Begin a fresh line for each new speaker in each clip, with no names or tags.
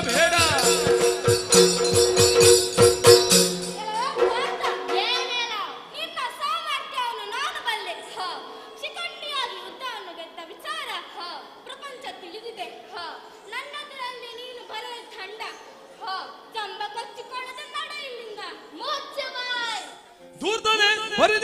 ಬೇಡ.
Bari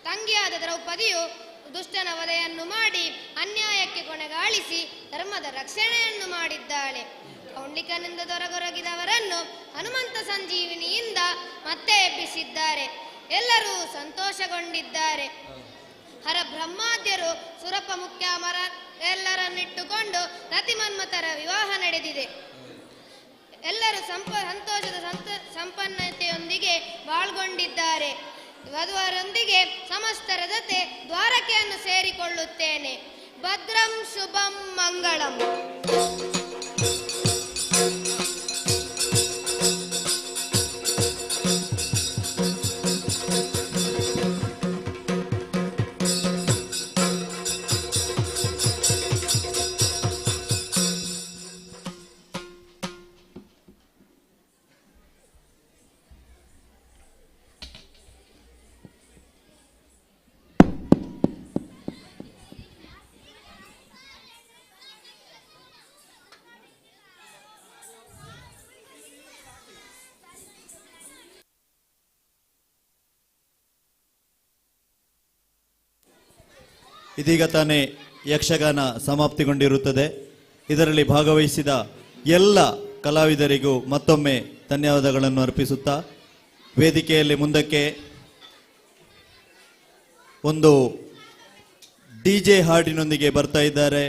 ತಂಗಿಯಾದ ದ್ರೌಪದಿಯು ದುಷ್ಟನ ವಧೆಯನ್ನು ಮಾಡಿ ಅನ್ಯಾಯಕ್ಕೆ ಕೊನೆಗಾಣಿಸಿ ಧರ್ಮದ ರಕ್ಷಣೆಯನ್ನು ಮಾಡಿದ್ದಾಳೆ. ಕೌಂಡಿಕನಿಂದ ದೊರಗೊರಗಿದವರನ್ನು ಹನುಮಂತ ಸಂಜೀವಿನಿಯಿಂದ ಮತ್ತೆ ಎಬ್ಬಿಸಿದ್ದಾರೆ. ಎಲ್ಲರೂ ಸಂತೋಷಗೊಂಡಿದ್ದಾರೆ. ಹರ ಬ್ರಹ್ಮಾದ್ಯರು ಸುರಪ ಮುಖ್ಯಾಮರ ಎಲ್ಲರನ್ನಿಟ್ಟುಕೊಂಡು ರತಿಮನ್ಮಥರ ವಿವಾಹ ನಡೆದಿದೆ. ಎಲ್ಲರೂ ಸಂತೋಷದ ಸಂಪನ್ನತೆಯೊಂದಿಗೆ ಬಾಳ್ಗೊಂಡಿದ್ದಾರೆ. ವಧುವರೊಂದಿಗೆ ಸಮಸ್ತರ ಜೊತೆ ದ್ವಾರಕೆಯನ್ನು ಸೇರಿಕೊಳ್ಳುತ್ತೇನೆ. ಭದ್ರಂ ಶುಭಂ ಮಂಗಳಂ.
ಇದೀಗ ತಾನೇ ಯಕ್ಷಗಾನ ಸಮಾಪ್ತಿಗೊಂಡಿರುತ್ತದೆ. ಇದರಲ್ಲಿ ಭಾಗವಹಿಸಿದ ಎಲ್ಲ ಕಲಾವಿದರಿಗೂ ಮತ್ತೊಮ್ಮೆ ಧನ್ಯವಾದಗಳನ್ನು ಅರ್ಪಿಸುತ್ತಾ ವೇದಿಕೆಯಲ್ಲಿ ಮುಂದಕ್ಕೆ ಒಂದು ಡಿಜೆ ಹಾಡಿನೊಂದಿಗೆ ಬರ್ತಾ ಇದ್ದಾರೆ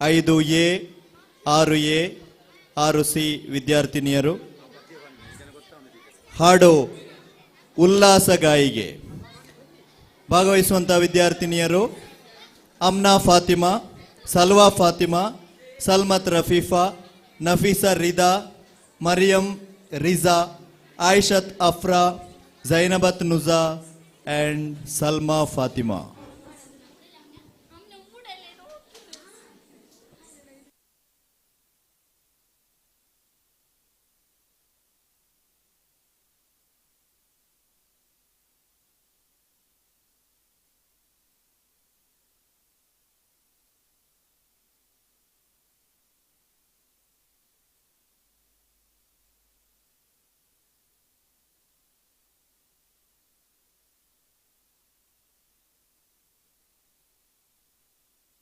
5A 6A 6C ವಿದ್ಯಾರ್ಥಿನಿಯರು. ಹಾಡು ಉಲ್ಲಾಸ ಗಾಯಿಗೆ. ಭಾಗವಹಿಸುವಂಥ ವಿದ್ಯಾರ್ಥಿನಿಯರು ಅಮ್ನಾ ಫಾತಿಮಾ, ಸಲ್ವಾ ಫಾತಿಮಾ, ಸಲ್ಮತ್ ರಫೀಫಾ, ನಫೀಸಾ ರಿದಾ, ಮರಿಯಂ ರಿಜಾ, ಆಯಿಷತ್ ಅಫ್ರಾ, ಜೈನಬತ್ ನುಜಾ ಆ್ಯಂಡ್ ಸಲ್ಮಾ ಫಾತಿಮಾ.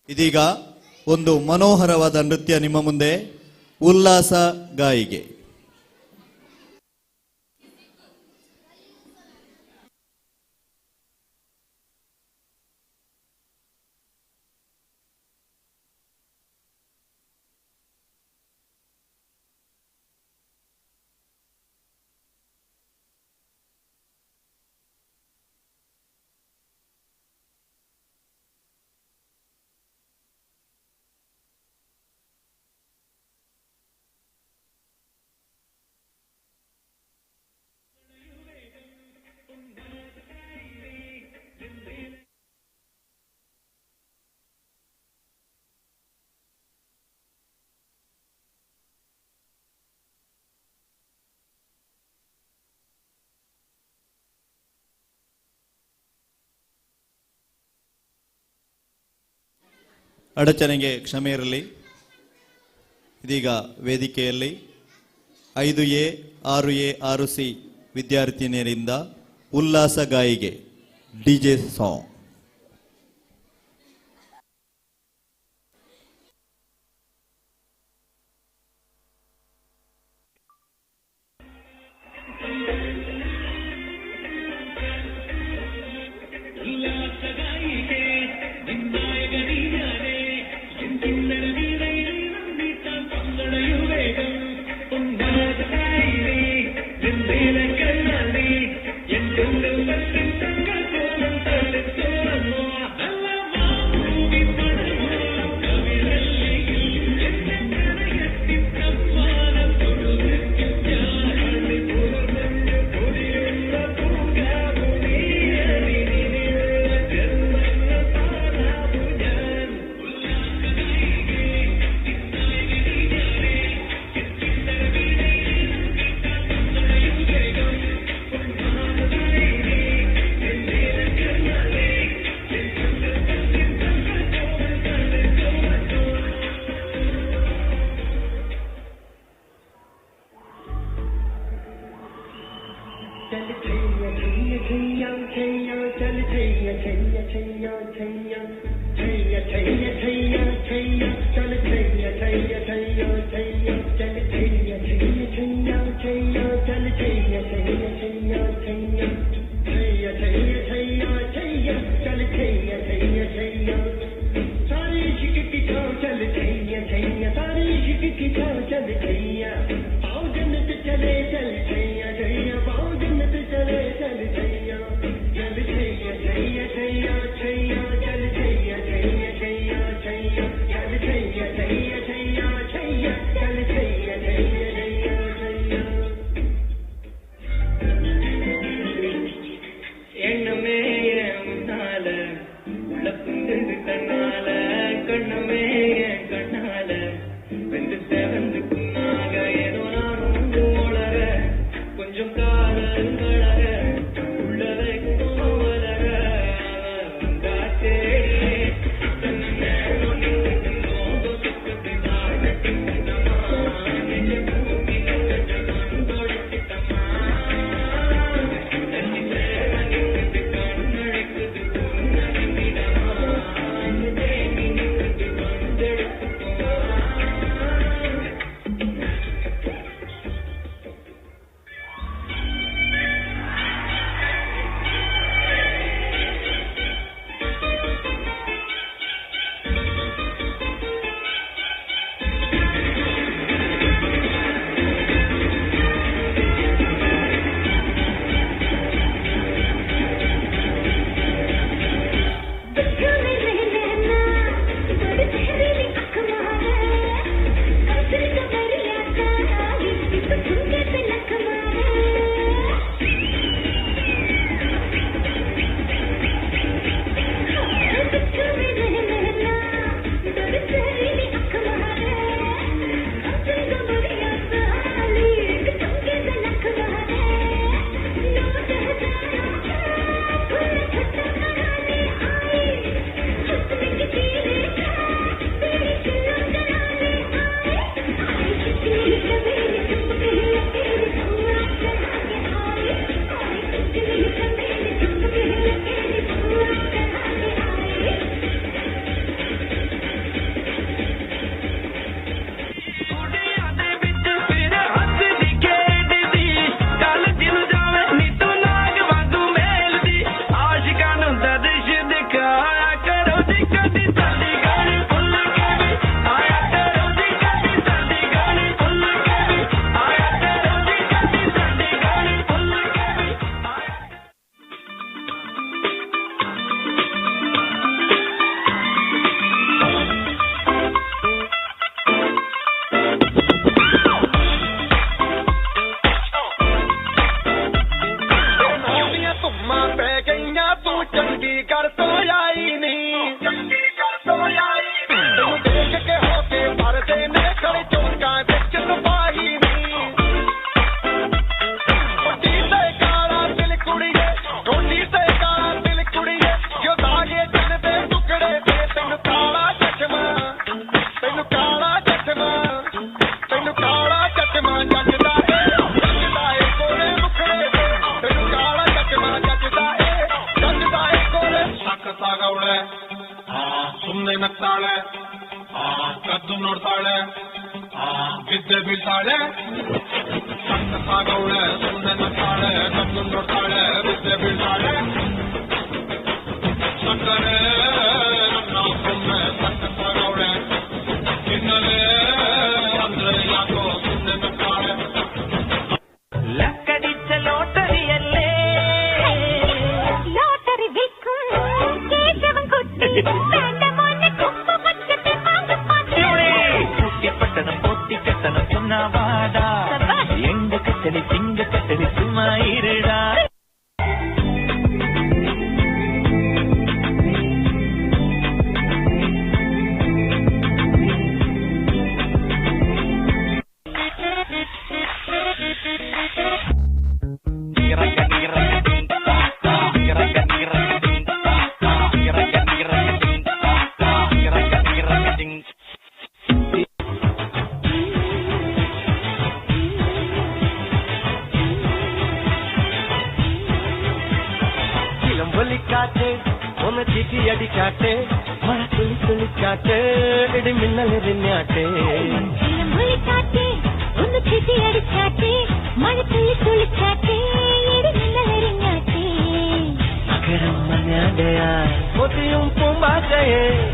ಇದೀಗ ಒಂದು ಮನೋಹರವಾದ ನೃತ್ಯ ನಿಮ್ಮ ಮುಂದೆ, ಉಲ್ಲಾಸ ಗಾಯಿಗೆ. ಅಡಚಣೆಗೆ ಕ್ಷಮೆ ಇರಲಿ. ಇದೀಗ ವೇದಿಕೆಯಲ್ಲಿ 5A 6A 6C ವಿದ್ಯಾರ್ಥಿನಿಯರಿಂದ ಉಲ್ಲಾಸ ಗಾಯಿಗೆ ಡಿಜೆ ಸಾಂಗ್.
Thank you.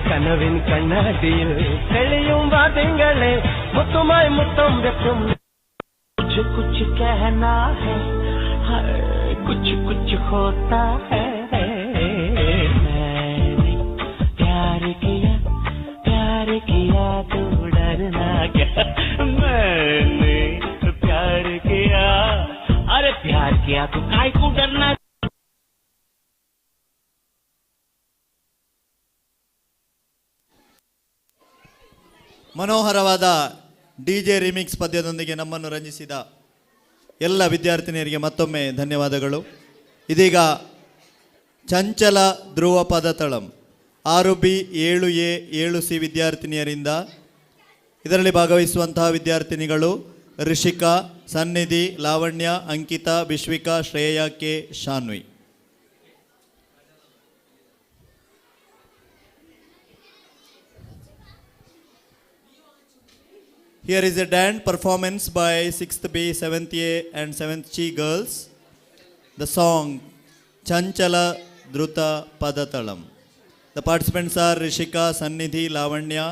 കനവിൻ കണ്ണാടിയിൽ തെളിയും വാദ്യങ്ങളെ वो तुम्हें मुतम व्यक्तम मुझे कुछ कहना है, कुछ कुछ होता है। मैंने प्यार किया तो डरना क्या, मैंने प्यार किया, अरे प्यार किया तो काय को डरना।
ಮನೋಹರವಾದ ಡಿಜೆ ರಿಮಿಕ್ಸ್ ಪದ್ಯದೊಂದಿಗೆ ನಮ್ಮನ್ನು ರಂಜಿಸಿದ ಎಲ್ಲ ವಿದ್ಯಾರ್ಥಿನಿಯರಿಗೆ ಮತ್ತೊಮ್ಮೆ ಧನ್ಯವಾದಗಳು. ಇದೀಗ ಚಂಚಲ ಧ್ರುವ ಪದತಳಂ 6B 7A 7C ವಿದ್ಯಾರ್ಥಿನಿಯರಿಂದ, ಇದರಲ್ಲಿ ಭಾಗವಹಿಸುವಂತಹ ವಿದ್ಯಾರ್ಥಿನಿಗಳು Rishika, Sannidhi, Lavanya, Ankita, Bishwika, Shreya K, Shanvi. Here is a dance performance by 6th B, 7th A and 7th C girls. The song Chanchala Dhruta Padatalam. The participants are Rishika, Sannidhi, Lavanya,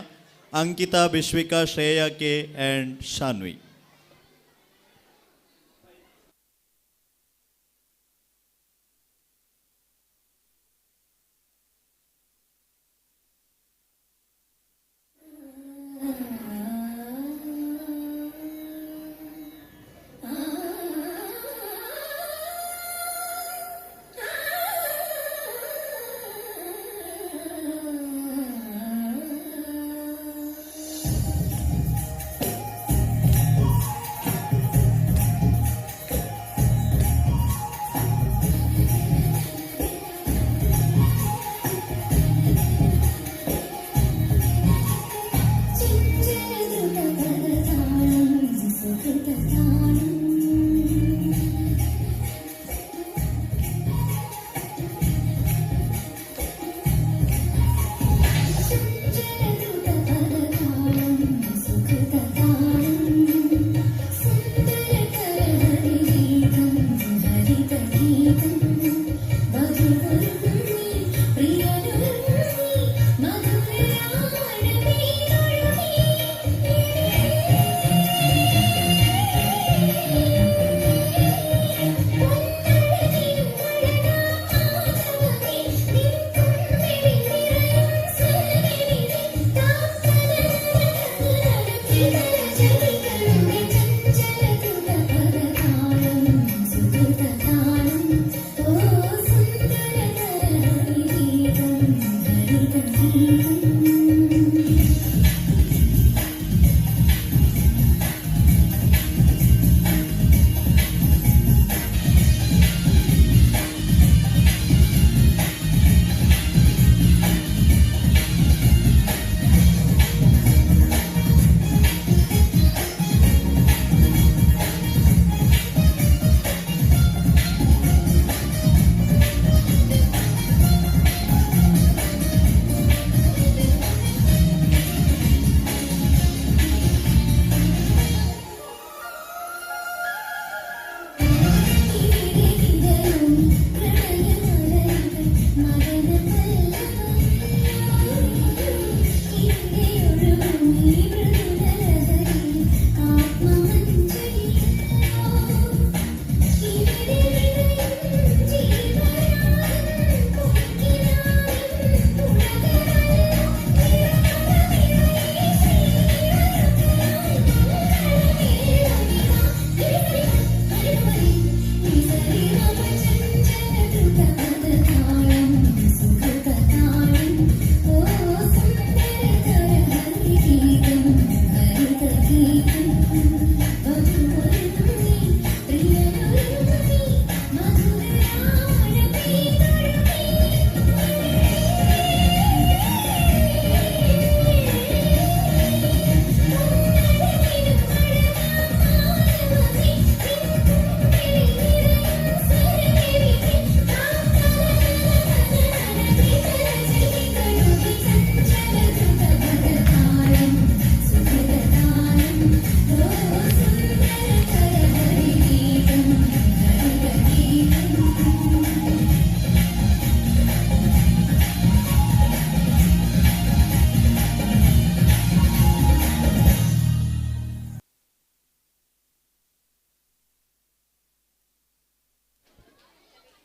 Ankita, Bishwika, Shreya K and Shanvi.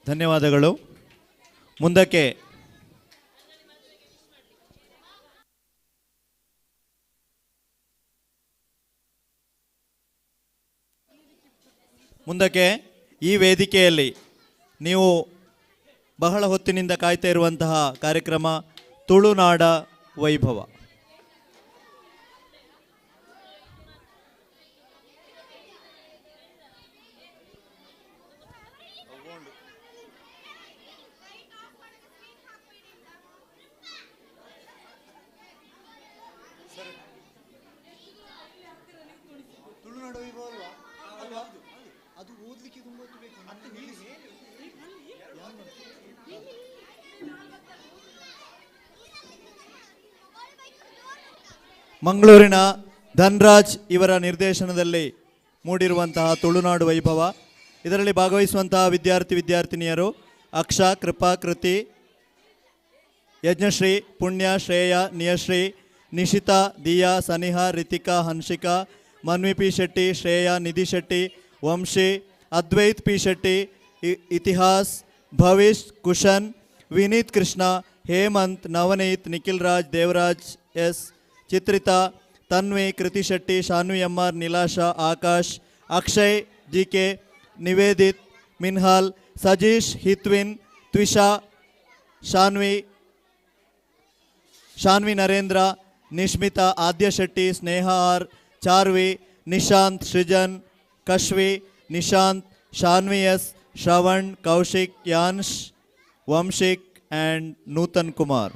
ಧನ್ಯವಾದಗಳು. ಮುಂದಕ್ಕೆ ಈ ವೇದಿಕೆಯಲ್ಲಿ ನೀವು ಬಹಳ ಹೊತ್ತಿನಿಂದ ಕಾಯ್ತಾ ಇರುವಂತಹ ಕಾರ್ಯಕ್ರಮ ತುಳುನಾಡ ವೈಭವ. ಮಂಗಳೂರಿನ ಧನ್ರಾಜ್ ಇವರ ನಿರ್ದೇಶನದಲ್ಲಿ ಮೂಡಿರುವಂತಹ ತುಳುನಾಡು ವೈಭವ. ಇದರಲ್ಲಿ ಭಾಗವಹಿಸುವಂತಹ ವಿದ್ಯಾರ್ಥಿನಿಯರು ಅಕ್ಷಾ, ಕೃಪಾ, Kruti, Yajnashree, Punya, Shreya, Niyashree, Nishita, Diya, Saniha, Ritika, Hanshika, Manvi P Shetty, Shreya, Nidhi Shetty, Vamshi, Advait P Shetty, Itihas, Bhavish, Kushan, Vineeth Krishna, Hemanth, Navaneeth, Nikhil Raj, Devaraj S, Chitrita, Tanvi, Kruti Shetty, Shanvi MR., Nilasha, Akash, Akshay GK., Nivedith, Minhal, Sajeesh, Hithvin, Twisha, Shanvi Narendra, Nishmitha, Adya Shetty, Sneha R, Charvi, Nishanth, Srujan, Kashvi, Nishanth, Shanvi S, Shravan, Kaushik, Yansh, Vamshik and Nutan Kumar.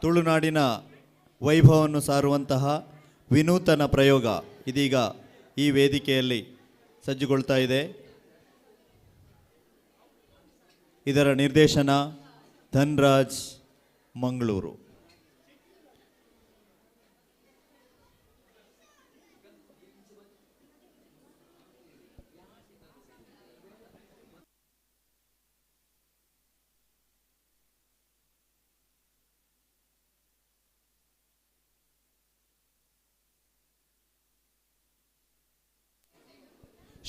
ತುಳುನಾಡಿನ ವೈಭವವನ್ನು ಸಾರುವಂತಹ ವಿನೂತನ ಪ್ರಯೋಗ ಇದೀಗ ಈ ವೇದಿಕೆಯಲ್ಲಿ ಸಜ್ಜುಗೊಳ್ತಾ ಇದೆ. ಇದರ ನಿರ್ದೇಶನ ಧನ್ರಾಜ್, ಮಂಗಳೂರು.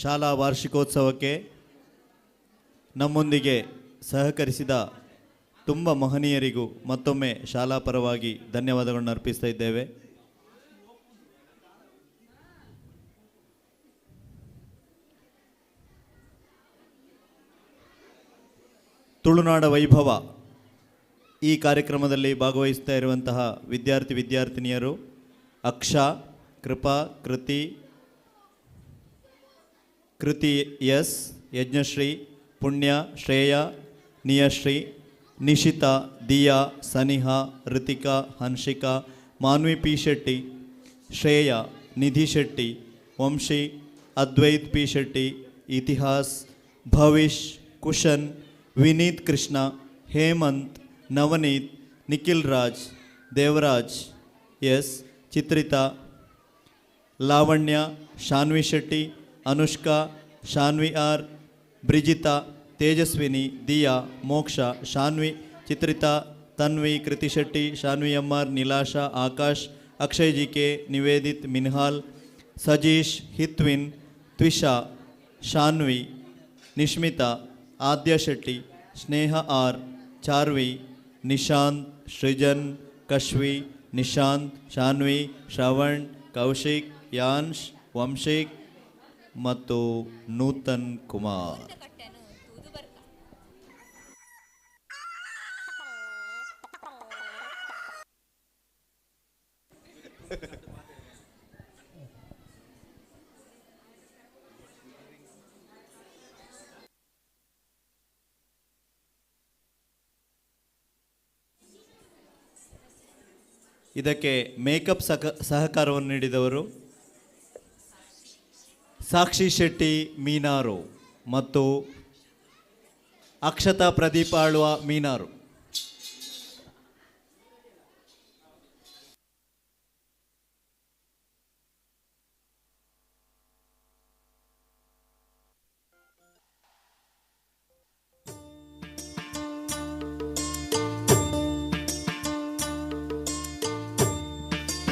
ಶಾಲಾ ವಾರ್ಷಿಕೋತ್ಸವಕ್ಕೆ ನಮ್ಮೊಂದಿಗೆ ಸಹಕರಿಸಿದ ತುಂಬ ಮಹನೀಯರಿಗೂ ಮತ್ತೊಮ್ಮೆ ಶಾಲಾ ಪರವಾಗಿ ಧನ್ಯವಾದಗಳನ್ನು ಅರ್ಪಿಸ್ತಾ ಇದ್ದೇವೆ. ತುಳುನಾಡ ವೈಭವ ಈ ಕಾರ್ಯಕ್ರಮದಲ್ಲಿ ಭಾಗವಹಿಸ್ತಾ ಇರುವಂತಹ ವಿದ್ಯಾರ್ಥಿನಿಯರು ಅಕ್ಷಾ, ಕೃಪಾ, ಕೃತಿ S, Yajnashree, Punya, Shreya, Niyashree, Nishita, Diya, Saniha, Ritika, Hanshika, Manvi P Shetty, Shreya, Nidhi Shetty, Vamshi, Advait P Shetty, Itihas, Bhavish, Kushan, Vineeth Krishna, Hemanth, Navaneeth, Nikhil Raj, Devaraj S, Chitrita, Lavanya, Shanvi Shetty, Anushka, Shanvi R, Brijitha, Tejaswini, Diya, Moksha, Shanvi, Chitrita, Tanvi, Kruti Shetty, Shanvi MR., Nilasha, Akash, Akshay GK., Nivedith, Minhal, Sajeesh, Hithvin, Twisha, Shanvi, Nishmitha, Adya Shetty, Sneha R, Charvi, Nishanth, Srujan, Kashvi, Nishanth, Shanvi, Shravan, Kaushik, Yansh, ವಂಶಿಕ್ ಮತ್ತು ನೂತನ್ ಕುಮಾರ್. ಇದಕ್ಕೆ ಮೇಕಪ್ ಸಹಕಾರವನ್ನು ನೀಡಿದವರು ಸಾಕ್ಷಿ ಶೆಟ್ಟಿ ಮೀನಾರು ಮತ್ತು ಅಕ್ಷತಾ ಪ್ರದೀಪ್ ಆಳ್ವ ಮೀನಾರು.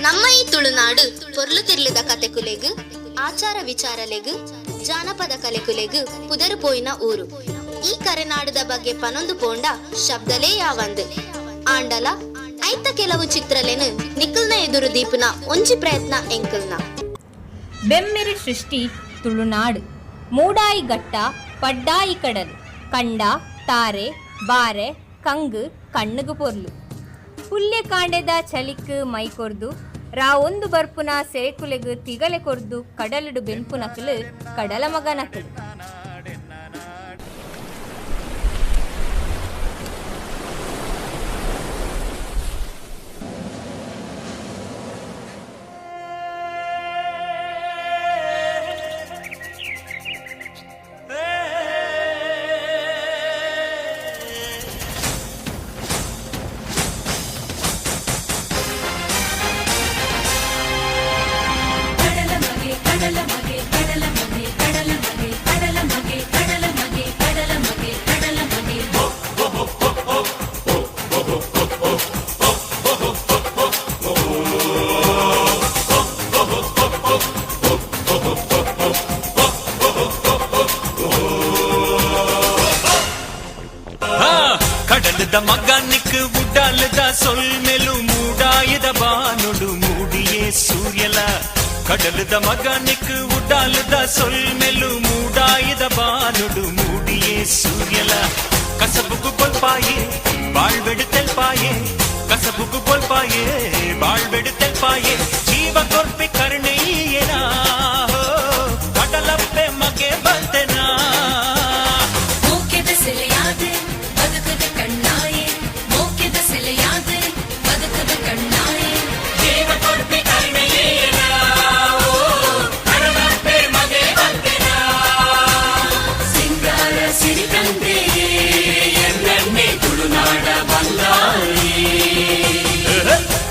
ನಮ್ಮ ಈ ತುಳುನಾಡು ಪೊರ್ಲು ತಿರ್ಲಿದ ಕತೆ ಕುಲೆಗು, ಆಚಾರ ವಿಚಾರಲೆಗು, ಜಾನಪದ ಕಲೆ ಕುಲೆಗು ಪುದರು ಪೋಯಿನ ಊರು. ಈ ಕರೆನಾಡದ ಬಗ್ಗೆ ಪನೊಂದು ಪೋಂಡ ಶಬ್ದಲೇ ಯಾವಂದು ಆಂಡಲ ಐತ ಕೆಲವು ಚಿತ್ರಲೆನು ನಿಖಲ್ನ ಎದುರು ದೀಪುನ ಒಂಜಿ ಪ್ರಯತ್ನ ಎಂಕಲ್ನ
ಬೆಮ್ಮಿರಿ ಸೃಷ್ಟಿ ತುಳುನಾಡು ಮೂಡಾಯಿ ಘಟ್ಟ ಪಡ್ಡಾಯಿ ಕಡಲು ಕಂಡ ತಾರೆ ಬಾರೆ ಕಂಗು ಕಣ್ಣುಗು ಪೊರ್ಲು ಹುಲ್ಲೆ ಕಾಂಡೆದ ಚಲಿಕ್ ಮೈ ಕೊರ್ದು ರಾ ಒಂದು ಬರ್ಪುನ ಸೆರೆಕುಲೆಗು ತಿಗಲೆ ಕೊರ್ದು ಕಡಲುಡು ಬೆಂಪು ನಕಲು ಕಡಲ ಮಗ ನಕಲು.
ಕಡಲದ ಮಗನಿಕ್ ಉಡಾಲದ ಸೊಲ್ಮೆಲು ಮೂಡಾಯದ ಬಾನುಡು ಮೂಡಿಯೇ ಸೂರ್ಯಲ ಕಡಲದ ಮಗನಿಕ್ ಉಡಾಲದ ಸೊಲ್ಮೆಲು ಮೂಡಾಯದ ಬಾನುಡು ಮೂಡಿಯೇ ಸೂರ್ಯಲ ಕಸಬುಗು ಕೊಲ್ಪಾಯೆ ಬಾಳ್ಬೆಡು ತೆಲ್ಪಾಯೆ ಕಸಬುಗು ಕೊಲ್ಪಾಯೆ ಬಾಳ್ಬೆಡು ತೆಲ್ಪಾಯೆ ಜೀವ ಕೊರ್ಪಿ ಕರ್ಣೆಯೇನಾ ಕಡಲಪ್ಪೆ ಮಗೆ ಬಂತೆನಾ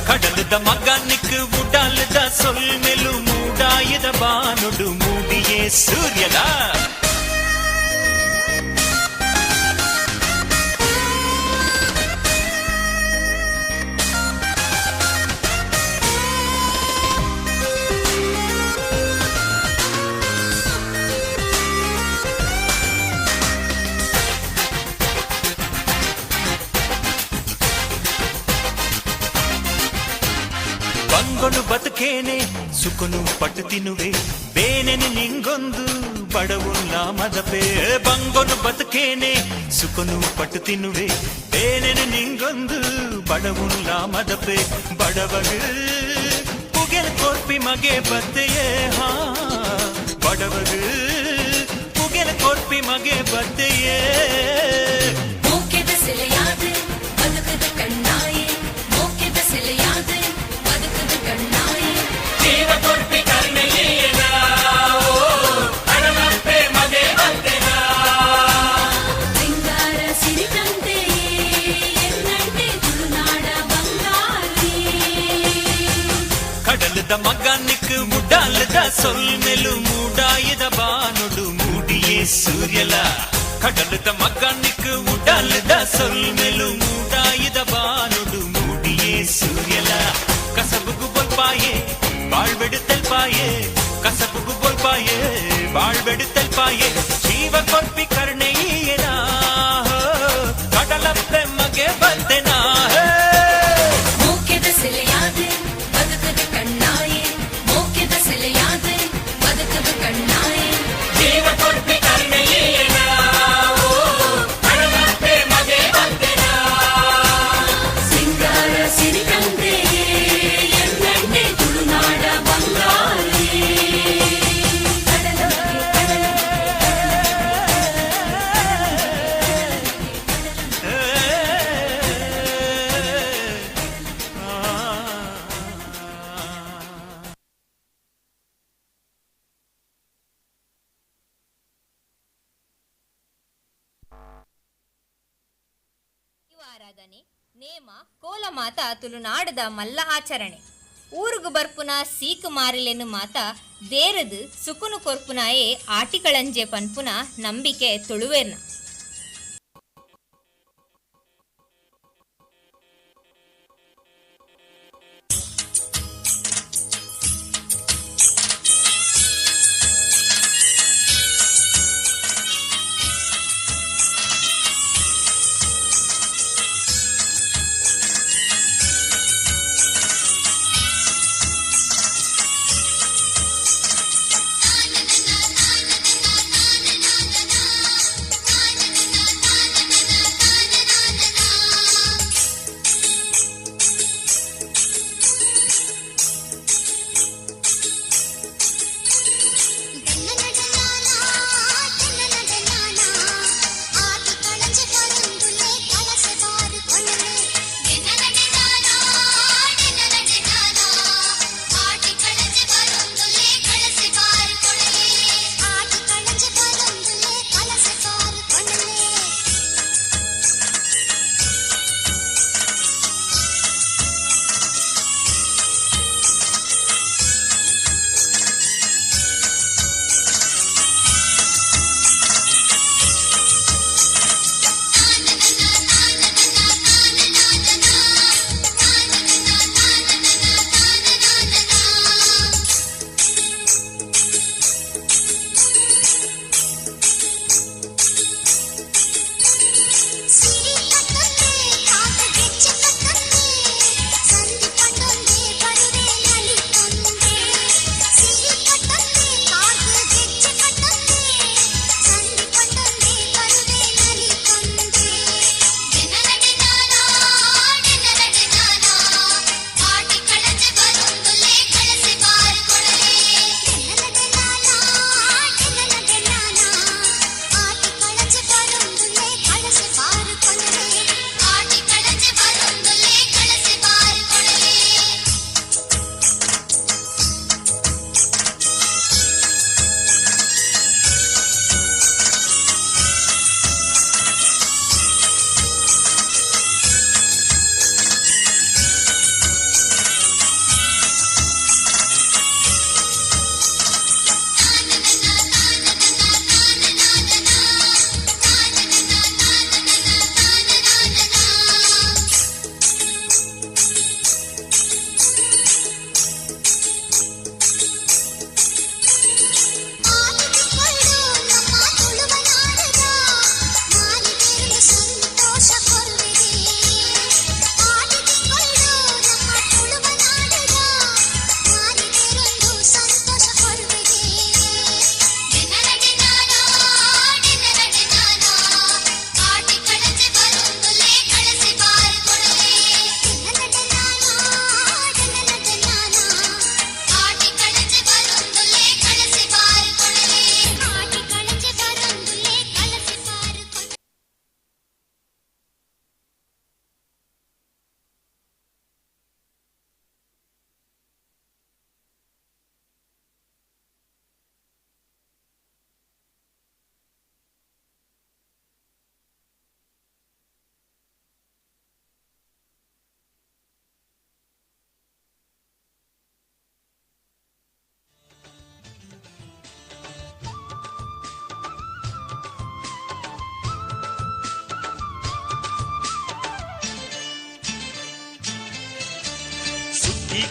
ಕಡಲದ ಮಗನಿಕ್ ಉಡಾಲದ ಸೊಲ್ಮೆಲು ಮೂಡಾಯದ ಬಾನುಡು ಮೂಡಿಯೇ ಸೂರ್ಯಲ ಬಂಗೊನು ಬದುಕೇನೆ ಸುಖನು ಪಟ್ಟು ತಿನ್ನುವೆ ಬೇನೆನೆ ನಿಂಗೊಂದು ಬಡವುಲ್ಲ ಮದಪೆ ಬಂಗೊನು ಬದುಕೇನೆ ಸುಖನು ಪಟ್ಟು ತಿನ್ನುವೆ ಬೇನೆನೆ ನಿಂಗೊಂದು ಬಡವುಲ್ಲ ಮದಪೆ ಬಡವಗ ಪುಗೆಲ ಕೊರ್ಪಿ ಮಗೆ ಬದ್ದೆಯೇ ಹಾ ಬಡವಗ ಪುಗೆಲ ಕೊರ್ಪಿ ಮಗೆ ಬದ್ದೆಯೇ ಕಡಲದ ಮಗನಿಕ್ ಉಡಾಲದ ಸೊಲ್ಮೆಲು ಮೂಡಾಯದ ಬಾನುಡು ಮೂಡಿಯೇ ಸೂರ್ಯಲ ಕಡಲದ ಮಗನಿಕ್ ಉಡಾಲದ ಸೊಲ್ಮೆಲು ಮೂಡಾಯದ ಬಾನುಡು ಮೂಡಿಯೇ ಸೂರ್ಯಲ ಕಸಬುಗು ಬೊಲ್ಪಾಯೆ ಬಾಳ್ಬೆಡು ತೆಲ್ಪಾಯೆ ಕಸಬುಗು ಬೋಲ್ಪಾಯೆ ಬಾಳ್ಬೆಡು ತಲ್ಪಾಯೆ ಜೀವ ಕೊರ್ಪಿ ಕರ್ಣೆಯೇನಾ ಕಡಲಪ್ಪೆ ಮಗೆ ಬಂದೆನಾ
ಮೋಕ್ಯದ ಸೆಲೆಯಾದೆ ಬದುಕದ ಕಣ್ಣಾಯೆ ಮೋಕ್ಯದ ಸೆಲೆಯಾದೆ ಬದುಕದ ಕಣ್ಣಾಯೆ
ಜೀವ ಕೊರ್ಪಿ ಕರ್ಣೆಯೇನಾ ಕಡಲಪ್ಪೆ ಮಗೆ ಬಂದೆನಾ
ಸಿಂಗಾರ ಸಿರಿಕಂದೆ ಎನ್ನೆಣ್ಣೆ ತುಳುನಾಡ ಬಂಗಾರಿ
ಆರಾಧನೆ ನೇಮ ಕೋಲಮಾತ ತುಳುನಾಡದ ಮಲ್ಲ ಆಚರಣೆ ಊರುಗು ಬರ್ಪುನ ಸೀಕು ಮಾರಿಲೆನು ಮಾತ ದೇರದು ಸುಕುನು ಕೊರ್ಪುನಾಯೇ ಆಟಿಗಳಂಜೆ ಪನ್ಪುನ ನಂಬಿಕೆ ತುಳುವೆರ್ನ
na na na na na na na na na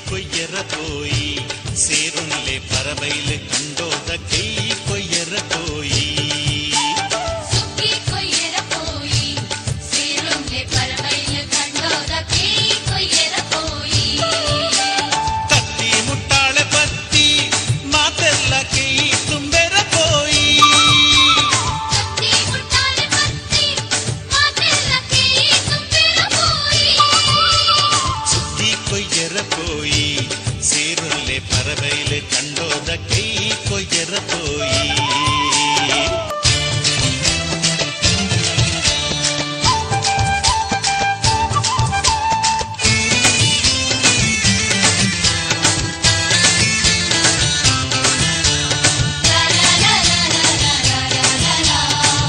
കൊയ്യറ പോയി സേറുന്നിലെ പറവയില് കണ്ടോത കൈ കൊയ്യറ പോയി
ಸುಗ್ಗಿ ಕೊಯ್ಯರ ಪೋಯಿ ಸೇರುಂಗೆ ಪರವೈಲ ಕಂಡೋದ ಕೇ ಕೊಯ್ಯರ ಪೋಯಿ
ತತ್ತಿ ಮುಟ್ಟಾಳೆ ಪತ್ತಿ ಮಾತೆಲ್ಲ ಕೈ ತುಂಬೆರ പോയി
ಕತ್ತಿ ಮುಟ್ಟಾಲೆ ಪತ್ತಿ ಮಾತೆಲ್ಲ ಕೇ ತುಂಬಿರ ಪೋಯಿ
ಸುಗ್ಗಿ ಕೊಯ್ಯರ പോയി ಸೇರುನ್ಲೆ ಪರವೈಲೆ ಕಂಡೋದ ಕೈ ಕೊಯ್ಯರ പോയി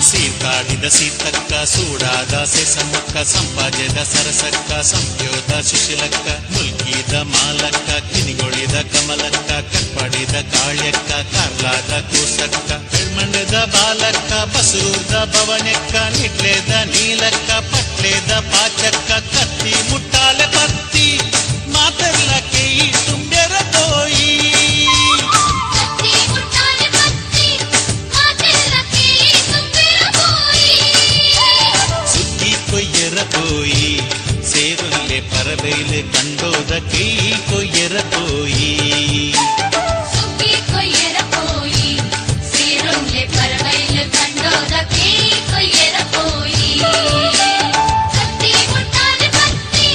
ಸೀತಾಡಿದ ಸೀತಕ್ಕ ಸೂಡಾದ ಸೆಸಮಕ್ಕ ಸಂಪಾದ್ಯದ ಸರಸಕ್ಕ ಸಂಪ್ಯೋದ ಸುಶೀಲಕ್ಕ ಮುಲ್ಕಿದ ಮಾಲಕ್ಕ ಕಿನಿಗೊಳಿದ ಕಮಲಕ್ಕ ಕಟ್ಪಾಡಿದ ಕಾಳ್ಯಕ್ಕ ಕಾರ್ಲಾದ ಕೂಸಕ್ಕ ಬೆಳ್ಮಂಡದ ಬಾಲಕ್ಕ ಬಸೂರ್ದ ಭವನಕ್ಕ ನಿಟ್ಲೇದ ನೀಲಕ್ಕ ಪಟ್ಲೇದ ಪಾಚಕ್ಕ ಕತ್ತಿ ಮುಟ್ಟಾಲೆ ಪತ್ತಿ ಮಾತೆಲ್ಲ ಕೈ ತುಂಬ್ಯರ ಹೋಯಿ
ಕತ್ತಿ ಮುಟ್ಟಾಲೆ ಪತ್ತಿ ಮಾತೆಲ್ಲ ಕೇ ತುಂಬಿರ ಪೋಯಿ
ಸುಗ್ಗಿ ಕೊಯ್ಯರ പോയി ಸೇರುನ್ಲೆ ಪರವೈಲೆ ಕಂಡೋದ ಕೈ ಕೊಯ್ಯರ പോയി
ಸುಗ್ಗಿ ಕೊಯ್ಯರ ಪೋಯಿ ಸೇರುಂಗೆ ಪರವೈಲ ಕಂಡೋದ ಕೇ ಕೊಯ್ಯರ ಪೋಯಿ ಕತ್ತಿ ಮುಟ್ಟಾಲೆ ಪತ್ತಿ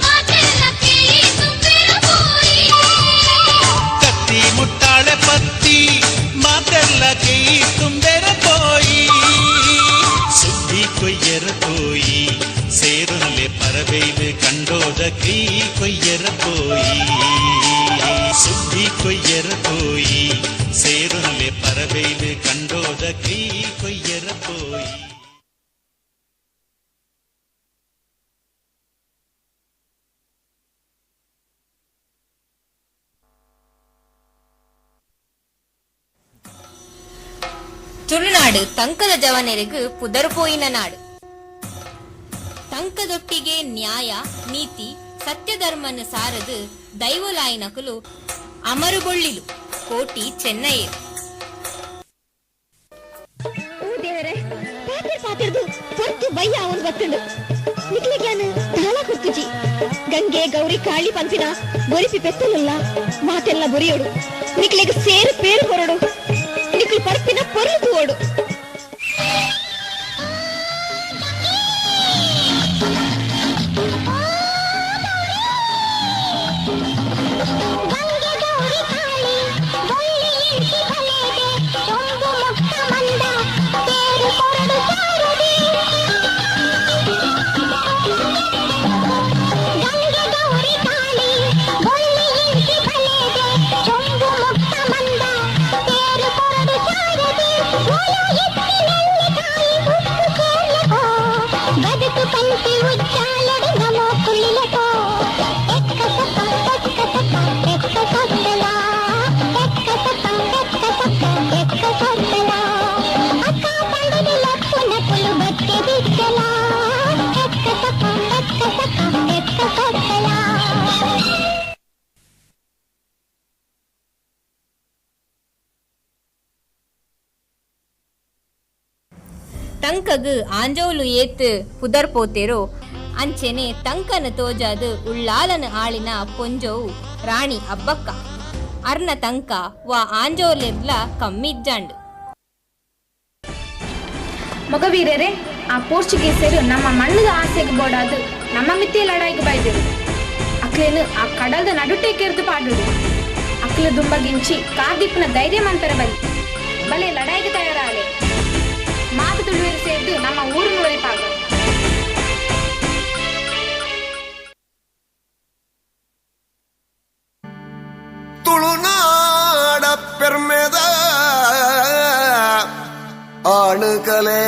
ಮಾತೆಲ್ಲ ಕೇ ತುಂಬಿರ ಪೋಯಿ
ಕತ್ತಿ ಮುಟ್ಟಾಳೆ ಪತ್ತಿ ಮಾತೆಲ್ಲ ಕೈ ತುಂಬೆರ പോയി ಸುಗ್ಗಿ ಕೊಯ್ಯರ പോയി ಸೇರುನ್ಲೆ ಪರವೈಲೆ ಕಂಡೋದ ಕೈ ಕೊಯ್ಯರ പോയി ಸುಗ್ಗಿ ಕೊಯ್ಯರ പോയി ಸೇರುನ್ಲೆ ಪರವೈಲೆ ಕಂಡೋದ ಕೈ ಕೊಯ್ಯರ പോയി
ತುಳುನಾಡು ತಂಕದ ಜವನರಿಗೂ ಪುದರ್ಪೋಯಿನ ನಾಡು. ತಂಕದೊಟ್ಟಿಗೆ ನ್ಯಾಯ ನೀತಿ ಸತ್ಯಧರ್ಮನ ಸಾರದು ದೈವಲಾಯಿನಕಲು ಅಮರುಗೊಳ್ಳಿಲು ಕೋಟಿ ಚೆನ್ನಯ್ಯರು.
ಓ ದೇವರೇ, ಪಾತಿರ್ದು ಹೊರತು ಬಯ್ಯ ಅವನ್ ಗೊತ್ತುಂಡು ನಿಕ್ಲಿಗ್ಯಾನ ತಾಳ ಕೊತ್ತುಜಿ ಗಂಗೆ ಗೌರಿ ಕಾಳಿ ಪಂಪಿನ ಬೊರಿಸಿ ಪೆತ್ತಲಲ್ಲ ಮಾತೆಲ್ಲ ಬೊರಿಯೋಡು ನಿಕ್ಲಿಗೆ ಸೇರು ಪೇರು ಹೊರಡು ನಿಕ್ಲು ಪರಪಿನ ಪೊರ್ಲು ತೂವೋಡು ಬದುಕು ಕಂಟಿ ಉಜ್ಜಾಲಡು ನಮೋ ಕುಳ್ಳಿಲಕೋ
ತಂಕಗ್ ಆಂಜೋಲು ಏತ್ ಪುದರ್ ಪೋತೆರೋ ಅಂಚೆನೆ ತಂಕನ ತೋಜಾದು ಉಳ್ಳಾಲನ ಆಳಿನ ಪೊಂಜೋವು ರಾಣಿ ಅಬ್ಬಕ್ಕ ಅರ್ನ ತಂಕ ವಾ ಆಂಜೋಲೆರ್ಲ ಕಮ್ಮಿಜ್ಜಾಂಡು.
ಮಗವೀರರೇ, ಆ ಪೋರ್ಚುಗೀಸರು ನಮ್ಮ ಮಣ್ಣದ ಆಸೆಗೆ ಬೋಡಾದು ನಮ್ಮ ಮಿತ್ತಿಯ ಲಡಾಯಿಗೆ ಬೈದರು. ಅಕ್ಲೇನು ಆ ಕಡಲ್ದ ನಡುಟೇಕೆರ್ದು ಪಾಡುಡು ಅಕ್ಲು ದುಂಬಗಿಂಚಿ ಕಾರ್ದೀಪ್ನ ಧೈರ್ಯವಂತರ ಬಲೆ ಲಡಾಯಿಗೆ ತಯಾರಾಲೆ ಮಾತು ತುಳುವೇರು ಸೇರಿದು ನಮ್ಮ ಊರಿನ ಒಲಿಪಾಗ.
ತುಳುನಾಡ ಪೆರ್ಮೆದ ಆಣುಕಲೆ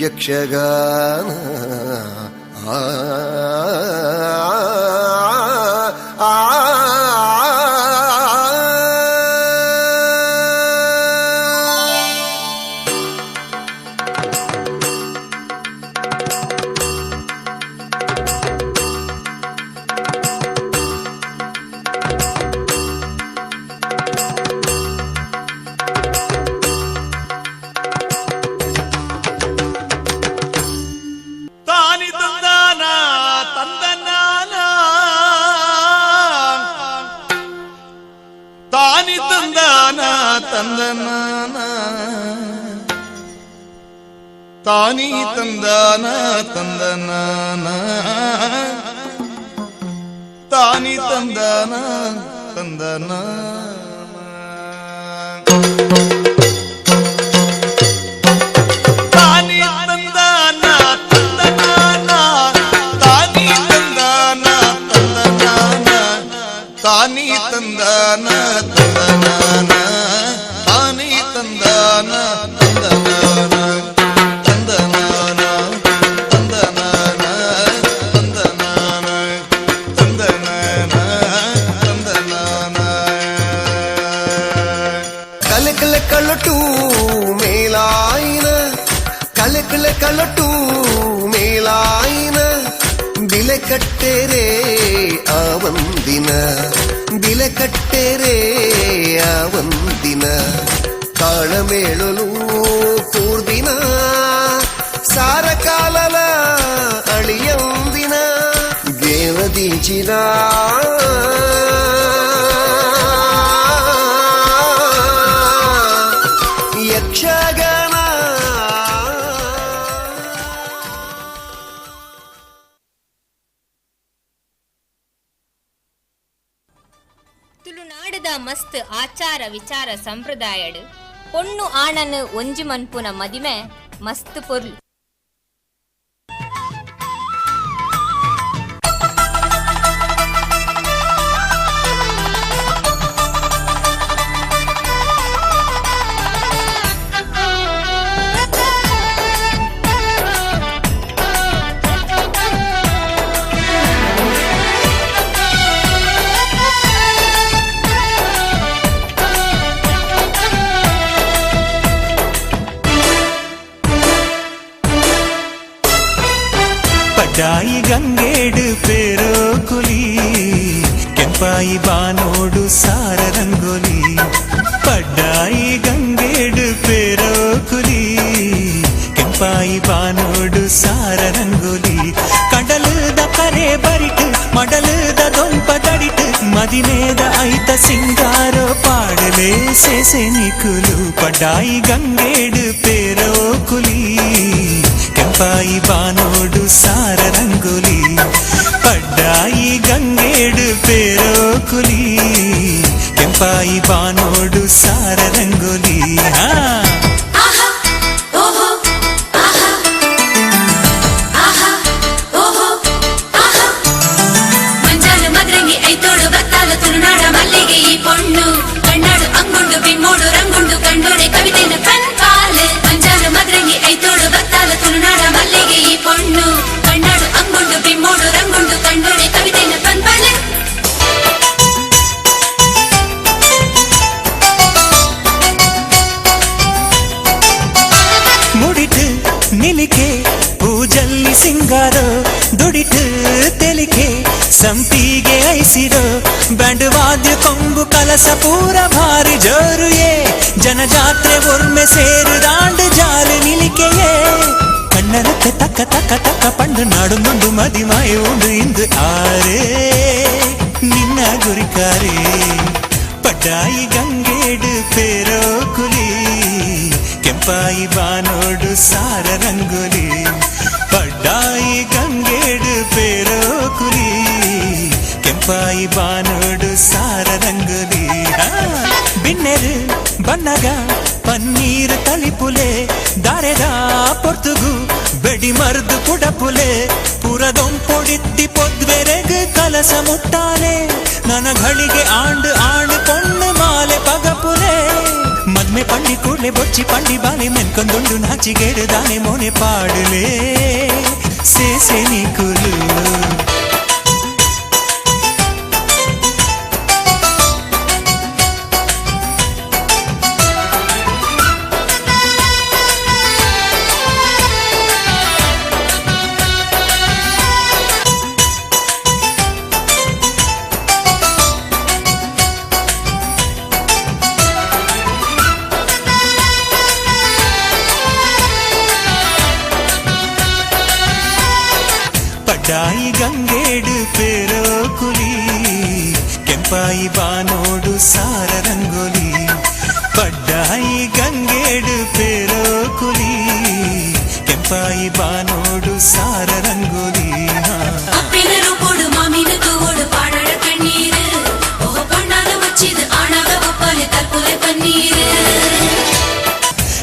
ಯಕ್ಷಗಾನ
ತಂದನಾನ ತಾನಿ ತಂದಾನ ತಂದನಾನ ತಾನಿ ತಂದಾನ ತಂದನ ತಾನಿ ತಂದಾನ ತಂದನಾನ ತಾನಿ ತಂದಾನ ತಂದನಾನ ತಾನಿ ತಂದಾನ ತಂದನಾನ ತಾನಿ ತಂದಾನ ತಂದನಾನ ತಂದನಾನ ತಂದನಾನ ತಂದನಾನ ತಂದನಾನ ತಂದನಾನ
ಕಲಕಲ ಕಲಟು ಮೇಲಾಯಿನ ಕಲಕಲ ಕಲಟು ಮೇಲಾಯಿನ ಬಿಲೆ ಕಟ್ಟೆರೆ ಆ ಒಂದಿನ ಬಿಲೆ ಕಟ್ಟೆರೆ ಆ ಒಂದಿನ ತಾಳಮೇಳಲು ಕೂರ್ದಿನ ಸಾರ ಕಾಲಲ ಅಳಿಯೊಂದಿನ ದೇವದೀಚಿನ ಯಕ್ಷಗಾನ
ತುಳುನಾಡದ ಮಸ್ತ್ ಆಚಾರ ವಿಚಾರ ಸಂಪ್ರದಾಯಡ್ ಪೊಣ್ಣು ಆಣನು ಒಂಜಿ ಮನ್ಪುನ ಮದಿಮೆ ಮಸ್ತ್ ಪೊರ್ಲು.
ಪಡ್ಡಾಯಿ ಗಂಗೇಡು ಪೇರೋ ಕುಲಿ ಕೆಂಪಾಯಿ ಬಾನೋಡು ಸಾರ ರಂಗೋಲಿ ಪಡ್ಡಾಯಿ ಗಂಗೇಡು ಪೇರೋ ಕುಲಿ ಕೆಂಪಾಯಿ ಬಾನೋಡು ಸಾರ ರಂಗೋಲಿ ಕಡಲದ ಕರೆ ಬರಿಟ್ ಮಡಲದ ದೊಂಪ ತಡಿಟ್ ಮದಿನೇದ ಐತ ಸಿಂಗಾರೋ ಪಾಡಲೇ ಸೇಸೆ ನಿಕುಲು ಪಡ್ಡಾಯಿ ಗಂಗೇಡು ಪೇರೋ ಕುಲಿ ಕೆಂಪಾಯಿ ಬಾನೋಡು ಸಾರ ರಂಗೋಲಿ ಪಡ್ಡಾಯಿ ಗಂಗೇಡು ಪೇರೋ ಕುಲಿ ಕೆಂಪಾಯಿ ಬಾನೋಡು ಸಾರ ರಂಗೋಲಿ
ಮಂಜಾಲು ಮದ್ರಂಗಿ ಐತೋಡು ಬತ್ತಾಲ ತುಳುನಾಡ ಮಲ್ಲಿಗೆ ಈ ಪೊಣ್ಣು ಕಣ್ಣಾಡು ಅಂಗುಂಡು ಬಿಮ್ಮೋಡು ರಂಗುಂಡು ಕಂಡೋಡೆ ಕವಿತೆನ ಕಣ್ಪಾಲೆ ಮಂಜಾಲು ಮದ್ರಂಗಿ ಐತೋಡು ಬತ್ತಾಲ ತುಳುನಾಡ ಮಲ್ಲಿಗೆ ಈ ಪೊಣ್ಣು ಕಣ್ಣಾಡು ಅಂಗುಂಡು ಬಿಮ್ಮೋಡು ರಂಗುಂಡು ಕಂಡೋಡೆ ಕವಿತೆನ ಕಣ್ಪಾಲೆ
ಮುಡಿಟ್ ನಿಲಿಕೆ ಪೂಜಲ್ಲಿ ಸಿಂಗಾರ ದುಡಿಟ್ ತೆಲಿಕೆ ಸಂಪಿಗೆ ಐಸಿರೋ ಬ್ಯಾಂಡ್ ವಾದ್ಯ ಕೊಂಬು ಕಲಸ ಪೂರ ಭಾರಿ ಜೋರುಯೇ ಜನಜಾತ್ರೆ ಒರ್ಮೆ ಸೇರು ದಾಂಡು ಜಾಲು ನಿಲಿಕೆಯೇ ಕಣ್ಣನಕ್ಕೆ ತಕ್ಕ ತಕ್ಕ ತಕ್ಕ ಪಂಡು ನಾಡು ನುಂಡು ಮದಿಮಾಯ ಉಂಡು ಇಂದು ಆರೇ ನಿನ್ನ ಗುರಿಕಾರೇ ಪಡ್ಡಾಯಿ ಗಂಗೇಡು ಪೇರೋ ಕುಲಿ ಕೆಂಪಾಯಿ ಬಾನೋಡು ಸಾರ ರಂಗೋಲಿ ಪಡ್ಡಾಯಿ ಗಂಗೇಡು ಪೇರೋ ಕುಲಿ ಕೆಂಪಾಯಿ ಬಾನೋಡು ಸಾರ ರಂಗೋಲಿ ಬಿನ್ನೆರು ಬನ್ನಗ ಪನ್ನೀರು ತಲಿಪುಲೆ ದಾರೆದ ಪೊರ್ತುಗು ಬೆಡಿ ಮರ್ದು ಪುಡಪುಲೆ ಪುರದೊಂಪೊಡಿತ್ತಿ ಪೊದ್ವೆರೆಗ್ ಕಲಸ ಮುಟ್ಟಾಲೆ ನನ್ನ ಘಳಿಗೆ ಆಂಡು ಆಂಡು ಪೊಣ್ಣು ಮಾಲೆ ಪಗಪುಲೆ ಮದ್ಮೆ ಪಂಡಿ ಕೂಡ್ಲೆ ಬೊಚ್ಚಿ ಪಂಡಿ ಬಾಲೆ ಮೆನ್ಕೊಂದುಂಡು ನಾಚಿಗೇಡು ದಾನೆ ಮೋನೆ ಪಾಡುಲೆ ಸೇಸೆ ನಿಕುಲು ಪಡ್ಡಾಯಿ ಗಂಗೇಡು ಪೇರೋ ಕುಲಿ ಕೆಂಪಾಯಿ ಬಾನೋಡು ಸಾರ ರಂಗೋಲಿ ಪಡ್ಡಾಯಿ ಗಂಗೇಡು ಪೇರೋ ಕುಲಿ ಕೆಂಪಾಯಿ ಬಾನೋಡು ಸಾರ ರಂಗೋಲಿ
ಅಪ್ಪಿನರು ಕೊಡು ಮಾಮಿನ ತೋಡು ಪಾಡಡ ಕಣ್ಣೀರು ಒಬ್ಬ ಬಣ್ಣದ ಮುಚ್ಚಿದ ಆಣದ ಒಪ್ಪಲೆ ತಪ್ಪಲೆ ಪನ್ನೀರು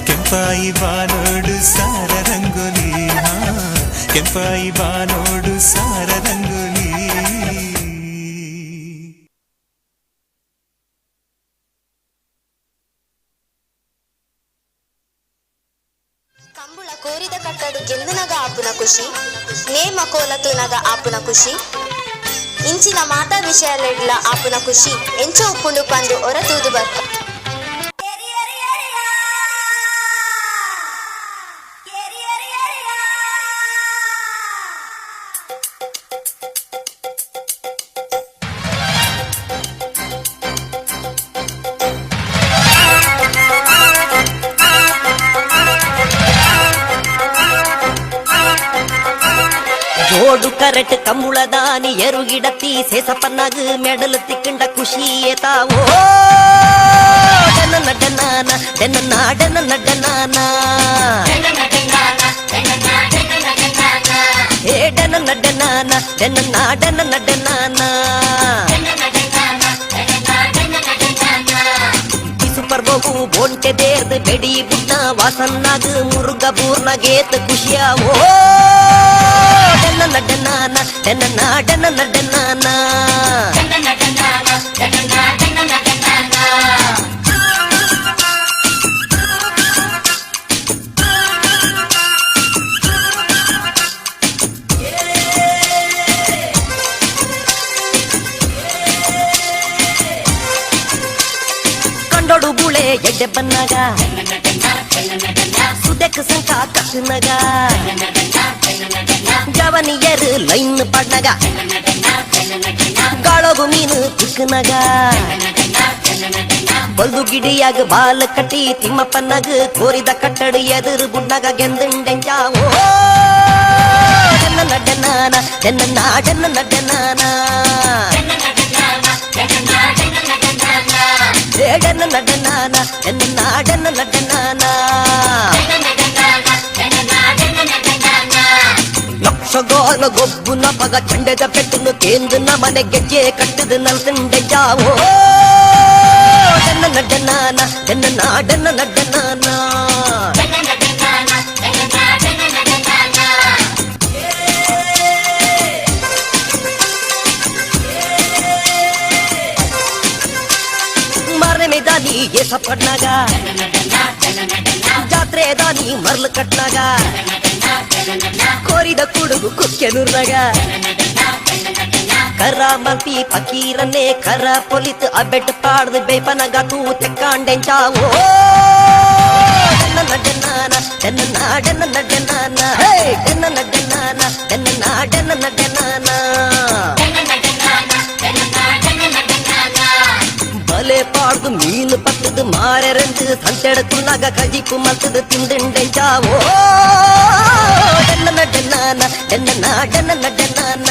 ಕೆಂಪಾಯಿ ಬಾನೋಡು ಸಾರ ರಂಗೋಲಿ ಕೆಂಪಾಯಿ ಬಾನೋಡು ಸಾರ ರಂಗೋಲಿ.
ಕಂಬುಳ ಕೋರಿದ ಕಟ್ಟಡು ಗೆಂದುನಗ ಆಪುನ ಖುಷಿ ನೇಮ ಕೋಲತುನಗ ಆಪುನ ಖುಷಿ ಇಂಚಿನ ಮಾತಾ ವಿಷಯಲೆಡ್ಲ ಆಪುನ ಖುಷಿ ಎಂಚ ಉಪ್ಪುಂಡು ಪಂದು ಹೊರತೂದು ಬರ್ತ
ಜೋಡು ಕರೆಟ್ ಕಂಬುಳದಾನಿ ಎರುಗಿಡತಿ ಸೇಸಪ್ಪನಾಗ ಮೆಡಲ್ ತಿಕ್ಕಂಡ ಖುಷಿ ಏತಾವೋ ಡನ ನಡನಾನ ಡನ ಡನ ನಡನಾನ ಹೇ ಡನ ನಡನಾನ ಡನ ಡನ ನಡನಾನ ಸೂಪರ್ ಬಹು ಬೋಂಟೆ ದೇರ್ದ ಬೆಡಿ ಬುಡ್ನ ವಾಸನ್ನಾಗ ಮುರುಗ ಬೂರ್ನ ಗೇತ್ ಖುಷಿಯಾವೋ ಡನ ನಡನಾನ ಡನ ಡನ ನಡನಾನ ಕಂಡೋಡು ಬುಳೆ ಎಡ್ಡೆ ಬನ್ನಾಗ ಸುದೆಕ್ ಸಂಕ ಕಕ್ಕನಗ ಜವನಿಯರು ಲೈನ್ ಪಡ್ನಗ ಗಾಳೋಗು ಮೀನು ತಿಕ್ಕನಗ ಬಲ್ದು ಗಿಡಿಯಾಗ ಬಾಲ್ ಕಟ್ಟಿ ತಿಮ್ಮಪ್ಪನಾಗ ಕೋರಿದ ಕಟ್ಟಡು ಎದುರು ಬುಡ್ನಾಗ ಗೆಂದಂಡೆಂಚಾವೋ ಡನ್ನ ನಡನಾನ ಡನ್ನ ಡನ್ನ ನಡನಾನ ಡನ್ನ ನಡನಾನ ಡನ್ನ ಡನ್ನ ನಡನಾನ ಲಕ್ಷಗಾಲ ಗೊಬ್ಬುನ ಪಗ ಚಂಡದ ಪೆಟ್ಟನ್ನು ಕೇಂದ್ರನ ಮನೆ ಗೆಜ್ಜೆ ಕಟ್ಟದ ನಲ್ಸಂಡೆಜಾವೋ ಡನ್ನ ನಡನಾನ ಡನ್ನ ಡನ್ನ ನಡನಾನ ಮಾರನೆ ಮೇದಾನಿ ಏಸ ಪಡ್ನಾಗ ಜಾತ್ರೆ ದಾನಿ ಮರ್ಲು ಕಟ್ನಾಗ ಕೋರಿದ ಕುಡುಗು ಕುಕ್ಕೆನೂರ್ನಾಗ ಕರ ಮಲ್ಪಿ ಫಕೀರನ್ನೇ ಕರ ಪೊಲಿತ್ ಅಬೆಟ್ ಪಾಡ್ದು ಬೇಪನಗ ತೂ ತೆಕ್ಕಾಂಡೆಂಚಾವೋ ಡನ್ನ ನಡನಾನ ಡನ್ನ ಡನ್ನ ನಡನಾನ ಹೇ ಡನ್ನ ನಡನಾನ ಡನ್ನ ಡನ್ನ ನಡನಾನ ಬಲೆ ಪಾಡ್ದು ಮೀನು ಪತ್ತದು ಮಾರೆರಂದು ಸಂತೆಡಕುನ್ನಾಗ ಕಜಿಪು ಮಲ್ತದು ತಿಂದೆಂಡೆಂಚಾವೋ ಡನ್ನ ನಡನಾನ ಡನ್ನ ಡನ್ನ ನಡನಾನ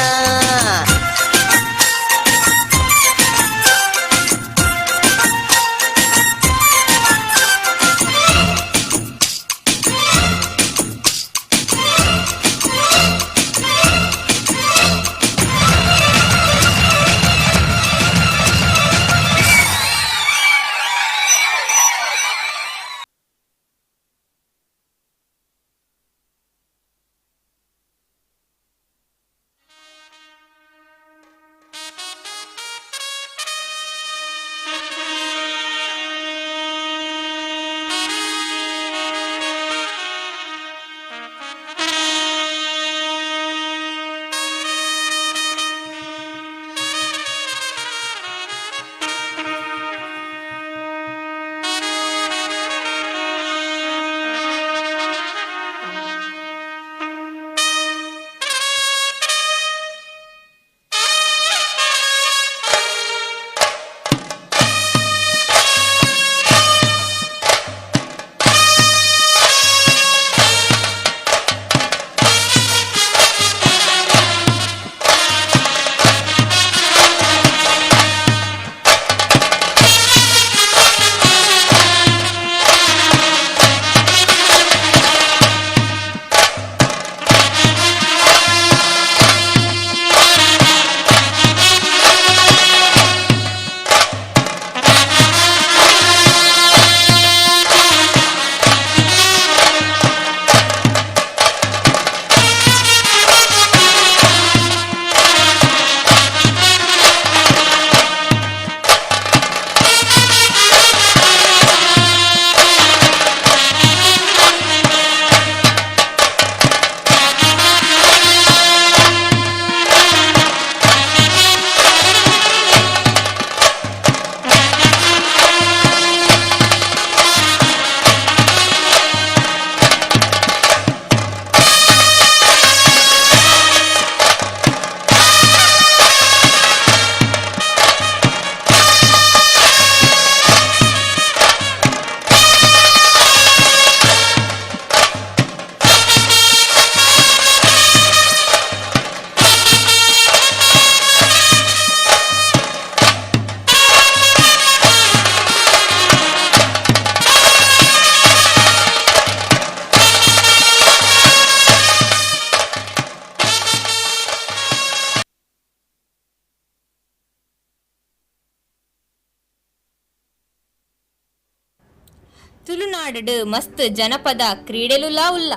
ತುಳುನಾಡು ಮಸ್ತ್ ಜನಪದ ಕ್ರೀಡೆಲುಲಾ ಉಲ್ಲ.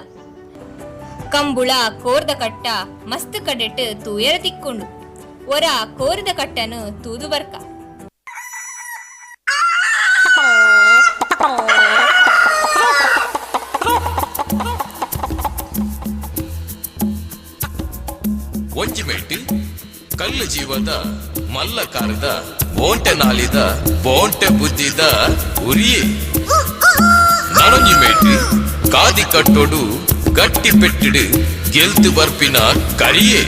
ಕಂಬುಳ ಕೋರ್ದ ಕಟ್ಟ ಮಸ್ತ್ ಕಡೆಟ್ ತೂಯರ ತಿಕ್ಕೊಂಡು ಒರ ಕೋರಿದ ಕಟ್ಟನು ತೂದು ಬರ್ಕ.
ಒಂಜಿಮೆಟ್ಟು ಕಲ್ಲು ಜೀವದ ಮಲ್ಲಕಾರದ ಬೋಂಟೆ ನಾಲಿದ ಬೋಂಟೆ ಬುದ್ಧಿದ ಉರಿಯೇ ನಣೊಂಜಿಮೆಟ್ಟು ಕಾದಿ ಕಟ್ಟೋಡು ಗಟ್ಟಿ ಪೆಟ್ಟಿಡು ಗೆಲ್ತು ಬರ್ಪಿನ ಕರಿಯೇ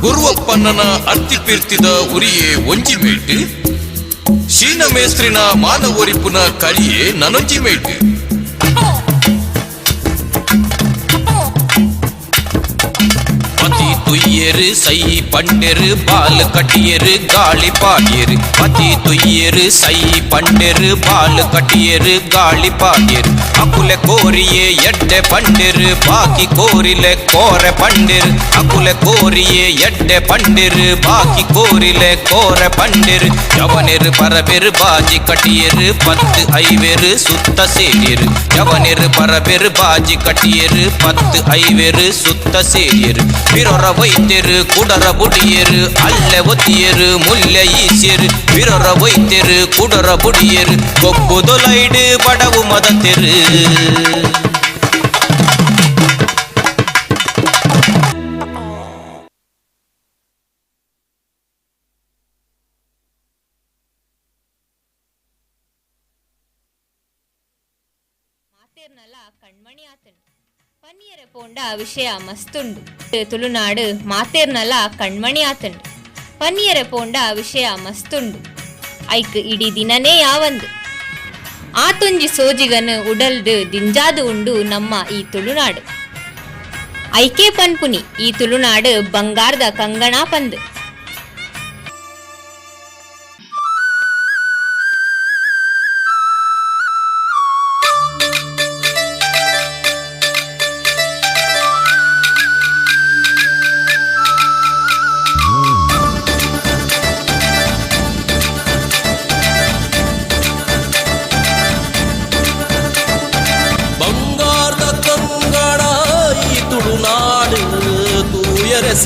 ಗುರುವಪ್ಪಣ್ಣನ ಅತ್ತಿ ಪಿರ್ತಿದ ಉರಿಯೇ ಒಂಜಿಮೇಟು ಶೀನ ಮೇಸ್ತ್ರಿನ ಮಾನವರಿಪುನ ಕರಿಯೇ ನನೊಂಜಿಮೇಟು துய்யரு சை பண்டெரு பால் கட்டியரு காளி பாடியரு பதி துய்யரு சை பண்டெரு பால் கட்டியரு காளி பாடியரு அக்குல கோரியே எட்டೆ பண்டெரு பாக்கி கோரிலே கோர பண்டெரு அக்குல கோரியே எட்டೆ பண்டெரு பாக்கி கோரிலே கோர பண்டெரு யவனெரு பரபெரு பாஜி கட்டியரு 10 ஐவேரு சுத்த சேரியரு யவனெரு பரபெரு பாஜி கட்டியரு 10 ஐவேரு சுத்த சேரியரு பிறர வைத்தெரு குடர புடியரு அல்ல ஒத்தியரு முல்ல ஈசியரு பிறர வைத்தெரு குடர புடியரு கொப்புதொலைடு படவு மதத்தெரு
ಮಾತೇರ್ನಲ ಕಣ್ಮಣಿ ಆತನು ಪನ್ನಿಯರ ಪೋಂಡ ವಿಷಯ ಮಸ್ತುಂಡು. ತುಳುನಾಡು ಮಾತೇರ್ನಲ ಕಣ್ಮಣಿ ಆತಂಡು ಪನ್ನಿಯರ ಪೋಂಡ ವಿಷಯ ಮಸ್ತುಂಡು. ಐಕ್ ಇಡೀ ದಿನನೇ ಯಾವಂದು ಆತೊಂಜಿ ಸೋಜಿಗನು ಉಡಲ್ಡು ದಿಂಜಾದು ಉಂಡು ನಮ್ಮ ಈ ತುಳುನಾಡು. ಐಕೆ ಪನ್ಪುನಿ ಈ ತುಳುನಾಡು ಬಂಗಾರದ ಕಂಗಣ ಪಂದು.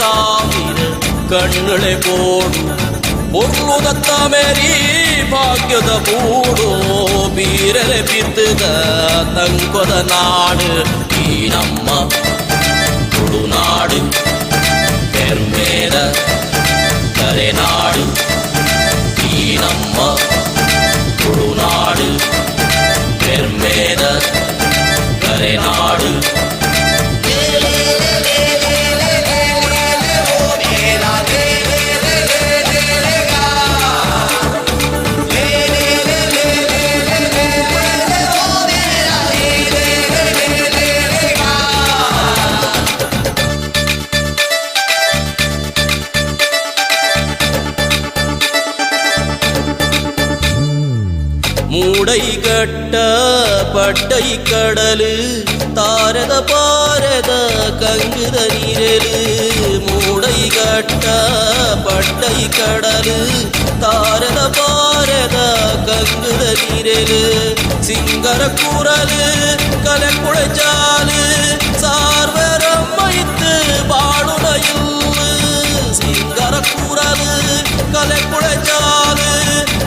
ಸಾವಿರ ಕಣ್ಣಳೆ ಬೋಡು பொருளுதத்த ಮೇರಿ ಭಾಗ್ಯದ ಬೂಡು ಬೀರಲೆ ಬಿದ್ದದ ತಂಕೊದ ನಾಡು ಈ ನಮ್ಮ ತುಳುನಾಡು ಹೆಮ್ಮೆದ ಕರೆನಾಡು ಈ ನಮ್ಮ ತುಳುನಾಡು ಹೆಮ್ಮೆದ ಕರೆನಾಡು ಮೂಡೈಗಟ್ಟ ಪಡ್ಡೈ ಕಡಲು ತಾರದ ಪಾರದ ಕಂಗುದ ನೀರಲು ಮೂಡೈಗಟ್ಟ ಪಡ್ಡೈ ಕಡಲು ತಾರದ ಪಾರದ ಕಂಗುದ ನೀರಲು ಸಿಂಗರ ಕೂರಲು ಕಲೆ ಕುಳಚಾಲು ಸಾರ್ವರಮ್ಮೈತ್ತು ಬಾಳುನ ಇಲ್ಲು ಸಿಂಗರ ಕೂರಲು ಕಲೆ ಕುಳಚಾಲು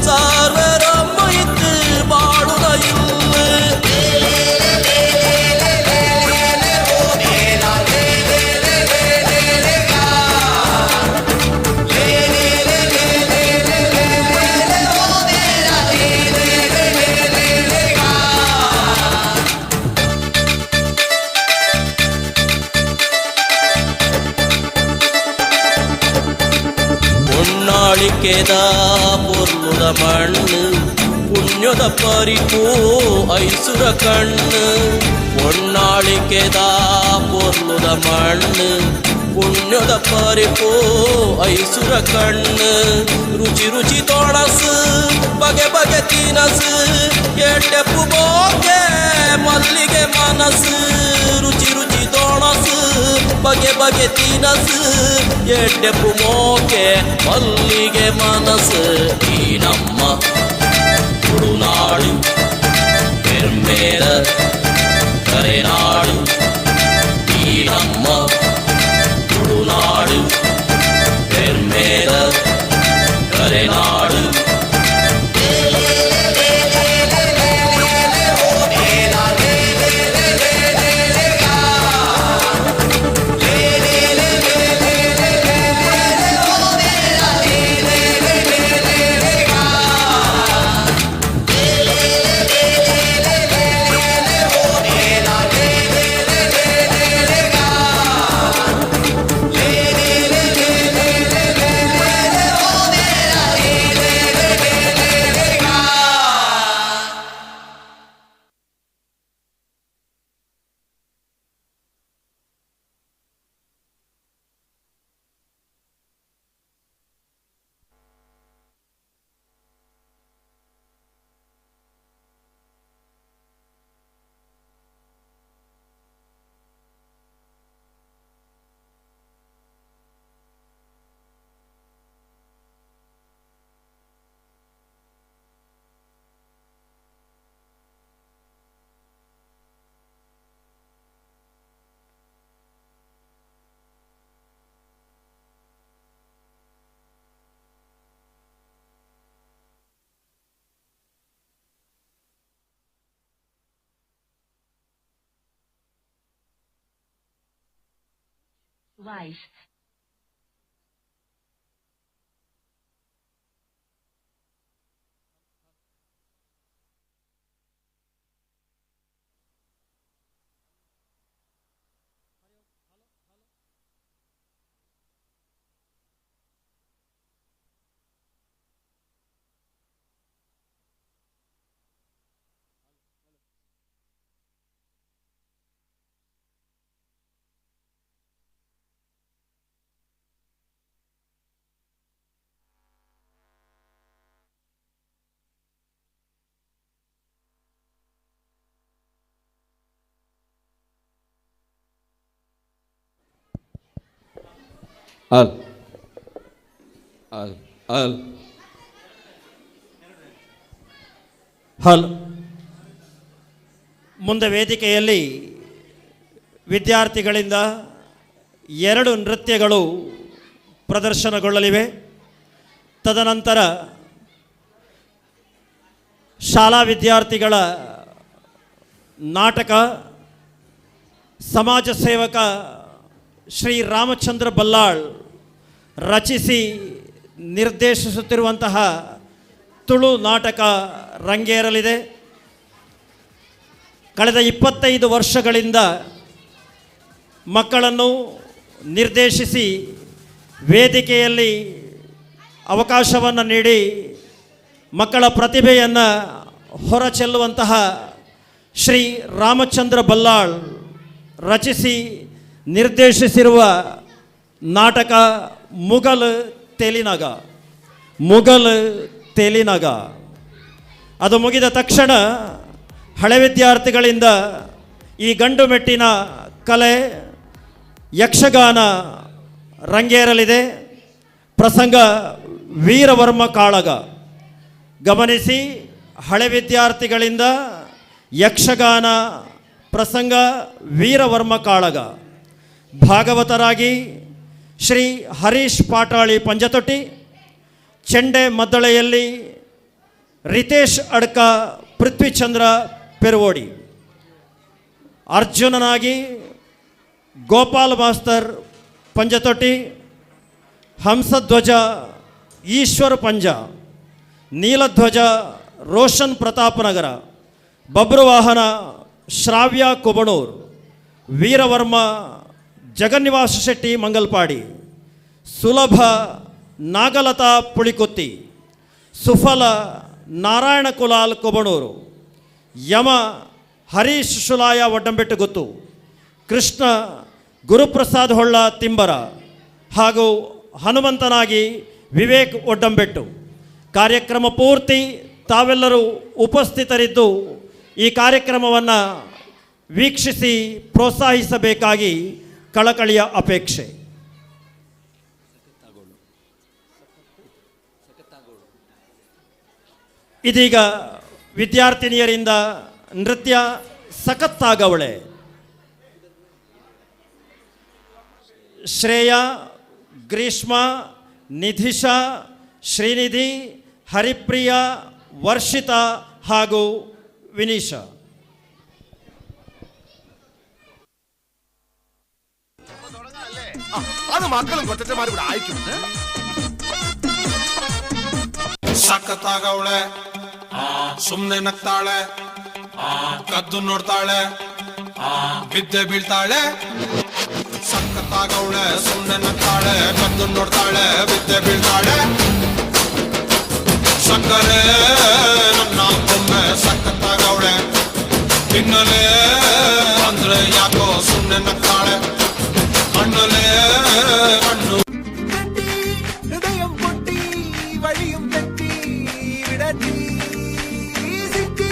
ಸಾರ್ವರಮ್ಮೈತ್ತು ಬಾಳುನ ಇಲ್ಲು பொன்னாளிக்கேதா பொருளுத மண்ணு புண்ணியத பறிப்போ ஐசுர கண்ணு பொன்னாளிக்கೇದಾ பொருளுத மண்ணு புண்ணியದ ಪರಿಪೋ ಐಸುರ ಕಣ್ಣು ರುಚಿ ರುಚಿ ತೊಣಸು ಬಗೆ ಬಗೆ ತಿನಸು ಎಟ್ಟೆಪ್ಪು ಬೋಗೆ ಮಲ್ಲಿಗೆ ಮನಸ್ಸು ರುಚಿ ರುಚಿ ತೊಣಸು ಬಗೆ ಬಗೆ ತಿನಸು ಎಟ್ಟೆಪ್ಪು ಮೋಕೆ ಮಲ್ಲಿಗೆ ಮನಸ್ಸು ಈ ನಮ್ಮ ತುಳುನಾಡು ಹೆಮ್ಮೆದ ಕರೆನಾಡು ಈ ನಮ್ಮ Tulunadu ಹೆಮ್ಮೆದ ಕರೆನಾಡು
wife.
Al. Al. Al.
ಹಲ್ ಮುಂದೆ ವೇದಿಕೆಯಲ್ಲಿ ವಿದ್ಯಾರ್ಥಿಗಳಿಂದ 2 ನೃತ್ಯಗಳು ಪ್ರದರ್ಶನಗೊಳ್ಳಲಿವೆ. ತದನಂತರ ಶಾಲಾ ವಿದ್ಯಾರ್ಥಿಗಳ ನಾಟಕ ಸಮಾಜ ಸೇವಕ ಶ್ರೀ ರಾಮಚಂದ್ರ ಬಲ್ಲಾಳ್ ರಚಿಸಿ ನಿರ್ದೇಶಿಸುತ್ತಿರುವಂತಹ ತುಳು ನಾಟಕ ರಂಗೇರಲಿದೆ. ಕಳೆದ 25 ವರ್ಷಗಳಿಂದ ಮಕ್ಕಳನ್ನು ನಿರ್ದೇಶಿಸಿ ವೇದಿಕೆಯಲ್ಲಿ ಅವಕಾಶವನ್ನು ನೀಡಿ ಮಕ್ಕಳ ಪ್ರತಿಭೆಯನ್ನು ಹೊರಚೆಲ್ಲುವಂತಹ ಶ್ರೀ ರಾಮಚಂದ್ರ ಬಲ್ಲಾಳ್ ರಚಿಸಿ ನಿರ್ದೇಶಿಸಿರುವ ನಾಟಕ ಮುಗಲ್ ತೆಲಿನಗ. ಅದು ಮುಗಿದ ತಕ್ಷಣ ಹಳೆ ವಿದ್ಯಾರ್ಥಿಗಳಿಂದ ಈ ಗಂಡು ಮೆಟ್ಟಿನ ಕಲೆ ಯಕ್ಷಗಾನ ರಂಗೇರಲಿದೆ. ಪ್ರಸಂಗ ವೀರವರ್ಮ ಕಾಳಗ. ಗಮನಿಸಿ, ಹಳೆ ವಿದ್ಯಾರ್ಥಿಗಳಿಂದ ಯಕ್ಷಗಾನ ಪ್ರಸಂಗ ವೀರವರ್ಮ ಕಾಳಗ. ಭಾಗವತರಾಗಿ ಶ್ರೀ ಹರೀಶ್ ಪಾಟಾಳಿ ಪಂಜತೊಟ್ಟಿ, ಚೆಂಡೆ ಮದ್ದಳೆಯಲ್ಲಿ ರಿತೇಶ್ ಅಡ್ಕ ಪೃಥ್ವಿಚಂದ್ರ ಪೆರುವೋಡಿ, ಅರ್ಜುನನಾಗಿ ಗೋಪಾಲ್ ಮಾಸ್ತರ್ ಪಂಜತೊಟ್ಟಿ, ಹಂಸಧ್ವಜ ಈಶ್ವರ ಪಂಜ, ನೀಲಧ್ವಜ ರೋಷನ್ ಪ್ರತಾಪನಗರ, ಬಬ್ರುವಾಹನ ಶ್ರಾವ್ಯ ಕುಬಣೂರ್, ವೀರವರ್ಮ ಜಗನ್ನಿವಾಸ ಶೆಟ್ಟಿ ಮಂಗಲ್ಪಾಡಿ, ಸುಲಭ ನಾಗಲತಾ ಪುಳಿಕೊತ್ತಿ, ಸುಫಲ ನಾರಾಯಣ ಕುಲಾಲ್ ಕೊಬಣೂರು, ಯಮ ಹರೀಶ್ ಶುಲಾಯ ಒಡ್ಡಂಬೆಟ್ಟು ಗೊತ್ತು, ಕೃಷ್ಣ ಗುರುಪ್ರಸಾದ್ ಹೊಳ್ಳ ತಿಂಬರ ಹಾಗೂ ಹನುಮಂತನಾಗಿ ವಿವೇಕ್ ಒಡ್ಡಂಬೆಟ್ಟು. ಕಾರ್ಯಕ್ರಮ ಪೂರ್ತಿ ತಾವೆಲ್ಲರೂ ಉಪಸ್ಥಿತರಿದ್ದು ಈ ಕಾರ್ಯಕ್ರಮವನ್ನು ವೀಕ್ಷಿಸಿ ಪ್ರೋತ್ಸಾಹಿಸಬೇಕಾಗಿ ಕಳಕಳಿಯ ಅಪೇಕ್ಷೆ. ಇದೀಗ ವಿದ್ಯಾರ್ಥಿನಿಯರಿಂದ ನೃತ್ಯ ಸಖತ್ತಾಗವಳೆ. ಶ್ರೇಯಾ, ಗ್ರೀಷ್ಮಾ, ನಿಧಿಶಾ, ಶ್ರೀನಿಧಿ, ಹರಿಪ್ರಿಯಾ, ವರ್ಷಿತಾ ಹಾಗೂ ವಿನೀಶಾ.
ಅದು ಮಕ್ಕಳು ಗೊತ್ತತೆ ಮಾಡಿಬಿಡ ಆಯ್ತು.
ಸಖತ್ತಾಗವಳೆ, ಸುಮ್ನೆ ನಗ್ತಾಳೆ, ಕದ್ದು ನೋಡ್ತಾಳೆ, ಬಿದ್ದೆ ಬೀಳ್ತಾಳೆ. ಸಖತ್ತಾಗವಳೆ, ಸುಮ್ನೆ ನಗ್ತಾಳೆ, ಕದ್ದು ನೋಡ್ತಾಳೆ, ಬಿದ್ದೆ ಬೀಳ್ತಾಳೆ. ಸಕ್ಕರೆ ನನ್ನ ಬೊಮ್ಮೆ ಸಖತ್ತಾಗವಳೆ, ತಿನ್ನಲೆ ಅಂದ್ರೆ ಯಾಕೋ ಸುಮ್ನೆ ನಗ್ತಾಳೆ. கண்ணுலே கண்ணு
ஹிருதயம் பொட்டி வழியும் தட்டி விடட்டி சிட்டி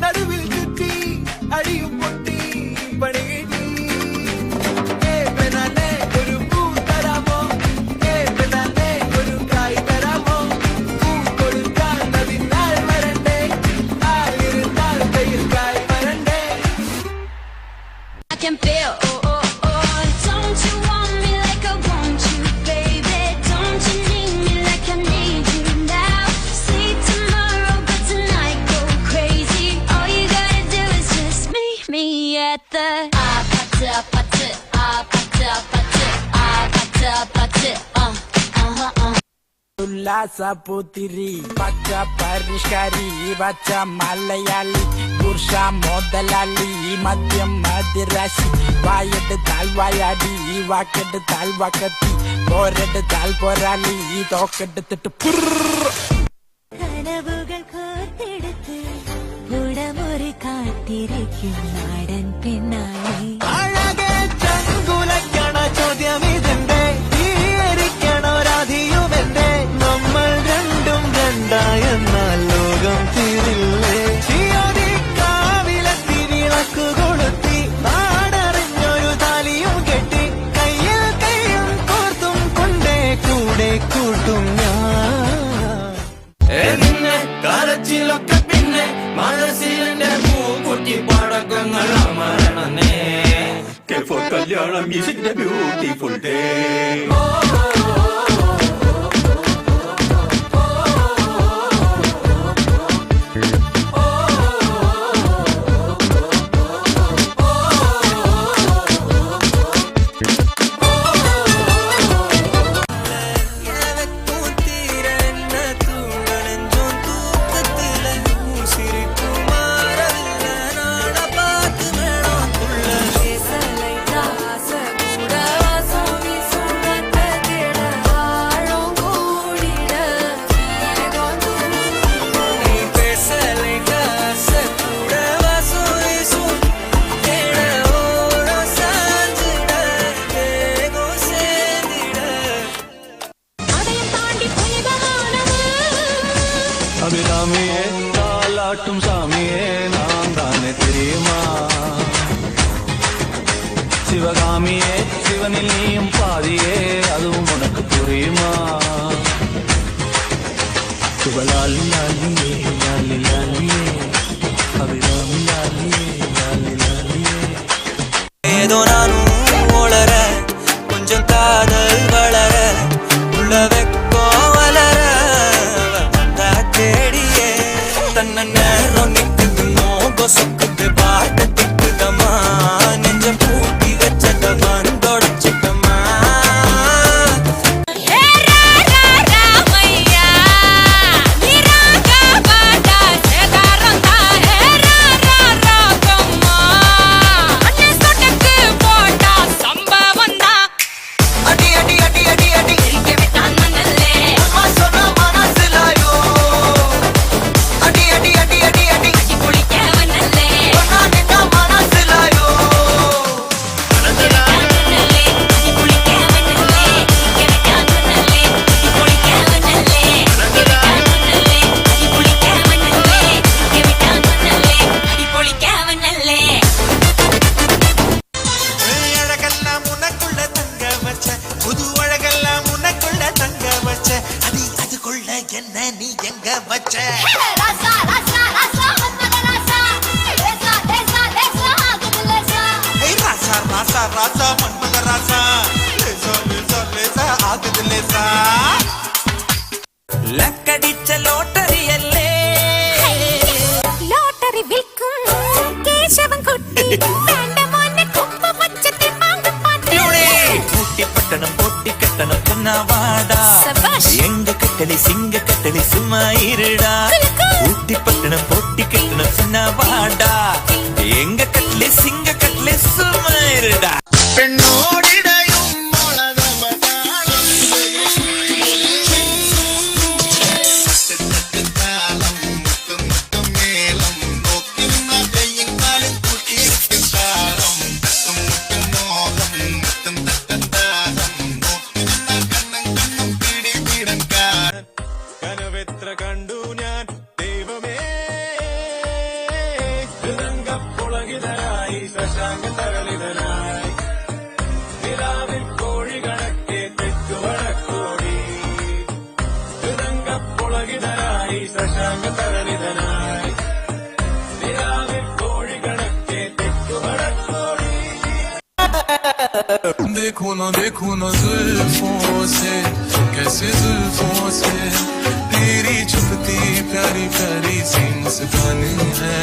நடுவில் சுற்றி அடியும் பொட்டி படுகட்டி பெண்ணே ஒரு பூ தராமோ, பெண்ணே ஒரு காய் தராமோ, பூ கொடுத்தால் நதினால் மரண்டே, ஆள் இருந்தால் பெயில் காய் மரண்டே.
I can feel, don't you want me like I want you, baby? Don't you need me like I need you now? See tomorrow, but tonight go crazy. All you gotta do is just meet me at the
ಉಲ್ಲಾಸ ಪೂತಿರಿ ಪಚ್ಚ ಪರಿಷ್ಕಾರಿ ಬಚ್ಚ ಮಲಯಾಳಿ ಪುರುಷ ಮೊದಲಾಳಿ ಮಧ್ಯಮ ಮದಿರಾಶಿ വായെടുത്താൽ വായാടി വാക്കെടുത്താൽ വാക്കത്തി പോരെടുത്താൽ പോരാളി തോക്കെടുത്തിട്ട്
കനവുകൾ കോർത്തെടുത്ത് ഉടമൊരു കാത്തിരിക്കും നാടൻ പെണ്ണായി.
അഴകേ ചങ്കുലയ്ക്കണ ചോദ്യം ഇതെന്റെ, ഈരിക്കണോ രാധിയുമെന്റെ, നമ്മൾ രണ്ടും രണ്ടായെന്നാൽ ലോകം തീരില്ലേ. കാവിലെത്തി വിളക്കു കൊളുത്തി നാടറിഞ്ഞൊരു താലിയും കെട്ടി കയ്യിൽ കയ്യും കോർത്തും കൊണ്ടേ കൂടെ കൂട്ടും
എന്നെ കരച്ചിലൊക്കെ പിന്നെ മനസ്സിലെ പൂക്കുട്ടി പടക്കങ്ങൾ അമരണേ. കല്യാണം is a beautiful day.
அபிராமியே தாலாட்டும் சாமியே நான் தானே தெரியுமா, சிவகாமியே சிவனில் நீயும் பாதியே அதுவும் உனக்கு புரியுமா. சிவலாலி லாலியே லாலி லாலியே அபிராமி லாலியே லாலி லாலியே. ஏதோ நானும் ஒளர கொஞ்சம் காதல் வளர உள்ள வெக்கோ வளர தேடியே தன்ன நேரம் நிக்குது மோக சொக்குது பாட்டு திக்குதமா நெஞ்ச பூட்டி வச்சதமான் தொடச்சிட்டமா. அடி அடி அடி அடி அடி அடி அடி அடி அடி அடி அழகெல்லாம் உனக்குள்ள தங்க வச்ச, புது அழகெல்லாம் உனக்குள்ள தங்க வச்ச, அடி அதுக்குள்ள என்ன நீ எங்க வச்ச. ಲೇಸಾ ಲೇಸಾ ಲೇಸಾ ಲೇಸಾ ಆಗದ ಲೇಸಾ
ലക്കടിച്ച ലോട്ടറിയല്ലേ ലോട്ടറി വിൽക്കും കേശവൻ കുട്ടി വേണ്ട മോനെ കൊമ്പ പച്ചത്തെ പാട്ട്
പട്ടണം പൊട്ടിക്കെട്ടണം പൊന്നാവാടാ എങ്ക കട്ടളി സിംഗ കട്ടളി സുമായിരടാ ഊട്ടിപ്പട്ടണം പൊട്ടിക്കെട്ടണം പൊന്നാവാടാ എങ്ക കട്ടളി സിംഗ കട്ടളി സുമായിരടാ പെണ്ണോടിടയും കനവെത്ര കണ്ടു ഞാൻ ദൈവമേ പുളകിതരായി ശശാങ്ക തരളിതനായി നിലാവിൽ കോഴി കണക്കെ തെറ്റുവഴക്കോടി പുളകിതരായി ശശാങ്ക തരളിതനായി നിലാവിൽ കോഴി കണക്കെ തെറ്റുവഴക്കോടി
देखो ना जुल्फों से कैसे जुल्फों से तेरी छुपती प्यारी प्यारी सी मुस्कान है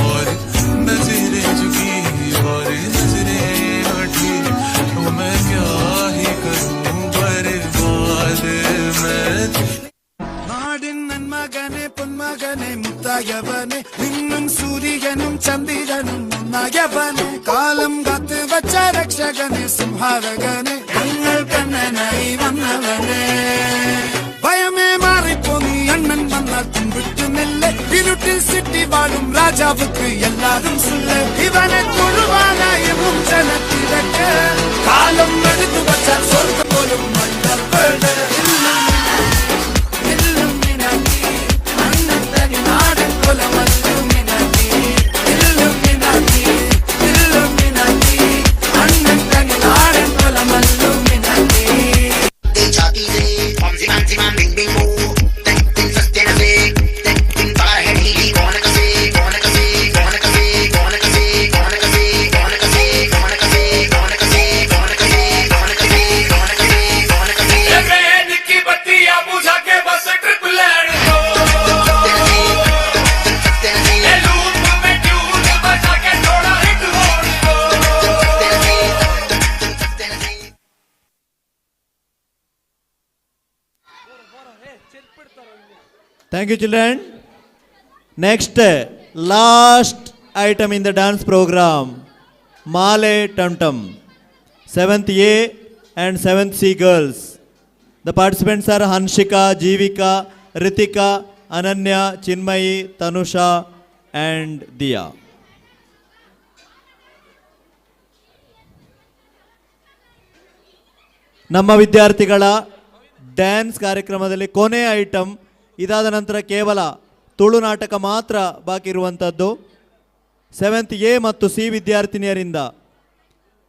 और नजरें झुकी और नजरें उठी तो मैं क्या ही करूं बर्बाद मैं നാടിൻ നന്മകനെ പൊന്മകനെ മുത്തായവനെ നിന്നും സൂര്യനും ചന്ദ്രനും ഒന്നായവനെ കാലം കാത്ത് വച്ച രക്ഷകനെ സംഹാരകനെ ഞങ്ങൾ കണ്ണനായി വന്നവനെ ഭയമേ മാറിപ്പോ നീ അണ്ണൻ വന്നാൽ തുമ്പിട്ടു നെല്ല് ഇരുട്ടിൽ സിറ്റി വാഴും രാജാവുക്ക് എല്ലാരും സുല്ല് ഇവനെ തൊഴുവാനായ മുഞ്ചനത്തിരക്ക് കാലം എടുത്തു വച്ചാൽ സ്വർഗ്ഗം പോലും മണ്ണർപ്പേട്
Thank you, children. Next, last item in the dance program, Male Tum Tum, 7th A and 7th C girls. The participants are Hanshika, Jeevika, Ritika, Ananya, Chinmayi, Tanusha and Diya. ನಮ್ಮ ವಿದ್ಯಾರ್ಥಿಗಳ dance ಕಾರ್ಯಕ್ರಮದಲ್ಲಿ ಕೊನೆಯ item. ಇದಾದ ನಂತರ ಕೇವಲ ತುಳು ನಾಟಕ ಮಾತ್ರ ಬಾಕಿ ಇರುವಂಥದ್ದು. 7th A ಮತ್ತು C ವಿದ್ಯಾರ್ಥಿನಿಯರಿಂದ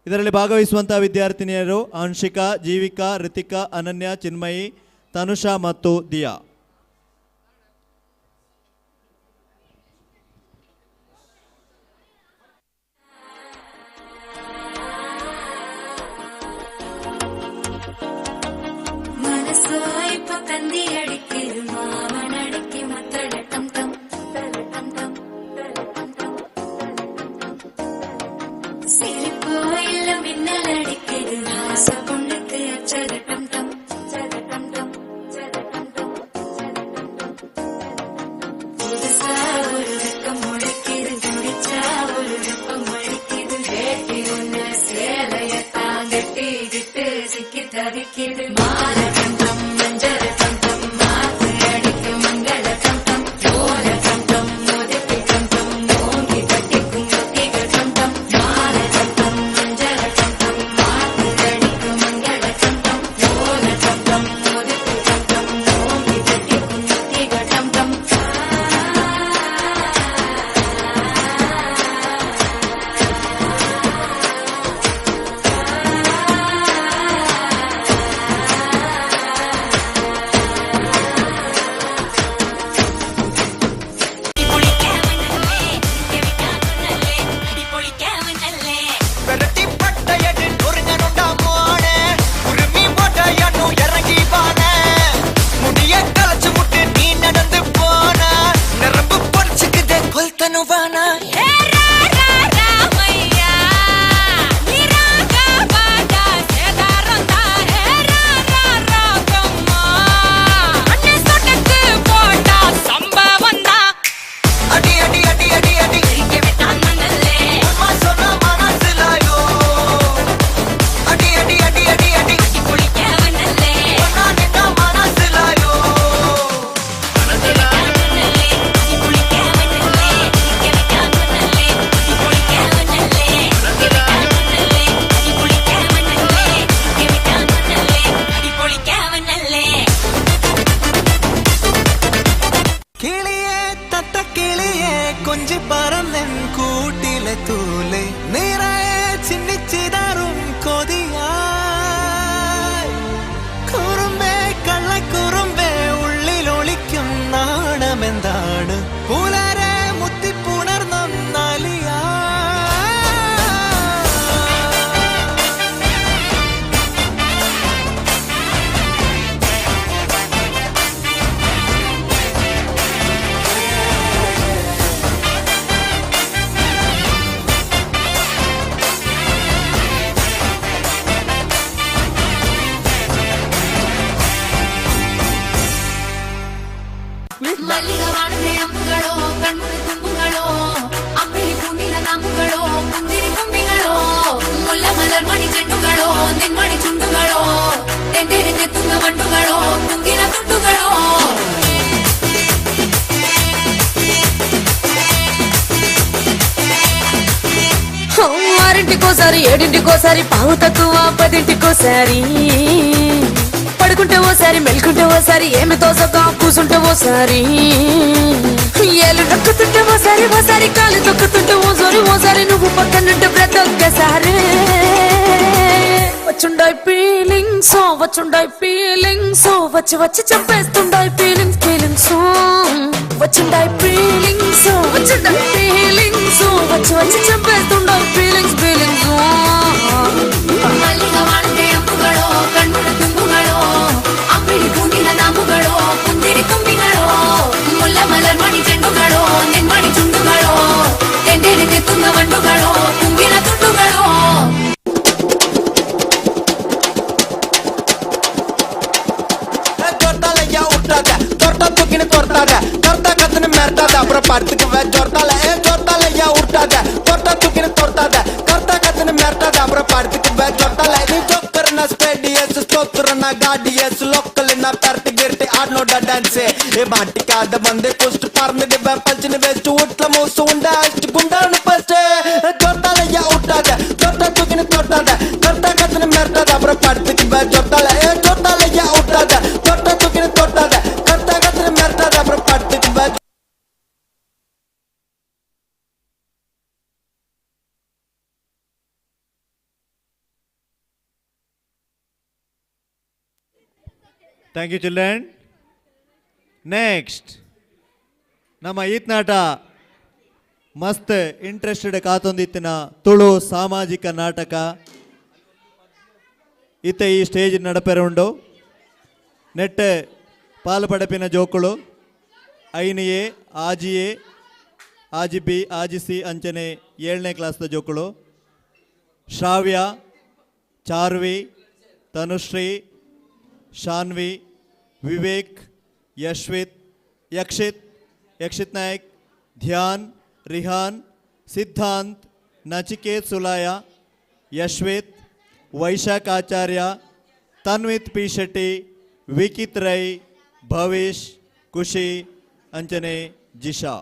ಇದರಲ್ಲಿ ಭಾಗವಹಿಸುವಂಥ ವಿದ್ಯಾರ್ಥಿನಿಯರು ಹನ್ಷಿಕಾ, ಜೀವಿಕಾ, ರಿತಿಕಾ, ಅನನ್ಯ, ಚಿನ್ಮಯಿ, ತನುಷಾ ಮತ್ತು ದಿಯಾ.
ಮಲ್ಲಿಗವಾಡದೆ ಅಂಬುಗಳೋ ಕಣ್ಮುಡಿ ತುಂಬುಗಳೋ ಅಂಬಿಳಿ ಪೂನಿನ ನಾಮುಗಳೋ ಕುಂದಿರಿ ಕುಂಬಿಗಳೋ ಮುಲ್ಲ ಮಲರ್ಮಣಿ ಚೆಂಡುಗಳೋ ನಿನ್ಮಣಿ ಚುಂಡುಗಳೋ ತೆಂದೆರೆದೆ ತುಂಗ ಮಂಡುಗಳೋ ತುಂಗಿನ ತುಂಡುಗಳೋ
ఆరింటికోసారి ఏడింటికోసారి పావు తక్కువ 10ంటికోసారి పడుకుంటే ఓసారి మెల్కుంటే ఓసారి ఏమి తోసక కూసుంటే ఓసారి ఏళ్ళు నొక్కుతుంటే ఓసారి ఓసారి కాలు తొక్కుతుంటే ఓసారి నువ్వు పక్కనుంటే ప్రతి ఒక్కసారి వచ్చుండాయి ఫీలింగ్స్ వచ్చి వచ్చి చంపేస్తుండాయి ఫీలింగ్స్ వచ్చుండాయి ఫీలింగ్స్ వచ్చి వచ్చి చంపేస్తుండాయి ఫీలింగ్స్
ಮಲ್ಲಿಗವಾಡದೆ ಅಂಬುಗಳೋ ಕಣ್ಮುಡಿ ತುಂಬುಗಳೋ ಅಂಬಿಳಿ ಪೂನಿನ ನಾಮುಗಳೋ ಕುಂದಿರಿ ತುಂಬಿಗಳೋ ಮುಲ್ಲ ಮಲರ್ಮಣಿ ಚೆಂಡುಗಳೋ ನಿನ್ಮಣಿ ಚುಂಡುಗಳೋ ತೆಂದೆರೆದೆ ತುಂಗ ಮಂಡುಗಳೋ ತುಂಗಿನ ತುಂಡುಗಳೋ
அப்புறம் படுத்துக்குவேன் ஜொர்த்தால ஜொர்த்தாலையா விட்டாத தொட்டா தூக்கின்னு தொட்டாத கர்த்தா கத்துன்னு மிரட்டாத அப்புறம் படுத்துக்குவேன் ஜொர்த்தால நீ ஜொக்கர்னா ஸ்பேடியஸ் ஸ்டோக்கர்னா காடியஸ் லோக்கல்னா பரட்டு கிரட்டு ஆடனோட டான்ஸ் மாட்டிக்காத வந்து குஸ்ட் பறந்துடுவேன் பஞ்சுன்னு வச்சு வீட்டுல மூசு உண்டா அஷ்டு குண்டான்னு பஸ்ட் ஜொர்த்தாலையா விட்டாத தொட்டா தூக்கின்னு தொட்டாத கர்த்தா கத்துன்னு மிரட்டாத அப்புறம் படுத்துக்குவேன் ஜொர்த்தால ஜொர்த்தாலையா விட்டாத தொட்டா தூக்கின்னு தொட்டாத கர்த்தா கத்துன்னு மிரட்டாத அப்புறம் படுத்துக்குவேன்.
Thank you, children. Next, ನಮ್ಮ ಈತ್ನಾಟ ಮಸ್ತ್ ಇಂಟ್ರೆಸ್ಟೆಡ್ ಕಾತೊಂದಿತ್ತಿನ ತುಳು ಸಾಮಾಜಿಕ ನಾಟಕ ಇತ್ತೆ ಈ ಸ್ಟೇಜ್ ನಡಪೆರುಂಡು ನೆಟ್ ಪಾಲು ಪಡಪಿನ ಜೋಕುಳು ಐನಿಯೇ ಆಜಿಯೇ ಆಜಿ ಬಿ ಆಜಿ ಸಿ ಅಂಚನೆ 7ನೇ ಕ್ಲಾಸ್ದ ಜೋಕುಳು ಶ್ರಾವ್ಯ ಚಾರ್ವಿ ತನುಶ್ರೀ ಶಾನ್ವಿ ವಿವೇಕ್ ಯಕ್ಷಿತ್ ನಾಯಕ್ ಧ್ಯಾನ್ ರಿಹಾನ್ ಸಿದ್ಧಾಂತ್ ನಚಿಕೇತ್ ಸುಲಾಯ ಯಶ್ವಿತ್ ವೈಶಾಖ್ ಆಚಾರ್ಯ ತನ್ವಿತ್ ಪಿ ಶೆಟ್ಟಿ ವಿಕಿತ್ ರೈ ಭವಿಷ್ ಖುಷಿ ಅಂಚನೆ ಜಿಶಾ.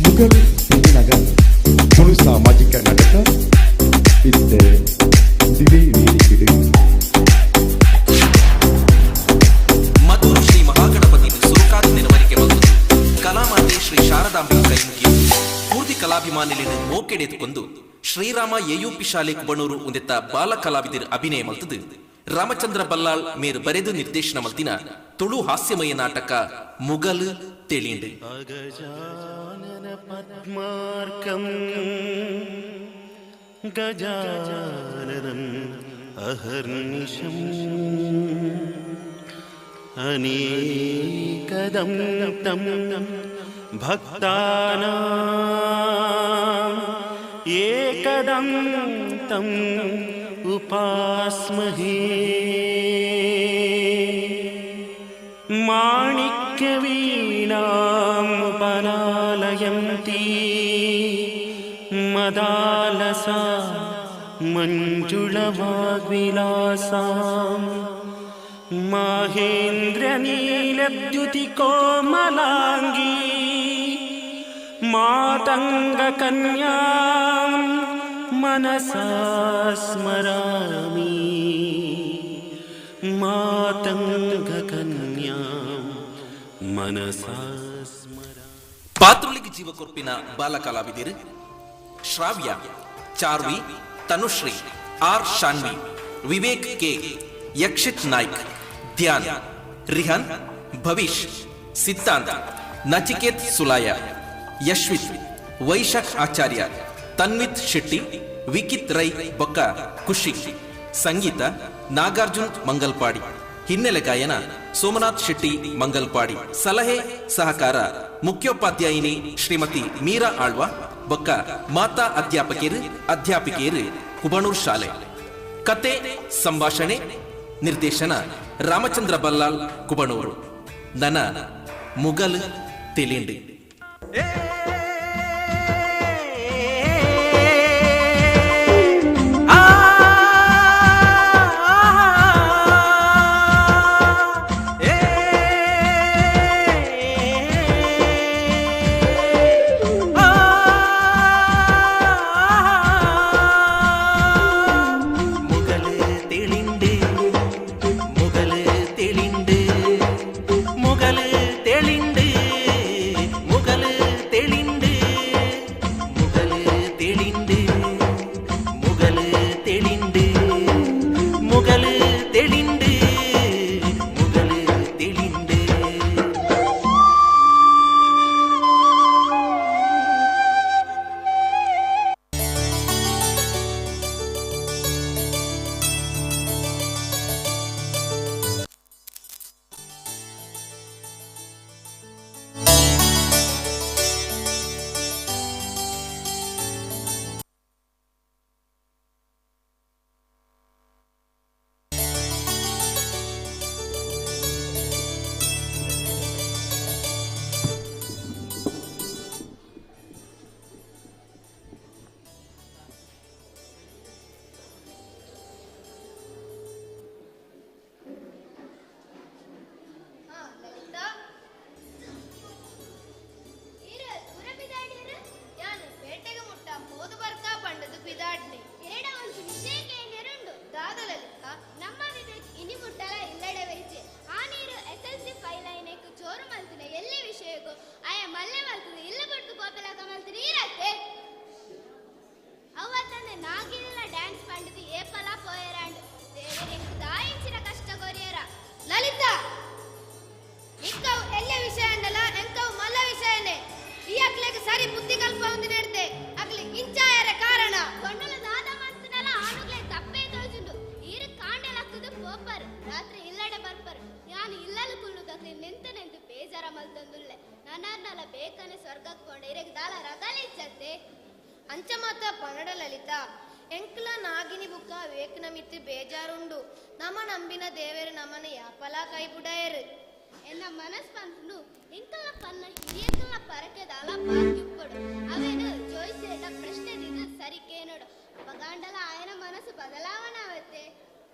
ಮುಘಲ್ ತೆಲುನಾಗ ತುಳು ಸಾಮಾಜಿಕ ನಾಟಕ ಇದ್ದ ದಿವೇ ವೇದಿಕೆ
ಮಧುರು ಶ್ರೀ ಮಹಾಗಣಪತಿ ಸುರುಕಾದ ನೆನವರಿಕೆ ಬಂದು ಕಲಾಮಾತೆ ಶ್ರೀ ಶಾರದಾಂಬೆ ಕೈ ಮುಗಿದು ಪೂರ್ತಿ ಕಲಾಭಿಮಾನಿಲಿನ ಮೋಕೆಡೆದುಕೊಂಡು ಶ್ರೀರಾಮ ಎಯುಪಿ ಶಾಲೆ ಕುಬಣೂರು ಒಂದೆತ್ತ ಬಾಲ ಕಲಾವಿದರ ಅಭಿನಯ ಮಲ್ತದು ರಾಮಚಂದ್ರ ಬಲ್ಲಾಳ್ ಮೇರ್ ಬರೆದು ನಿರ್ದೇಶನ ಮಲ್ತಿನ ತುಳು ಹಾಸ್ಯಮಯ ನಾಟಕ ಮುಗಲ್ ತೆಳಿಂಡು.
ಪದ್ಮಾರ್ಕಂ ಗಜಾನನಂ ಅಹರ್ನಿಶಂ ಅನೇಕದಂ ತಂ ಭಕ್ತಾನಾಂ ಏಕದಂ ತಂ ಉಪಾಸ್ಮಹೇ ಮಾಣಿಕ್ಯವೀಣಾಂ ಉಪಲಾಲಯಂತಿ ಮದಾಲಸಾ ಮಂಜುಳವಾಗ್ವಿಲಾಸಾಂ ಮಾಹೇಂದ್ರನೀಲದ್ಯುತಿಕೋಮಲಾಂಗೀ ಮಾತಂಗಕನ್ಯಾಂ ಮನಸಾ ಸ್ಮರಾಮಿ ಮಾತಂಗಕನ್ಯಾಂ ಮನಸಾ
ಪಾತ್ರುಳಿಗೆ ಜೀವ ಕೊರ್ಪಿನ ಬಾಲ ಕಲಾವಿದರು ಶ್ರಾವ್ಯ, ಚಾರ್ವಿ, ತನುಶ್ರೀ, ಆರ್ ಶಾನ್ವಿ, ವಿವೇಕ್ ಕೆ, ಯಕ್ಷಿತ್ ನಾಯ್ಕ್, ಧ್ಯಾನ್, ರಿಹನ್, ಭವಿಷ್, ಸಿದ್ಧಾಂತ, ನಚಿಕೇತ್ ಸುಲಾಯ, ಯಶ್ವಿತ್, ವೈಶಾಖ್ ಆಚಾರ್ಯ, ತನ್ವಿತ್ ಶೆಟ್ಟಿ, ವಿಕಿತ್ ರೈ ಬೊಕ್ಕ ಖುಷಿ. ಸಂಗೀತ ನಾಗಾರ್ಜುನ್ ಮಂಗಲ್ಪಾಡಿ. ಹಿನ್ನೆಲೆ ಗಾಯನ
ಸೋಮನಾಥ್ ಶೆಟ್ಟಿ ಮಂಗಲ್ಪಾಡಿ. ಸಲಹೆ ಸಹಕಾರ ಮುಖ್ಯೋಪಾಧ್ಯಾಯಿನಿ ಶ್ರೀಮತಿ ಮೀರಾ ಆಳ್ವ ಬೊಕ್ಕ ಮಾತಾ ಅಧ್ಯಾಪಿಕೆಯರು ಕುಬಣೂರ್ ಶಾಲೆ. ಕತೆ ಸಂಭಾಷಣೆ ನಿರ್ದೇಶನ ರಾಮಚಂದ್ರ ಬಲ್ಲಾಲ್ ಕುಬಣೂರು. ನನ ಮುಗಲ್ ತಿಳಿಂಡಿ.
ಅಂಚಮಾತ ಪನ್ನಡ ಲಲಿತ ಎಂಕ್ಲ ನಾಗಿನಿ ಬುಕ್ಕ ವೇಕ್ನ ಮಿತ್ತಿ ಬೇಜಾರುಂಡು ನಮ ನಂಬಿನ ದೇವೇರು ನಮ್ಮನ ಯಾಪಲ ಕೈಬುಡಯರು ಎನ್ನ ಮನಸ್ ಪಂಪುನು ಎಂಕಲ ಪನ್ನ ಹಿರಿಯಕಲ ಪರಕೆದಾಲ ಬಾಕಿಪ್ಪಡು ಅವೇನು ಜೋಯಿಸೇಟ ಪ್ರಶ್ನೆ ದಿದು ಸರಿಕೇನೋಡು ಅಪಗಾಂಡಲ ಆಯನ ಮನಸ್ಸು ಬದಲಾವಣಾವತ್ತೆ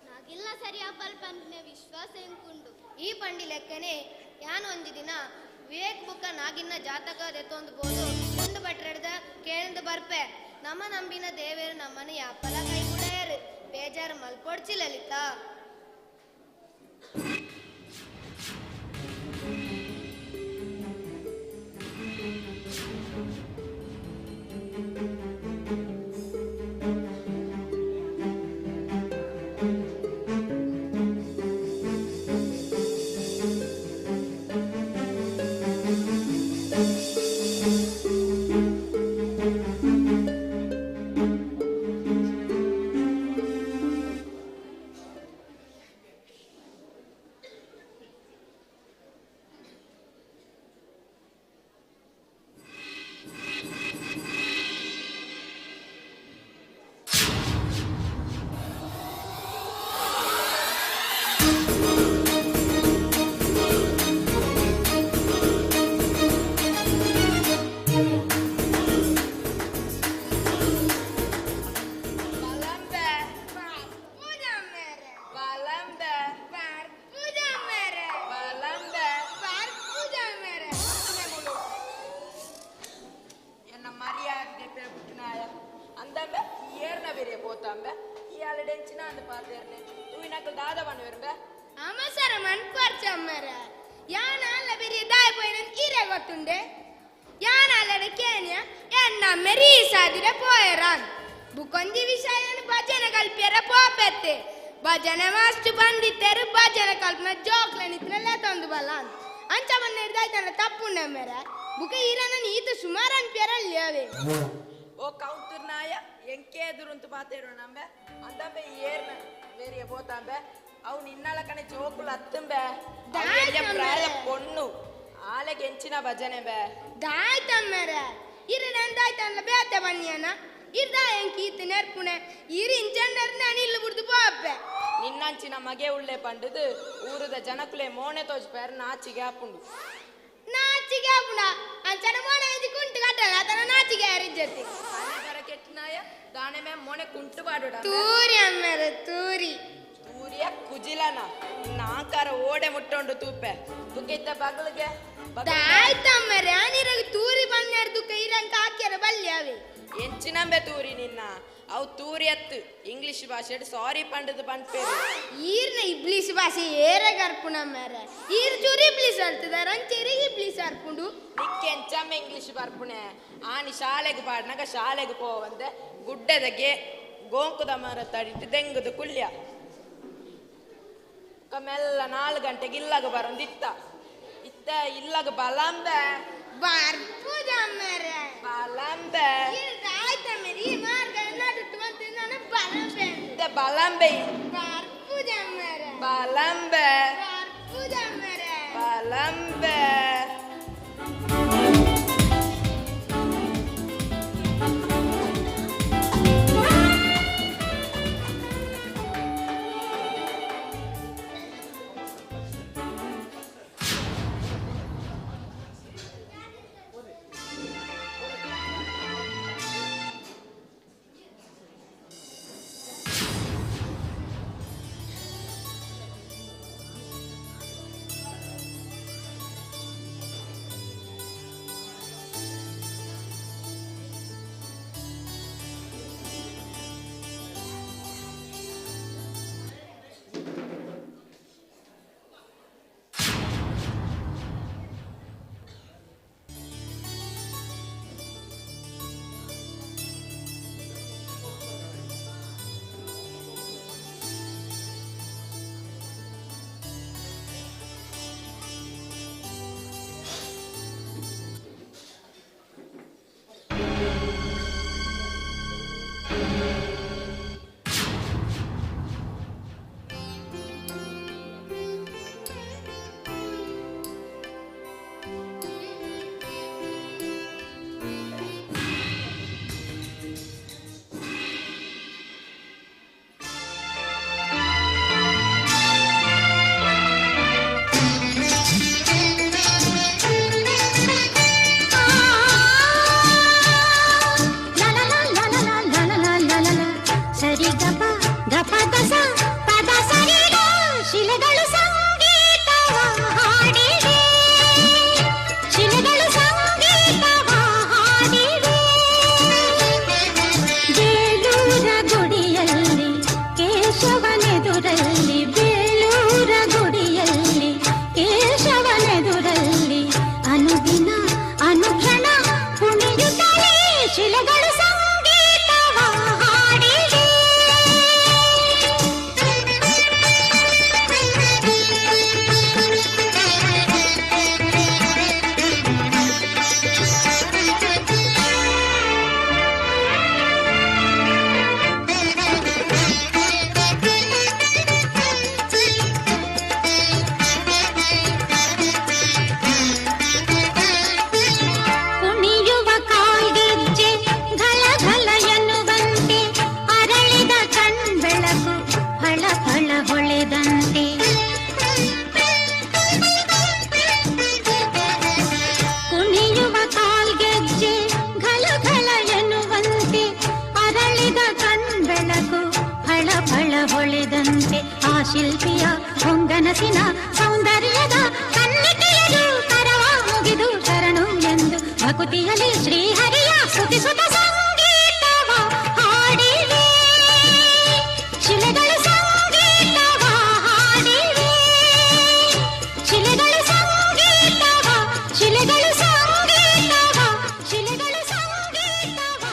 ನಾಗಿಲ್ಲ ಸರಿಯಾ ಪಲ್ಪಂಪಿನ ವಿಶ್ವಾಸ ಎಂಕುಂಡು ಈ ಪಂಡಿ ಲೆಕ್ಕನೆ ಯಾನು ಒಂಜಿ ದಿನ ವಿವೇಕ್ ಬುಕ್ಕ ನಾಗಿನ್ನ ಜಾತಕ ದೆತ್ತೊಂದು ಬೋದು ಮುಂದು ಬಟ್ರೆಡ್ದ ಕೇಳಿಂದು ಬರ್ಪೆ ನಮ್ಮ ನಂಬಿನ ದೇವೇರು ನಮ್ಮನ ಯಾಪಲ ಕೈ ಕುಡೆಯರು ಬೇಜಾರು ಮಲ್ಪೊಡ್ಚಿ ಲಲಿತಾ. ಬುಕೊಂಜಿ ವಿಷಯ ಭಜನೆ ಕಲ್ಪಿಯರ ಪೋಪೆತ್ತೆ ಭಜನೆ ಮಾಸ್ಟರ್ ಬಂದಿತ್ತೇರು ಭಜನೆ ಕಲ್ಪನ ಜೋಕ್ಲನಿತ್ನೆಲ್ಲ ತಂದು ಬಲ್ಲ ಅಂಚ ಬಂದ ಹಿಡ್ದಾಯ್ತಲ್ಲ ತಪ್ಪುಂಡೆ ಮೇರೆ ಬುಕ ಈರನ ನೀತು ಸುಮಾರು ಅನ್ಪಿಯರಲ್ಲಿ ಅವೇ
ಓ ಕೌಂತುರ್ನಾಯ ಎಂಕೆ ಎದುರುಂತು ಪಾತೇರು ನಂಬೆ ಅಂದಂಬೆ ಏರ್ನ ಬೇರೆ ಪೋತಾಂಬೆ ಅವು ನಿನ್ನಲ ಕಣೆ ಜೋಕುಲು ಹತ್ತಂಬೆ ಪ್ರಾಯ ಪೊಣ್ಣು ಆಲೆಗೆ ಹೆಂಚಿನ ಭಜನೆ ಬೇ
ದಾಯ್ತಮ್ಮರ ಇರಡಂದಾಯ್ತಲ್ಲ ಬೇತೆ ಬನ್ನಿಯನ ಇರ್ದ ಎಂಕೀತ್ ನೆರ್ಪುಣೆ ಇರು ಇಂಚಂಡರ್ನ ನಿಲ್ಲು ಬಿಡ್ದು ಪಾಪೆ
ನಿನ್ನಂಚಿನ ಮಗೆ ಉಳ್ಳೆ ಪಂಡದು ಊರದ ಜನಕುಲೆ ಮೋನೆ ತೋಜ್ಪೇರ್ ನಾಚಿಗೆ ಹಾಪುಂಡು
ನಾಚಿಗೆ ಹಾಪುಂಡ ಅಂಚನ ಮೋನೆ ಇದು ಕುಂಟು ಕಟ್ಟಲ್ಲ ಅದನ್ನ ನಾಚಿಗೆ ಯಾರಿಜ್ಜತಿ
ಬರ ಕೆಟ್ಟನಾಯ ದಾಣೆ ಮೇ ಮೋನೆ ಕುಂಟು ಬಾಡುಡ
ತೂರಿ ಅಮ್ಮರ ತೂರಿ
ತೂರಿಯ ಕುಜಿಲನ ನಾಕಾರ ಓಡೆ ಮುಟ್ಟೊಂಡು ತೂಪೆ ತುಕ್ಕಿದ್ದ ಬಗಲಿಗೆ
ದಾಯ್ತಮ್ಮರ ನೀರಾಗ ತೂರಿ ಬಂದಾಡ್ದು ಕೈರಂಕ ಹಾಕ್ಯಾರ ಬಲ್ಯ ಅವೆ
ಎಂಚಿನಂಬೆ ತೂರಿ ನಿನ್ನ ಅವು ತೂರಿ ಎತ್ತು ಇಂಗ್ಲಿಷ್ ಭಾಷೆ ಸಾರಿ ಪಂಡದು ಪಂಡ್ಪೇರು
ಈರ್ನ ಇಬ್ಲಿಸ್ ಭಾಷೆ ಏರ ಕರ್ಪುಣಮ್ಮರ ಈರ್ ಚೂರಿ ಇಬ್ಲಿಸ್ ಅರ್ತದಾರ ಅಂಚೇರಿಗೆ ಇಬ್ಲಿಸ್ ಅರ್ಪುಂಡು
ನಿಕ್ಕೆ ಎಂಚಮ್ಮ ಇಂಗ್ಲಿಷ್ ಬರ್ಪುಣೆ ಆನಿ ಶಾಲೆಗೆ ಪಾಡ್ನಾಗ ಶಾಲೆಗೆ ಪೋವಂದೆ ಗುಡ್ಡದಗೆ ಗೋಂಕುದ ಮರ ತಡಿಟ್ಟು ದೆಂಗುದು ಕುಲ್ಯ ಮೆಲ್ಲ 4 ಗಂಟೆಗೆ ಇಲ್ಲಾಗ ಬರೋಂದಿತ್ತ ಇತ್ತ ಇಲ್ಲಾಗ ಬಲಂಬೆ
ಬರ್ಪುದಮ್ಮರ
ಬಲಂಬೆ
ದಾಯ್ತಮ್ಮರ ಈ ಮಾರ್ಗ ನಡುಟ್ಟು ಬಂತು ನಾನು ಬಲಂಬೆ
ಬಲಂಬೆ
ಬರ್ಪುದಮ್ಮರ
ಬಲಂಬೆ
ಬರ್ಪುದಮ್ಮರ
ಬಲಂಬೆ
ಶಿಲ್ಪಿಯ ಹೊಂಗನಸಿನ ಸೌಂದರ್ಯದ ಕನ್ನಿಕೆಯರು ಕರವ ಮುಗಿದು ಶರಣು ಎಂದು ಭಕುತಿಯಲ್ಲಿ ಶ್ರೀಹರಿಯ ಸ್ತುತಿಸುತ್ತ ಸಂಗೀತವ ಹಾಡಿವೆ ಶಿಲೆಗಳು ಸಂಗೀತವ ಹಾಡಿವೆ ಶಿಲೆಗಳು ಸಂಗೀತವ ಶಿಲೆಗಳು ಸಂಗೀತವ ಶಿಲೆಗಳು ಸಂಗೀತವ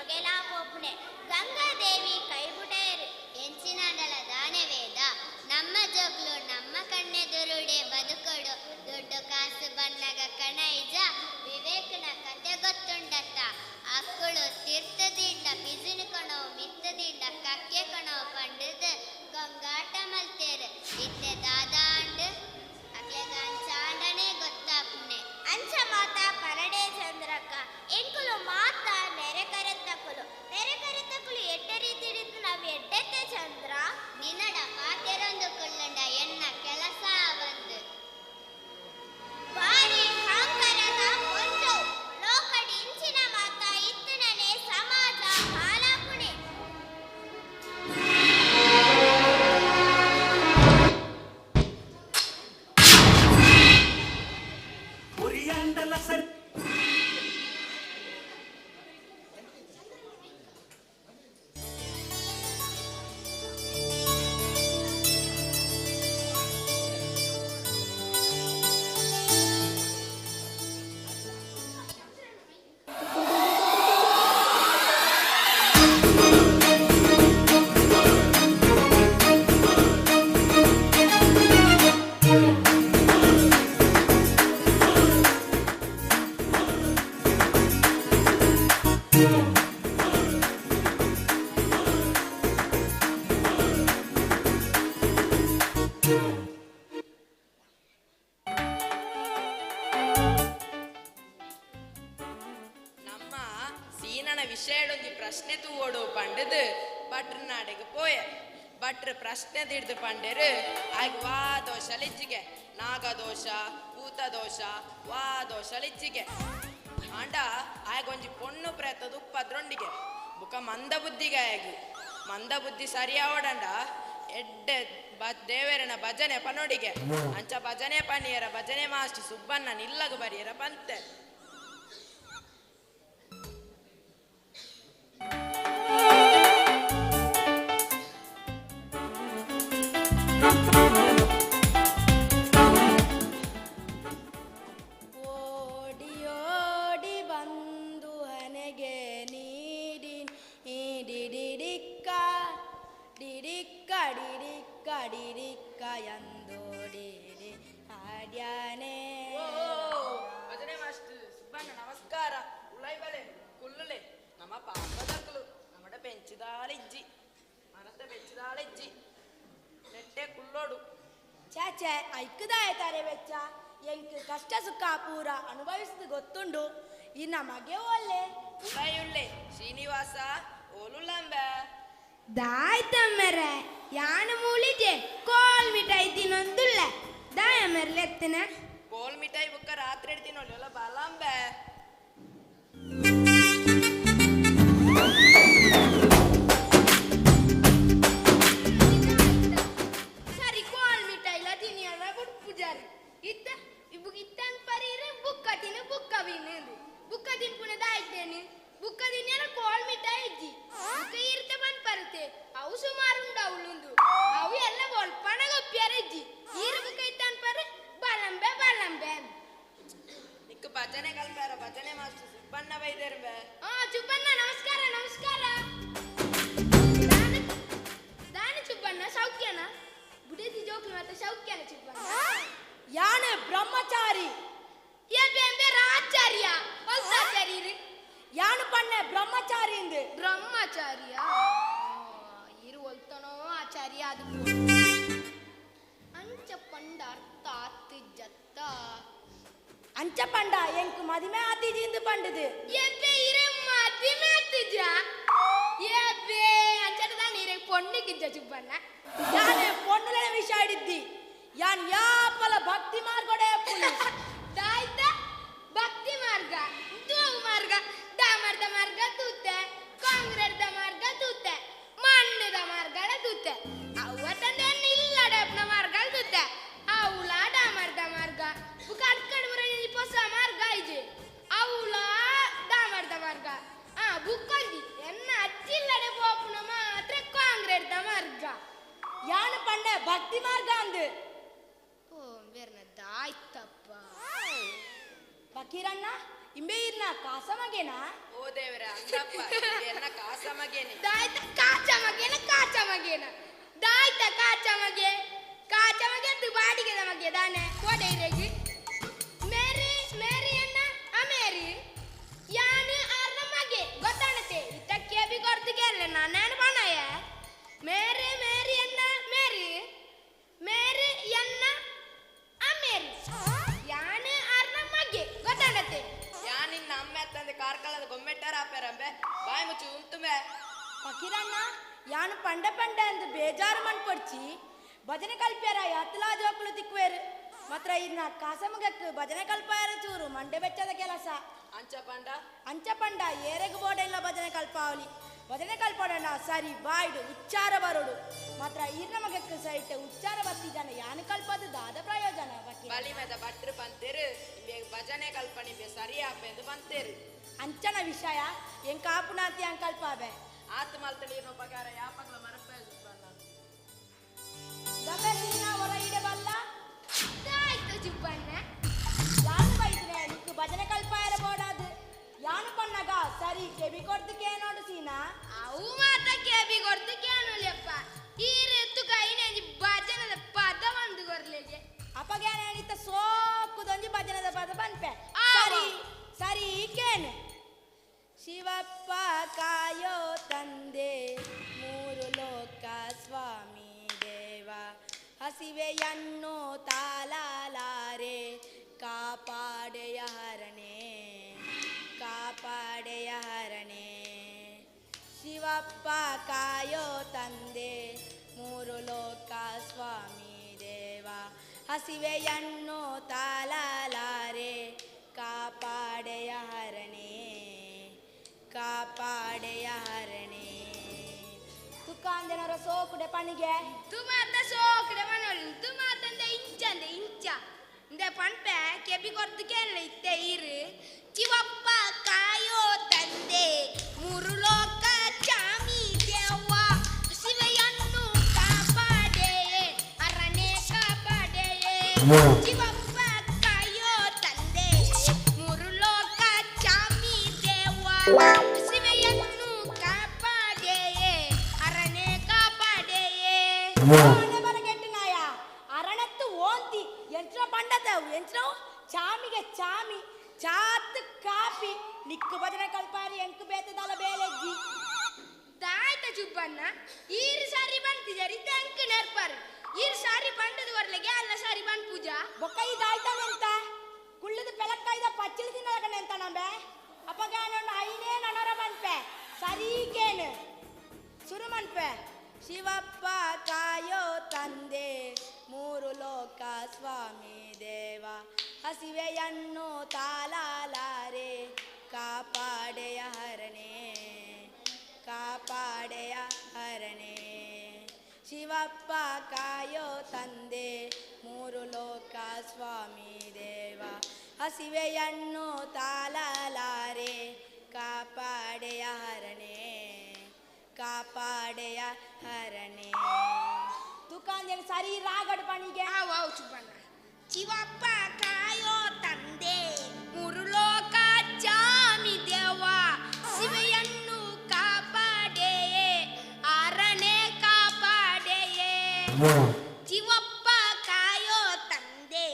ಮಗೆಲಾ ಪೋಪುನೆ ಗಂಗಾದೇವಿ ಕೈಬುಡೇರು ಎಂಚಿನಡಲ ದಾನವೇದ ನಮ್ಮ ಜೋಗ್ಲು ನಮ್ಮ ಕಣ್ಣೆದುರುಡೆ ಬದುಕೊಡು ದುಡ್ಡು ಕಾಸು ಬಣ್ಣಗ ಕಣೈಜ ವಿವೇಕನ ಕತೆ ಗೊತ್ತುಂಡತ್ತ ಅಕ್ಕಳು ತೀರ್ಥದಿಂದ ಪಿಜಿನ ಕಣೋ ಮಿತ್ತದಿಂದ ಕಕ್ಕೆ ಕಣೋ ಪಂಡದ ಗಂಗಾಟ ಮಲ್ತೇರು ಇತ್ತೆ ದಾದಾ ಅಂಡು ಅಕ್ಲೆಗ ಅಂಚಾಂಡನೆ ಗೊತ್ತಾಪುನೆ ಅಂಚ ಮಾತ ಪರಡೆ ಚಂದ್ರಕ್ಕ ಎಂಕುಲು ಮಾತ ನೆರೆ ಕರೆತಕ್ಕುಲು ಎಡ್ಡ ರೀತಿ ನಾವು ಎಡ್ಡೆತ್ತೆ ಚಂದ್ರ ನಿನ್ನಡ ಪಾತೆರೊಂದು ಕೊಳ್ಳಂಡ ಎನ್ನ ಕೆಲಸ ಬಂದು ಬಾರಿ ಹಾಂಕರದ ಒಂದು ಲೋಕಡಿ ಇಂಚಿನ ಮಾತ ಇತ್ತನೇ ಸಮಾಜ ಹಾಲಾಪುಣೆ
ನಮ್ಮ ಸೀನನ ವಿಷಯಡೊಂದು ಪ್ರಶ್ನೆ ತೂವೋಡು ಪಂಡದು ಭಟ್ರ ನಾಡೆಗೆ ಪೋಯ ಭಟ್ರ ಪ್ರಶ್ನೆ ತಿಡ್ದು ಪಂಡರು ಆಗ ವಾ ದೋಷ ಲಿಚ್ಚಿಗೆ ನಾಗದೋಷ ಭೂತದೋಷ ವಾ ದೋಷ ಲಿಚ್ಚಿಗೆ ಆಂಡ ಆಗ ಒಂಜಿ ಪೊಣ್ಣು ಪ್ರೇತದ ಉಪ್ಪದ್ರೊಂಡಿಗೆ ಬುಕ ಮಂದ ಬುದ್ಧಿಗೆ ಆಗಿ ಮಂದ ಬುದ್ಧಿ ಸರಿಯಾವಡಂಡ ಎಡ್ಡೆ ದೇವರನ ಭಜನೆ ಪನೋಡಿಗೆ ಅಂಚ ಭಜನೆ ಪಣಿಯರ ಭಜನೆ ಮಾಸ್ಟರ್ ಸುಬ್ಬಣ್ಣ ನಿಲ್ಲಗು ಬರಿಯರ ಪಂತೆ
ಓಡಿ ಓಡಿ ಬಂದು ಹನೆಗೆ ನೀಡಿ ಡಿಡಿಡಿಕ್ಕ ಡಿಡಿಕ್ಕ ಡಿಡಿಕ್ಕ ಡಿಡಿಕ್ಕ ಎಂದೋಡಿಡಿ ಹಾಡ್ಯಾನೆ
ಭಜನೆ ಮಾಸ್ಟರ್ ಸುಬ್ಬಣ್ಣ ನಮಸ್ಕಾರ ಉಳೈ ಬಲೆ ಕುಲ್ಲುಲೆ ನಮ್ಮ ಪಾಪದಕ್ಕಲು ನಮ್ಮಡ ಪೆಂಚಿದಾಳಿಜ್ಜಿ ಮನತ ಪೆಂಚಿದಾಳಿಜ್ಜಿ ನೆಟ್ಟೆ ಕುಲ್ಲೋಡು
ಚಾಚೆ ಐಕ್ಕದಾಯ್ತಾರೆ ವೆಚ್ಚ ಎಂಕ್ ಕಷ್ಟ ಸುಖ ಪೂರ ಅನುಭವಿಸಿದ ಗೊತ್ತುಂಡು ಇನ್ನ ಮಗೆ ಒಳ್ಳೆ
ಉಳಯುಳ್ಳೆ ಶ್ರೀನಿವಾಸ ಓಲುಲಂಬೆ
ದಾಯ್ತಮ್ಮರೆ ಯಾನ ಮೂಲಿಜೆ ಕೋಲ್ ಮಿಠಾಯಿ ತಿನ್ನೊಂದುಳ್ಳೆ ದಾಯ ಮೆರ್ಲೆತ್ತನ
ಕೋಲ್ ಮಿಠಾಯಿ ಬುಕ್ಕ ರಾತ್ರಿ ತಿನ್ನೋಲ್ಲ ಬಲಂಬೆ
ಸರಿ ಕೋಲ್ ಮಿಠಾಯಿ ಲ ತಿನ್ನಿಯಲ್ಲ ಬುಡ್ ಪೂಜಾರಿ ಇತ್ತ ಇಬ್ಬು ಇತ್ತನ್ ಪರಿರೆ ಬುಕ್ಕ ತಿನ್ನು ಬುಕ್ಕ ಬಿನ್ನು ಬುಕ್ಕ ತಿನ್ಪುನ ದಾಯ್ತೇನೆ ಬುಕ್ಕ ತಿನ್ನಿಯಲ್ಲ ಕೋಲ್ ಮಿಠಾಯಿ ಇಜ್ಜಿ ಬುಕ್ಕ ಇರ್ತೆ ಬಂದ್ ಪರತೆ ಅವು ಸುಮಾರು ಉಂಡು ಅವಳುಂದು ಅವು ಎಲ್ಲ ಒಲ್ಪನ ಗೊಪ್ಪ್ಯಾರ ಇಜ್ಜಿ ಈರ ಬುಕ್ಕ ಇತ್ತನ್ ಪರ ಬಲಂಬೆ ಬಲಂಬೆ
ನಿಕ್ಕ ಭಜನೆ ಕಲ್ಪಾರ ಭಜನೆ ಮಾಸ್ಟರ್ ಸುಬ್ಬಣ್ಣ ಬೈದೇರ್ಬೆ
ಸುಬ್ಬಣ್ಣ ನಮಸ್ಕಾರ ನಮಸ್ಕಾರ ದಾನ ಸುಬ್ಬಣ್ಣ ಸೌಖ್ಯನ ಬುಡೇದಿ ಜೋಕ್ಲು ಮತ್ತೆ ಸೌಖ್ಯನ ಸುಬ್ಬಣ್ಣ ಯಾನ ಬ್ರಹ್ಮಚಾರಿ ಎಂಬೆ ರಾಚಾರ್ಯ ಹೊಲ್ಸಾಚಾರಿ ಯಾನು ಪಣ್ಣೆ ಬ್ರಹ್ಮಚಾರಿ ಇಂದು ಬ್ರಹ್ಮಚಾರಿಯ ಇರು ಹೊಲ್ತನೋ ಆಚಾರ್ಯ ಅದು ಅಂಚ ಪಂಡ ಅರ್ಥ ಆತ್ ಜತ್ತ ಅಂಚ ಪಂಡ ಎಂಕ್ ಮದಿಮೆ ಆತಿಜಿಂದು ಪಂಡದು ಎಬ್ಬೆ ಇರೆ ಮದಿಮೆ ಆತಿಜ ಎಬ್ಬೆ ಅಂಚದ ನೀರೆ ಪೊಣ್ಣಿಗಿಜ್ಜ ಸುಬ್ಬಣ್ಣ ಯಾನೆ ಪೊಣ್ಣುಗಳ ವಿಷಯ ಹಿಡಿದ್ದಿ ಯಾನ್ ಯಾಪಲ ಭಕ್ತಿ ಮಾರ್ಗಡೆ ದಾಯ್ತ ಭಕ್ತಿ ಮಾರ್ಗ ದೂವು ಮಾರ್ಗ ದಾಮರ್ದ ಮಾರ್ಗ ತೂತೆ ಕಾಂಗ್ರೆಸ್ದ ಮಾರ್ಗ ತೂತೆ ಮಣ್ಣದ ಮಾರ್ಗಡ ತೂತೆ ಅವತ್ತಂದೆ ಇಲ್ಲಡಪ್ನ ಮಾರ್ಗ ತೂತೆ ಅವಳ ದಾಮರ್ದ ಮಾರ್ಗ ಕಟ್ಕಡ್ ಮುರಳಿ ಹೊಸ ಮಾರ್ಗ ಇದೆ ಅವಳ ದಾಮರ್ದ ಮಾರ್ಗ ಬುಕ್ಕೊಂದಿ ಎನ್ನ ಅಚ್ಚಿಲ್ಲಡೆ ಪೋಪುನ ಮಾತ್ರ ಕಾಂಗ್ರೆಸ್ದ ಮಾರ್ಗ ಯಾನ ಪಂಡೆ ಭಕ್ತಿ ಮಾರ್ಗ ಅಂದು ಓ ಬೇರ್ನ ದಾಯ್ತಪ್ಪ ಬಕೀರಣ್ಣ ಇಂಬೆ ಇರ್ನ ಕಾಸಮಗೇನಾ
ಓ ದೇವರ ಅಂದಪ್ಪ ಎನ್ನ ಕಾಸಮಗೇನೆ
ದಾಯ್ತ ಕಾಚಮಗೇನ ದಾಯ್ತ ಕಾಚಮಗೆ ಬಾಡಿಗೆ ನಮಗೆ ದಾನೆ ಕೋಡೈರೆಗಿ ಮೇರಿ ಅನ್ನ ಅಮೇರಿ ಯಾನು ಆರ್ನ ಮಗೆ ಗೊತ್ತಾಣತೆ ಇತ್ತ ಕೇಬಿ ಕೊಡ್ತಿಗೆ ಅಲ್ಲ ನಾನು ಬಣಯ ಮೇರಿ ಅನ್ನ ಮೇರಿ ಅನ್ನ ಅಮೇರಿ ಯಾನು ಆರ್ನ ಮಗೆ ಗೊತ್ತಾಣತೆ
ಯಾನಿನ್ನ ಅಮ್ಮೆ ತಂದೆ ಕಾರ್ಕಳದ ಗೊಮ್ಮೆಟ್ಟಾರ ಆಪೇರಂಬೆ ಬಾಯಿ ಮುಚ್ಚಿ ಉಂತುಮೆ
ಫಕೀರಣ್ಣ ಯಾನು ಪಂಡ ಅಂದು ಬೇಜಾರು ಮನ್ಪೊಡ್ಚಿ ಭಜನೆ ಕಲ್ಪ್ಯಾರ ಎತ್ತಲಾ ಜೋಕುಲು ತಿಕ್ವೇರು ಮಾತ್ರ ಇನ್ನ ಕಾಸಮಗಕ್ಕೆ ಭಜನೆ ಕಲ್ಪಾಯರ ಚೂರು ಮಂಡೆ ಬೆಚ್ಚದ ಕೆಲಸ ಅಂಚ ಪಂಡ ಏರೆಗು ಬೋಡೆಲ್ಲ ಭಜನೆ ಕಲ್ಪಾವಲಿ ಭಜನೆ ಕಲ್ಪೋಡಣ್ಣ ಸರಿ ಬಾಯ್ಡು ಉಚ್ಚಾರ ಬರೋಡು ಮಾತ್ರ ಈರ್ನ ಮಗಕ್ಕೆ ಸೈಟ್ ಉಚ್ಚಾರ ಬತ್ತಿದ್ದಾನೆ ಯಾನು ಕಲ್ಪದು ದಾದ ಪ್ರಯೋಜನ
ಬಲಿ ಮೇದ ಭಟ್ರು ಬಂತೇರು ಭಜನೆ ಕಲ್ಪನೆ ಸರಿ ಆಪೆದು ಬಂತೇರು
ಅಂಚನ ವಿಷಯ ಎಂಕ ಆಪುನಾತಿ ಅಂಕಲ್ಪಾಬೆ
ಆತು ಮಲ್ತ ನೀನು ಪಗಾರ ಯಾಪಗ್ಲ ಮರಪೆ
ದಮಸೀನ ಹೊರ ಇಡಬಲ್ಲ ಆಯ್ತು ಜುಬ್ಬಣ್ಣ ಯಾನು ಬೈದ್ರೆ ನಿಕ್ಕು ಭಜನೆ ಕಲ್ಪಾಯರ ಬೋಡಾದು ಯಾನು ಪಣ್ಣಗ ಸರಿ ಕೆಬಿ ಕೊಡ್ದಕ್ಕೆ ನೋಡು ಸೀನಾ ಅವು ಮಾತ ಕೆಬಿ ಕೊಡ್ದಕ್ಕೆ ಲೆಪ್ಪ ಈ ರೆತ್ತು ಕೈನೇಂಜಿ ಭಜನದ ಪದ ಒಂದು ಗೊರ್ಲೆಗೆ ಅಪಗ್ಯಾನ ಏನಿತ್ತ ಸೋಕುದೊಂಜಿ ಭಜನದ ಪದ ಬನ್ಪೆ ಸರಿ ಕೇನು ಶಿವಪ್ಪ ಕಾಯೋ ತಂದೆ ಮೂರು ಲೋಕ ಸ್ವಾಮಿ ದೇವ ಹಸಿವೆಯನ್ನು ತಾಳಲಾರೆ ಕಾಪಾಡೆಯ ಹರಣೆ ಶಿವಪ್ಪ ಕಾಯೋ ತಂದೆ ಮೂರು ಲೋಕ ಸ್ವಾಮಿ ದೇವ ಹಸಿವೆಯನ್ನು ತಾಳಲಾರೆ ಕಾಪಾಡೆಯ ಹರಣೆ ತುಕಾಂದನರ ಸೋಕುಡೆ ಪಣಿಗೆ ತುಮಾತ ಸೋಕುಡೆ ಮನೊಳ್ಳಿ ತುಮಾತಂದೆ ಇಂಚ ಇಂದೆ ಪಣ್ಪೆ ಕೆಬಿ ಕೊರ್ದಕ್ಕೆಲ್ಲ ಇತ್ತೆ ಇರು ಶಿವಪ್ಪ ಕಾಯೋ ತಂದೆ ಮೂರು ಲೋಕ ಚಾಮಿ ದೇವ ಶಿವೆಯನ್ನು ಕಾಪಾಡೆ ಅರಣ್ಯ ಕಾಪಾಡೆ ಶಿವಪ್ಪ ಕಾಯೋ ತಂದೆ ಮೂರು ಲೋಕ ಚಾಮಿ ದೇವ ಶಿವೆಯನ್ನು ಕಾಪಾಡೆ ಅರಣ್ಯ ಕಾಪಾಡೆ ಬರಗೆಟ್ಟಿನಾಯ ಅರಣತ್ತು ಓಂತಿ ಎಂಟ್ರ ಪಂಡದವು ಎಂಟ್ರ ಚಾಮಿಗೆ ಚಾಮಿ ಚಾತ್ ಕಾಪಿ ನಿಕ್ಕು ಭಜನೆ ಕಲ್ಪಾರಿ ಎಂಕು ಬೇತದಲ ಬೇಲೆಜ್ಜಿ ದಾಯ್ತ ಚುಬ್ಬಣ್ಣ ಈರು ಸಾರಿ ಬಂತಿದ್ದಾರೆ ತೆಂಕು ನೆರ್ಪಾರು ಈರು ಸಾರಿ ಬಂಡದ ವರ್ಲೆಗೆ ಅಲ್ಲ ಸಾರಿ ಬಂದ್ ಪೂಜಾ ಬೊಕ್ಕ ಈ ದಾಯ್ತಾನೆಂತ ಕುಳ್ಳದ ಪೆಲಕ್ಕಾಯ್ದ ಪಚ್ಚಲು ತಿನ್ನಲಕನೆಂತ ನಂಬೆ ಅಪಗಾನ ಐನೇ ನನರ ಮನ್ಪೆ ಸರಿಕೇನು ಸುರು ಮನ್ಪೆ ಶಿವಪ್ಪ ಕಾಯೋ ತಂದೆ ಮೂರು ಲೋಕ ಸ್ವಾಮಿ ದೇವ ಹಸಿವೆಯನ್ನು ತಾಳಲಾರೆ ಕಾಪಾಡೆಯ ಹರಣೆ ಶಿವಪ್ಪ ಕಾಯೋ ತಂದೆ ಮೂರು ಲೋಕ ಸ್ವಾಮಿ ದೇವ ಹಸಿವೆಯನ್ನು ತಾಳಲಾರೆ ಕಾಪಾಡೆಯ ಹರಣೆ ತುಕಾಂಜನ ಸರಿ ರಾಗಡ್ ಪಣಿಗೆ ಶಿವಪ್ಪ ಕಾಯೋ ತಂದೆ ಮೂರು ಲೋಕ ಚಾಮಿ ದೇವ ಶಿವೆಯನ್ನು ಕಾಪಾಡೆ ಅರಣ್ಯ ಕಾಪಾಡೆ ಶಿವಪ್ಪ ಕಾಯೋ ತಂದೆ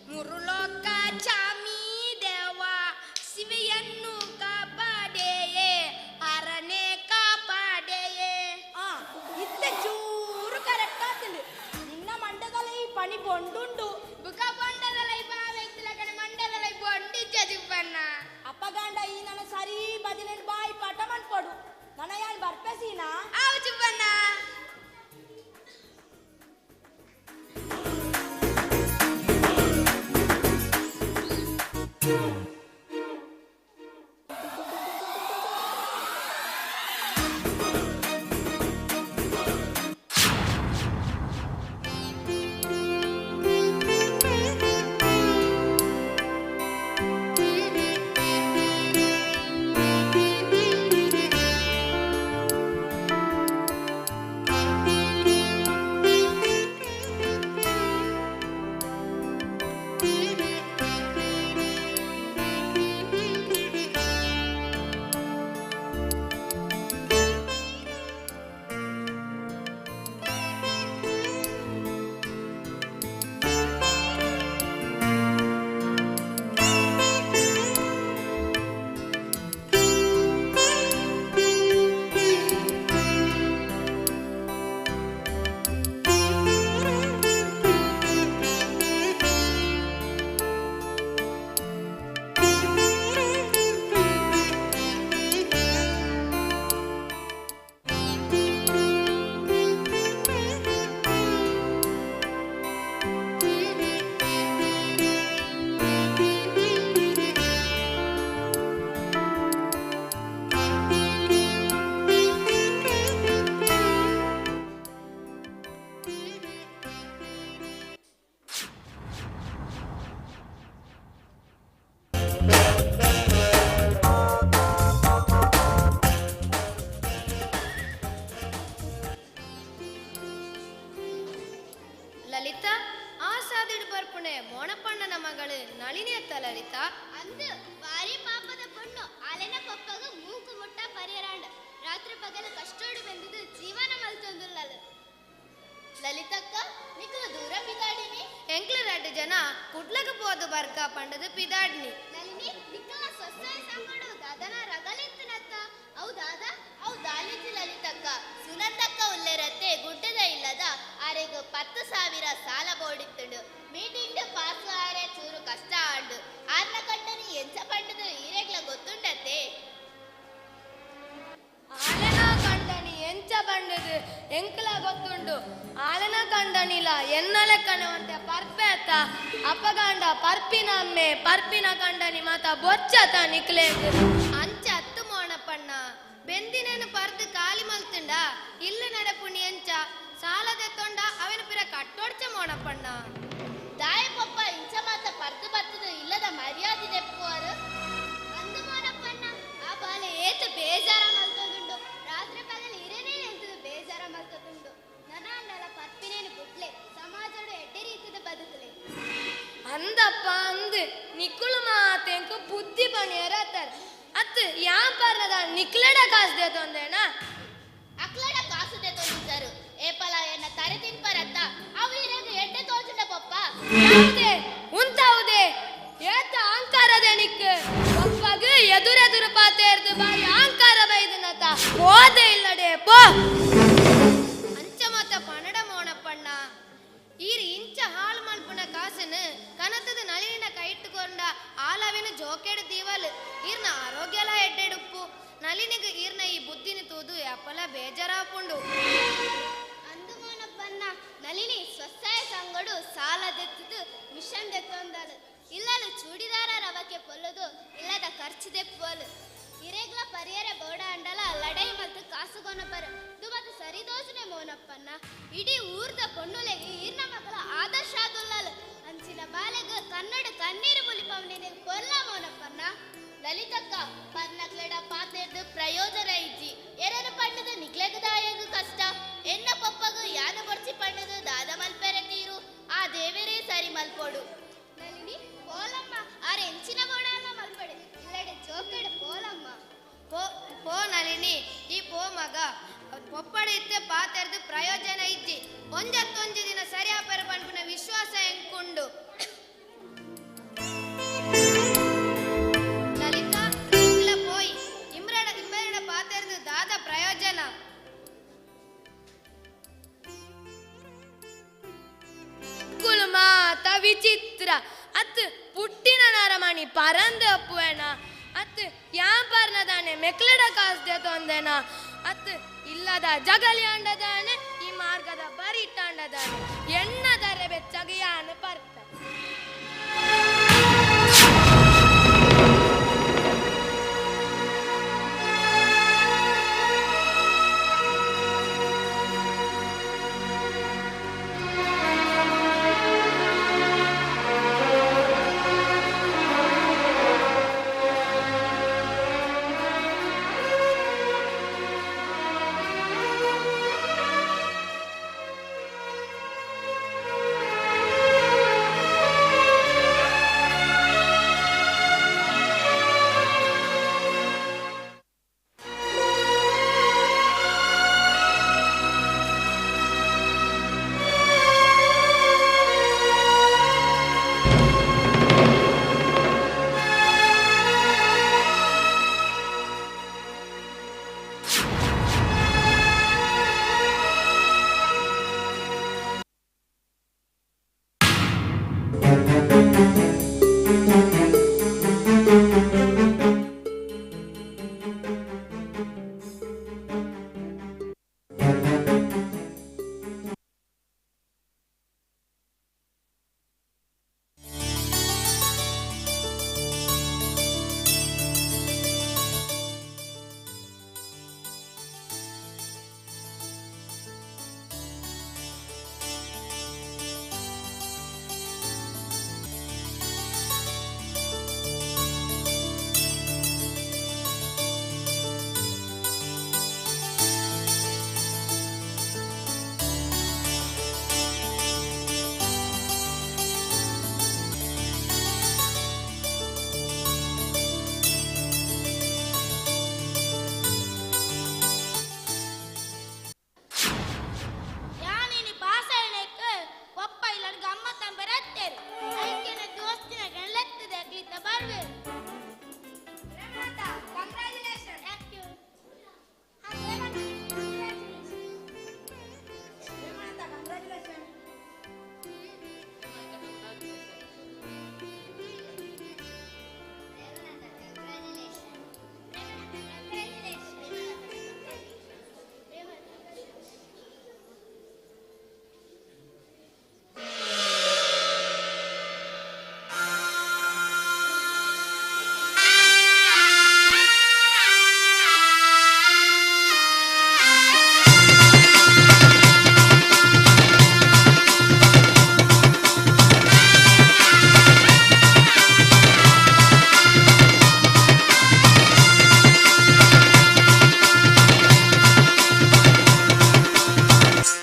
ಮೂರು ಲೋಕ ಚಾಮಿ ದೇವ ಶಿವೆಯನ್ನು ಕಾಪಾಡೆ ಅರಣ್ಯ ಕಾಪಾಡೆ ಇತ್ತ ಚೂರು ಕರೆಕ್ಟ್ ಆಗ್ತದೆ ನಿನ್ನ ಮಂಡದಲ್ಲಿ ಈ ಪಣಿ ಬೊಂಡುಂಡು ಬುಕ ಬಂಡದಲೈ ಬಾವೆತ್ತಲಕನೆ ಮಂಡದಲೈ ಬೊಂಡಿ ಜದಿಪ್ಪನ್ನ ಅಪ್ಪಗಾಂಡ ಈ ನನ್ನ ಸರಿ ಬದಿನ ಬಾಯಿ ಪಾಠ ಮಾಡ್ಕೊಡು ನನ್ನ ಯಾನ್ ಬರ್ಪೆ ಸೀನಾ ಆವು ಚಿಪ್ಪನ್ನ ಮಗಳು ನಳಿನಿ ಅತ್ತ ಲಲಿತಾ
ಅಂದು ಬಾರಿ ಪಾಪದ ಪೊಣ್ಣು ಅಲೆನ ಪಪ್ಪಗ ಮೂಕು ಮುಟ್ಟ ಪರಿಯರಾಂಡ ರಾತ್ರಿ ಪಗಲು ಕಷ್ಟೋಡು ಬೆಂದಿದ್ದು ಜೀವನ ಮಲ್ತೊಂದುಲ್ಲಲು ಲಲಿತಕ್ಕ ನಿಕ್ಕಲು ದೂರ ಪಿದಾಡಿನಿ
ಎಂಕ್ಲ 2 ಜನ ಕುಟ್ಲಗ ಪೋದು ಬರ್ಕ ಪಂಡದು ಪಿದಾಡ್ನಿ
ನಳಿನಿ ನಿಕ್ಕಲ ಸೊಸೆ ಸಂಗಡು ದಾದನ ರಗಲಿತ್ತನತ್ತ ಅವು ದಾದ ಅವು ದಾಲಿತಿ ಲಲಿತಕ್ಕ ಸುನಂದಕ್ಕ ಉಲ್ಲೆರತ್ತೆ ಗುಡ್ಡದ ಇಲ್ಲದ ಆರೆಗು 10,000 ಸಾಲ ಬೋಡಿತ್ತುಂಡು ಮೀಟಿಂಗ್ ಪಾಸ್ ಆರೆ ಚೂರು ಕಷ್ಟ ಆಂಡು ಆರ್ನ ಕಟ್ಟನಿ ಎಂಚ ಪಂಡದು ಈರೆಗ್ಲ ಗೊತ್ತುಂಡತ್ತೆ
ಆಲನ ಕಂಡನಿ ಎಂಚ ಬಂಡದು ಎಂಕ್ಲ ಗೊತ್ತುಂಡು ಆಲನ ಕಂಡನಿಲ ಎನ್ನಲೆ ಕಣವಂತೆ ಪರ್ಪೆತ ಅಪ್ಪಗಂಡ ಪರ್ಪಿನ ಅಮ್ಮೆ ಪರ್ಪಿನ ಕಂಡನಿ ಮಾತ ಬೊಚ್ಚತ ನಿಕ್ಲೇದು ಅಂಚ ಅತ್ತು ಮೋಣಪ್ಪಣ್ಣ ಬೆಂದಿನೇನು ಪರ್ದು ಕಾಲಿ ಮಲ್ತುಂಡ ಇಲ್ಲ ನಡಪುಣಿ ಎಂಚ ಸಾಲದೆ ತೊಂಡ ಅವನ ಪಿರ ಕಟ್ಟೊಡ್ಚ ಮೋಣಪ್ಪಣ್ಣ
ದಾಯ ಪಪ್ಪ ಇಂಚ ಮಾತ ಪರ್ದು ಬರ್ತದ ಇಲ್ಲದ ಮರ್ಯಾದೆ ದೆಪ್ಪುವರು ಅಂದು ಮೋನಪ್ಪಣ್ಣ ಆ ಬಾಲೆ ಏತು ಬೇಜಾರ ಮಲ್ತದುಂಡು ರಾತ್ರಿ ಪಗಲು ಇರೇನೇ ಎಂತದು ಬೇಜಾರ ಮಲ್ತದುಂಡು ನನಾಂಡಲ ಪರ್ಪಿನೇನು ಬುಟ್ಲೆ ಸಮಾಜಡು ಎಡ್ಡೆ ರೀತಿದ ಬದುಕಲೆ
ಅಂದಪ್ಪ ಅಂದು ನಿಕ್ಕುಳು ಮಾತೆಂಕು ಬುದ್ಧಿ ಪಣಿಯರತ್ತಾರೆ ಅತ್ತು ಯಾಪರ್ನದ ನಿಕ್ಲಡ ಕಾಸ್ದೆ ತೊಂದೇನಾ
ಅಕ್ಲಡ ಕಾಸುದೆ ತೊಂದಿದ್ದರು ಏಪಲ ಎನ್ನ ತರೆ ತಿನ್ಪರತ್ತ ಅವರಿರೆಗೆ ಎಡ್ಡೆ ತೋಚುಂಡ ಪಪ್ಪ
ಯಾವುದೇ ಉಂತಾವುದೇ ಏತ ಅಹಂಕಾರದೆ ನಿಕ್ ಪಪ್ಪಗ ಎದುರೆದುರು ಪಾತೇರ್ದು ಬಾರಿ ಅಹಂಕಾರ ಬೈದನತ ಓದೆ ಇಲ್ಲಡೆ ಪೋ ಅಂಚ ಮತ ಪನಡ ಮೋಣಪ್ಪಣ್ಣ ಈರ್ ಇಂಚ ಹಾಳು ಮಲ್ಪುನ ಕಾಸನು ಕನತದ ನಳಿನ ಕೈಟ್ಟುಕೊಂಡ ಆಲವಿನ ಜೋಕೆಡು ದೀವಲ್ ಈರ್ನ ಆರೋಗ್ಯಲ ಎಡ್ಡೆಡುಪ್ಪು ನಳಿನಿಗೆ ಈರ್ನ ಈ ಬುದ್ಧಿನಿ ತೂದು ಅಪ್ಪಲ ಬೇಜಾರಾಪುಂಡು
ಅಂದು ಮೋನಪ್ಪಣ್ಣ ನಳಿನಿ ಸ್ವಸಹಾಯ ಸಂಗಡು ಸಾಲದೆತ್ತಿದು ಮಿಷನ್ ದೆತ್ತೊಂದಳು ಇಲ್ಲಲು ಚೂಡಿದಾರ ರವಕ್ಕೆ ಪೊಲ್ಲದು ಇಲ್ಲದ ಖರ್ಚು ದೆಪ್ಪೋಲು ಇರೆಗ್ಲ ಪರಿಯರ ಬೋಡ ಅಂಡಲ ಲಡೈ ಮತ್ತು ಕಾಸುಗೊನಪರ ಇದು ಮತ್ತು ಸರಿದೋಸನೆ ಮೋನಪ್ಪಣ್ಣ ಇಡೀ ಊರ್ದ ಪೊಣ್ಣುಲೆಗೆ ಈರ್ನ ಮಕ್ಕಳ ಆದರ್ಶ ಆದುಲ್ಲಲು ಅಂಚಿನ ಬಾಲೆಗ ಕನ್ನಡ ಕಣ್ಣೀರು ಮುಲಿಪವನಿಗೆ ಕೊಲ್ಲ ಮೋನಪ್ಪಣ್ಣ ಲಲಿತಕ್ಕ ಪರ್ನಕ್ಲೆಡ ಪಾತೆರ್ದು ಪ್ರಯೋಜನ ಇಜ್ಜಿ ಎರರು ಪಂಡದ ನಿಗ್ಲೆಗದಾಯಗ ಕಷ್ಟ ಎನ್ನ ಪಪ್ಪಗು ಯಾನ ಬಡ್ಸಿ ಪಂಡದು ದಾದ ಮಲ್ಪೆರೆ ತೀರು ಆ ದೇವರೇ ಸರಿ ಮಲ್ಪೋಡು ನಳಿನಿ ಪೋಲಮ್ಮ ಆರೆ ಎಂಚಿನ ಬೋಡಾನ ಮಲ್ಪಡೆ ಇಲ್ಲಡೆ ಜೋಕೆಡು ಪೋಲಮ್ಮ
ಪೋ ನಳಿನಿ ಈ ಪೋ ಮಗ ಪೊಪ್ಪಡೆ ಇತ್ತೆ ಪಾತೆರ್ದು ಪ್ರಯೋಜನ ಇಜ್ಜಿ ಒಂಜತ್ತೊಂಜಿ ದಿನ ಸರಿಯಾಪರ ಪಂಪುನ ವಿಶ್ವಾಸ ಎಂಕುಂಡು ಲಲಿತಾ ಇಲ್ಲ ಪೋಯಿ ಇಮ್ಮೆರಡ ಪಾತೆರ್ದು ದಾದ ಪ್ರಯೋಜನ ಕುಲ್ಮಾತ ವಿಚಿತ್ರ ಅತ್ ಪುಟ್ಟಿನ ನರಮಣಿ ಪರಂದ ಅಪ್ಪುವೇನ ಅತ್ ಯಾಂಪರ್ನದಾನೆ ಮೆಕ್ಲಡ ಕಾಸ್ದೆ ತೊಂದೆನ ಅತ್ ಇಲ್ಲದ ಜಗಲಿ ಅಂಡದಾನೆ ಈ ಮಾರ್ಗದ ಬರಿಟ್ಟ ಅಂಡದಾನೆ ಎಣ್ಣದರೆ ಬೆಚ್ಚಗಿಯಾನ ಪರ್ತ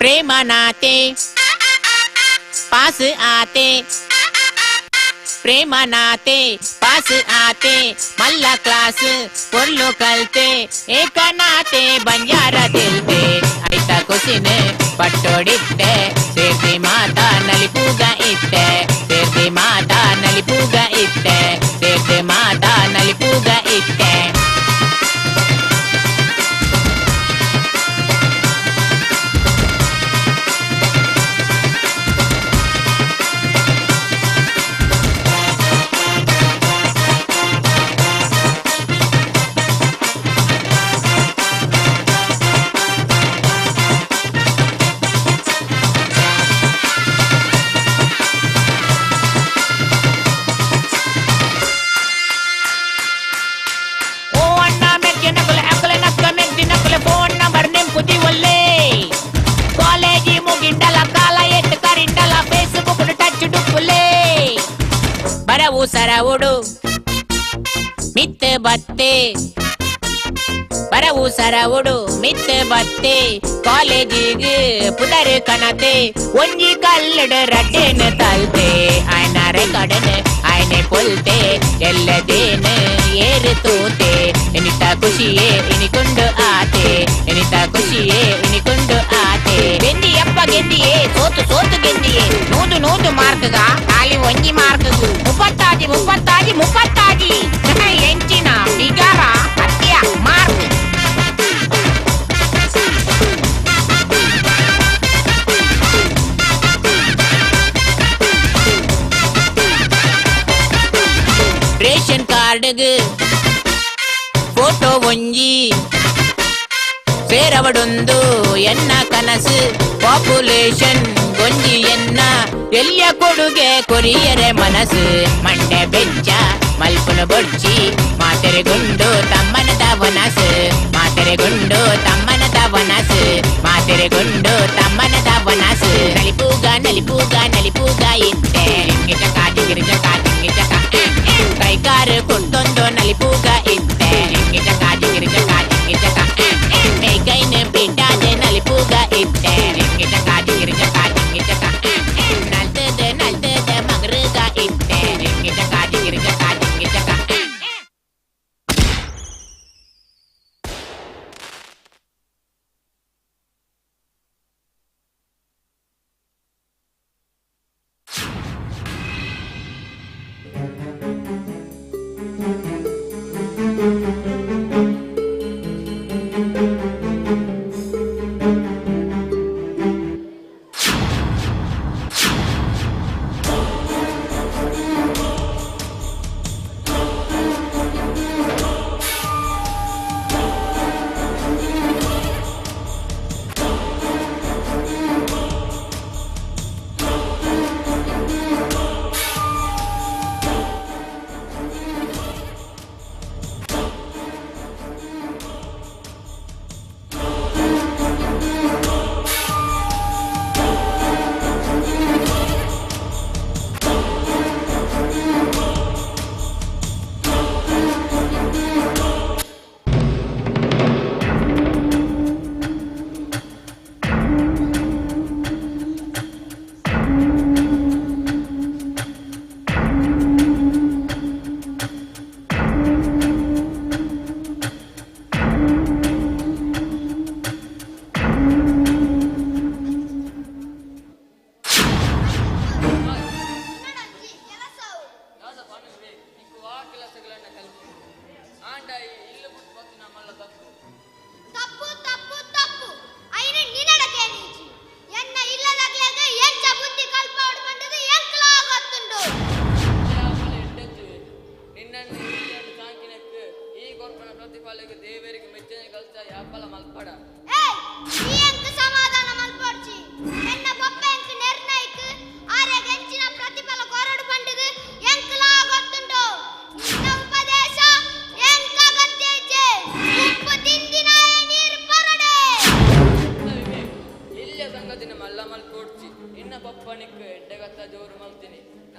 प्रेमानाते पास आते प्रेमानाते पास आते मल्ला क्लास पुर्लो कलते एक नाते बंजारा दिलते ऐता कुसिन पट्टोडिट्टे ಸೇರ್ತಿ ಮಾತಾ ನಲಿಪೂಗ ಇತ್ತೆ ಸೇರ್ತಿ ಮಾತಾ ನಲಿಪೂಗ ಇತ್ತೆ ಸೇರ್ತಿ ಮಾತಾ ನಲಿಪೂಗ ಇತ್ತೆ ಸರವುಡು ಮಿತ್ತೆ ಬತ್ತೆ ಬರವು ಸರವುಡು ಮಿತ್ತೆ ಬತ್ತೆ ಕಾಲೇಜಿಗೆ ಪುದರ್ ಕನತೆ ಒಂಜಿ ಕಲ್ಲಡ ರಡ್ಡೆನ ತಲ್ತೆ ಆಯ್ನಾರೆ ಕಡನೆ ಆಯ್ನೆ ಪೊಲ್ತೆ ಎಲ್ಲದೇನು ಏರು ತೂತೆ ಎನಿತ ಖುಷಿಯೇ ಇನಿಕೊಂಡು ಆತೆ ಎನಿತ ಖುಷಿಯೇ ಇನಿಕೊಂಡು ಆತೆ ಗೆಂದಿ ಅಪ್ಪ ಗೆಂದಿಯೇ ಸೋತು ಸೋತು ಗೆಂದಿಯೇ ನೂದು ನೂದು ಮಾರ್ಕ್ಗ ಖಾಲಿ ಒಂಜಿ ಮಾರ್ಕ್ಗು ಮುಪ್ಪತ್ತಾಜಿ ಮುಪ್ಪತ್ತಾಜಿ ಮುಪ್ಪತ್ತಾಜಿ ಎಂಚಿನ ಬಿಗಾರ ಹತ್ಯ ಮಾರ್ಕ್ ರೇಷನ್ ಕಾರ್ಡ್ಗೆ ಫೋಟೋ ಒಂಜಿ ಸೇರವಡೊಂದು ಎನ್ನ ಕನಸು ಪಾಪ್ಯುಲೇಷನ್ ಗೊಂಜಿ ಎನ್ನ ಎಲ್ಲಿಯ ಕೊಡುಗೆ ಕೊರಿಯರೆ ಮನಸ್ಸು ಮಂಡೆ ಬೆಚ್ಚ ಮಲ್ಪುನ ಬೊಡ್ಚಿ ಮಾತೆರೆಗುಂಡು ತಮ್ಮನದ ವನಸು ಮಾತೆರೆಗುಂಡು ತಮ್ಮನದ ವನಸು ಮಾತೆರೆಗುಂಡು ತಮ್ಮನದ ವನಸು ನಲಿಪೂಗ ನಲಿಪೂಗ ನಲಿಪೂಗ ಇತ್ತೆ ರಿಂಗಿ ಚಕ ಜಿಗಿರಿ ಚಕ ಜಿಂಗಿ ಚಕ ಕೈಕಾರು ಕೊಟ್ಟೊಂದು ನಲಿಪೂಗ ಇತ್ತೆ ರಿಂಗಿ ಚಕ ಜಿಗಿರಿ ಚಕ ಜಿಂಗಿ ಚಕ ಮೇಕೈನ ಬಿಟ್ಟಾದೆ ನಲಿಪೂಗ ಇತ್ತೆ ರಿಂಗಿ ಚಕ ಜಿಗಿರಿ ಚಕ ಜಿಂಗಿ ಚಕ ನಲ್ತದೆ ನಲ್ತದೆ ಮಗರುಗ ಇತ್ತೆ ರಿಂಗಿ ಚಕ ಜಿಗಿರಿ ಚಕ ಜಿಂಗಿ ಚಕ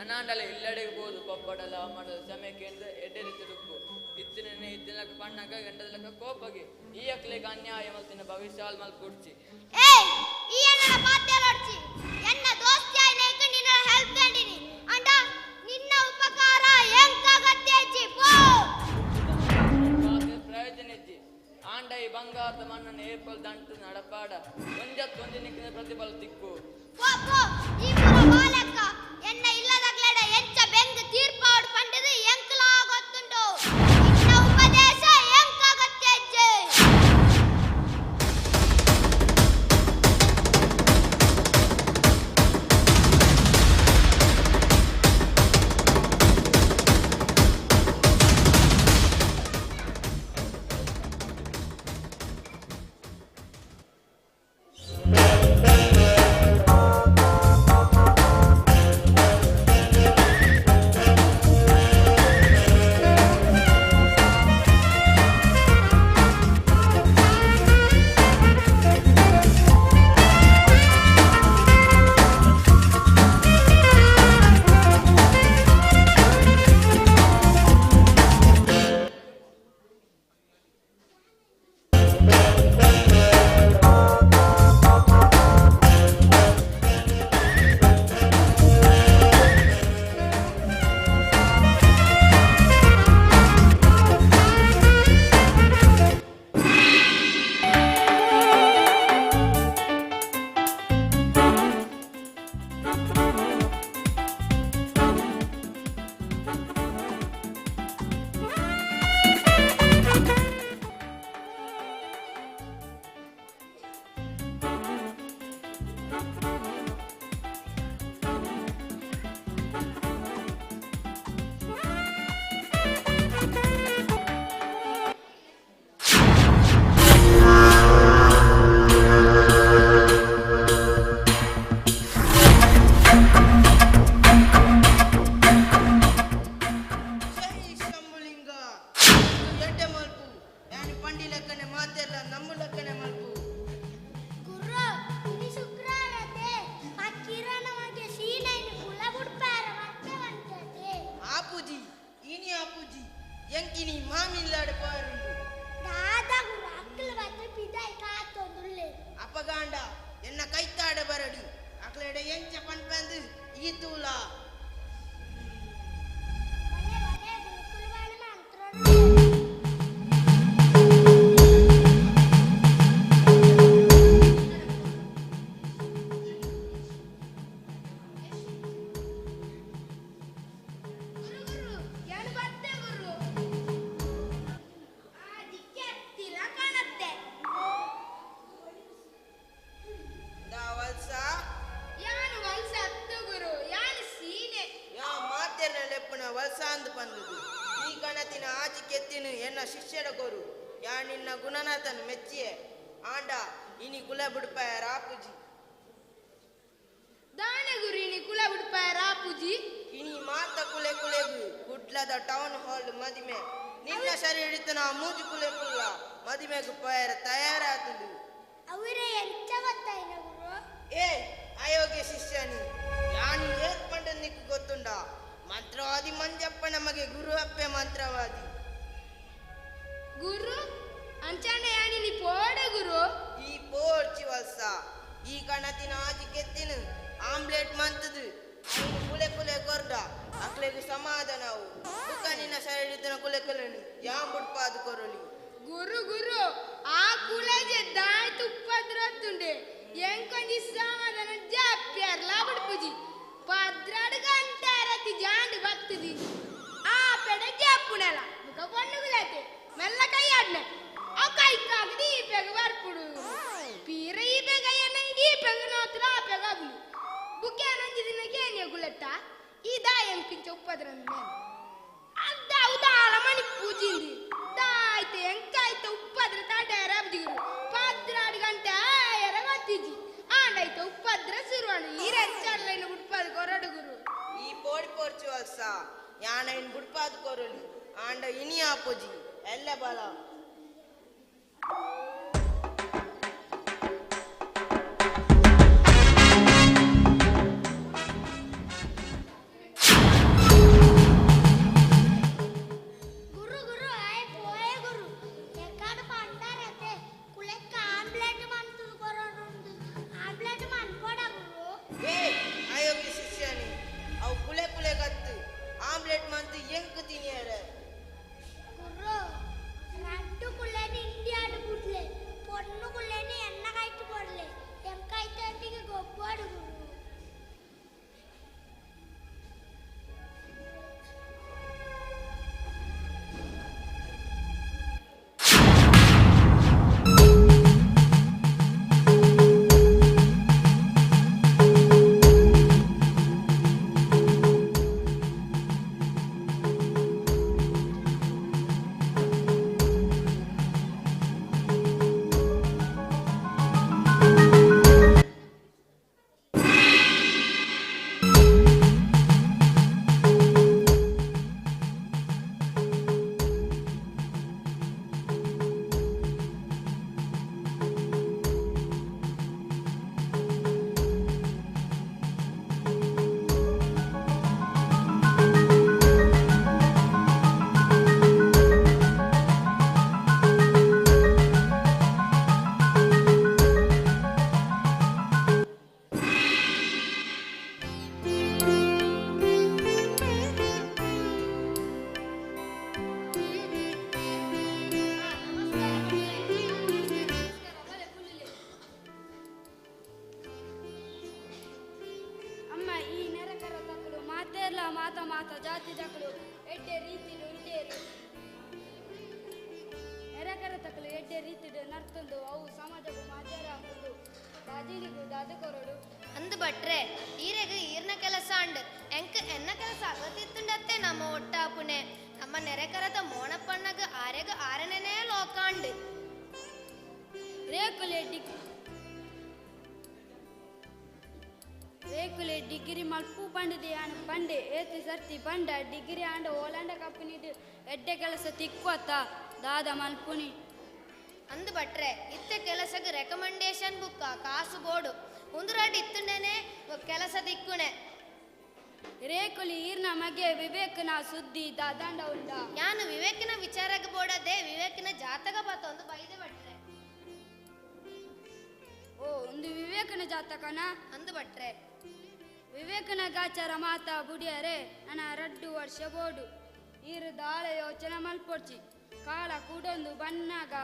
ನನಾಂಡಲ ಇಲ್ಲಡೆಗೆ ಬೋದು ಪಪ್ಪಡಲ ಮಾಡಲು ಸಮಯಕ್ಕೆ ಎಡ್ಡೆರಿ ತಿರುಗು ಇತ್ತ ಉತ್ತಿನೇ ಇದ್ದಿನಕ ಕಣ್ಣಗ ಗಂಡದಲಕ ಕೋಪಗೆ ಈ ಅಕ್ಲೆಗ ಅನ್ಯಾಯ ಮಲ್ತಿನ ಭವಿಷ್ಯಾಲ್ ಮಲ್ ಕುಡ್ಚಿ
ಏಯ್ ಈ ನನ್ನ ಪಾತ್ಯಲಡ್ಚಿ ಎನ್ನ ದೋಸ್ತಿಯಾಯ ನೇಕ ನಿನ್ನ ಹೆಲ್ಪ್ ಕಂಡಿನಿ ಅಂಡ ನಿನ್ನ ಉಪಕಾರ ಎಂಕಾಗತ್ತೆಜ್ಜಿ ಪೋ
ಪ್ರಯೋಜನ ಇಜ್ಜಿ ಆಂಡ ಈ ಬಂಗಾರದ ಮಣ್ಣನ್ನು ಏರ್ಪಲ್ ದಂಟು ನಡಪಾಡ ಒಂಜತ್ತೊಂದು ನಿಕ್ಕಿನ ಪ್ರತಿಫಲ ತಿಕ್ಕು
ಪೋ ಪೋ ಈ ಪುರ ಬಾಲಕ ಎನ್ನ ಇಲ್ಲದಗ್ಲಡ ಎಂಚ ಬೆಂಗ್ ತೀರ್ಪಾಡು ಪಂಡದು ಎಂಕಲ ಗೊತ್ತುಂಟು ನಿನ್ನ ಉಪದೇಶ ಎಂಕಾಗತ್ತೆಜ್ಜಿ ಗುರು ಗುರು ಆಯ್
ಮಾತ ಜಾತಿ ದಕ್ಕಲು ಎಡ್ಡೆ ರೀತಿಲು ಉಲ್ಟೇರು ಎರೆಕರ ತಕ್ಕಲು ಎಡ್ಡೆ ರೀತಿಡು ನರ್ತಂದು ಅವು ಸಮಾಜಕ್ಕೂ ಮಾಜಾರ ಹಾಕುದು ರಾಜಿನಿಗೂ ದಾದಕೊರಡು
ಅಂದು ಬಟ್ರೆ ಈರೆಗೆ ಈರ್ನ ಕೆಲಸ ಅಂಡ್ ಎಂಕ ಎನ್ನ ಕೆಲಸ ಅಗತಿತ್ತುಂಡತ್ತೆ ನಮ್ಮ ಒಟ್ಟಾಪುನೆ ನಮ್ಮ ನೆರೆಕರದ ಮೋಣಪ್ಪಣ್ಣಗ ಆರೆಗ ಆರನೇ ಲೋಕಾಂಡ್
ರೇಕುಲೆ ಡಿಗ್ರಿ ಮಲ್ಪು ಪಂಡದೆ ಆಣ ಪಂಡೆ ಏತಿ ಸರ್ತಿ ಪಂಡ ಡಿಗ್ರಿ ಆಂಡ ಓಲಾಂಡ ಕಪ್ಪನಿದು ಎಡ್ಡೆ ಕೆಲಸ ತಿಕ್ಕೊತ್ತ ದಾದ ಮಲ್ಪುನಿ
ಅಂದು ಬಟ್ರೆ ಇತ್ತ ಕೆಲಸಕ್ಕೆ ರೆಕಮೆಂಡೇಶನ್ ಬುಕ್ಕ ಕಾಸು ಬೋಡು ಉಂದುರಾಡ್ ಇತ್ತುಂಡನೆ ಕೆಲಸ ದಿಕ್ಕುನೆ
ರೇಕುಲಿ ಈರ್ನ ಮಗೆ ವಿವೇಕನ ಸುದ್ದಿ ದಾದಂಡ ಉಂಡ
ಯಾನು ವಿವೇಕನ ವಿಚಾರಕ್ಕೆ ಬೋಡದೆ ವಿವೇಕನ ಜಾತಕ ಪಾತ ಒಂದು ಬೈದೆ ಬಟ್ರೆ
ಓ ಒಂದು ವಿವೇಕನ ಜಾತಕನ
ಅಂದು ಬಟ್ರೆ
ವಿವೇಕನ ಗಾಚಾರ ಮಾತಾ ಬುಡಿಯರೆ ನನ್ನ 2 ವರ್ಷ ಬೋಡು ಈರು ದಾಳೆ ಯೋಚನೆ ಮಲ್ಪೊಡ್ಚಿ ಕಾಲ ಕೂಡೊಂದು ಬಣ್ಣಾಗ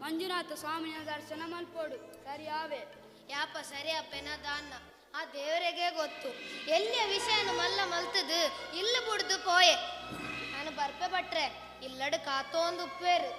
ಮಂಜುನಾಥ ಸ್ವಾಮಿನ ದರ್ಶನ ಮಲ್ಪೋಡು ಸರಿಯಾವೆ
ಯಾಪ ಸರಿಯಪ್ಪೆನ ದಾನ್ನ ಆ ದೇವರಿಗೆ ಗೊತ್ತು ಎಲ್ಲಿಯ ವಿಷಯನು ಮಲ್ಲ ಮಲ್ತದು ಇಲ್ಲ ಬುಡ್ದು ಪೋಯೆ ನಾನು ಬರ್ಪೆ ಬಟ್ರೆ ಇಲ್ಲಡು ಕಾತೋಂದು ಉಪ್ಪೇರು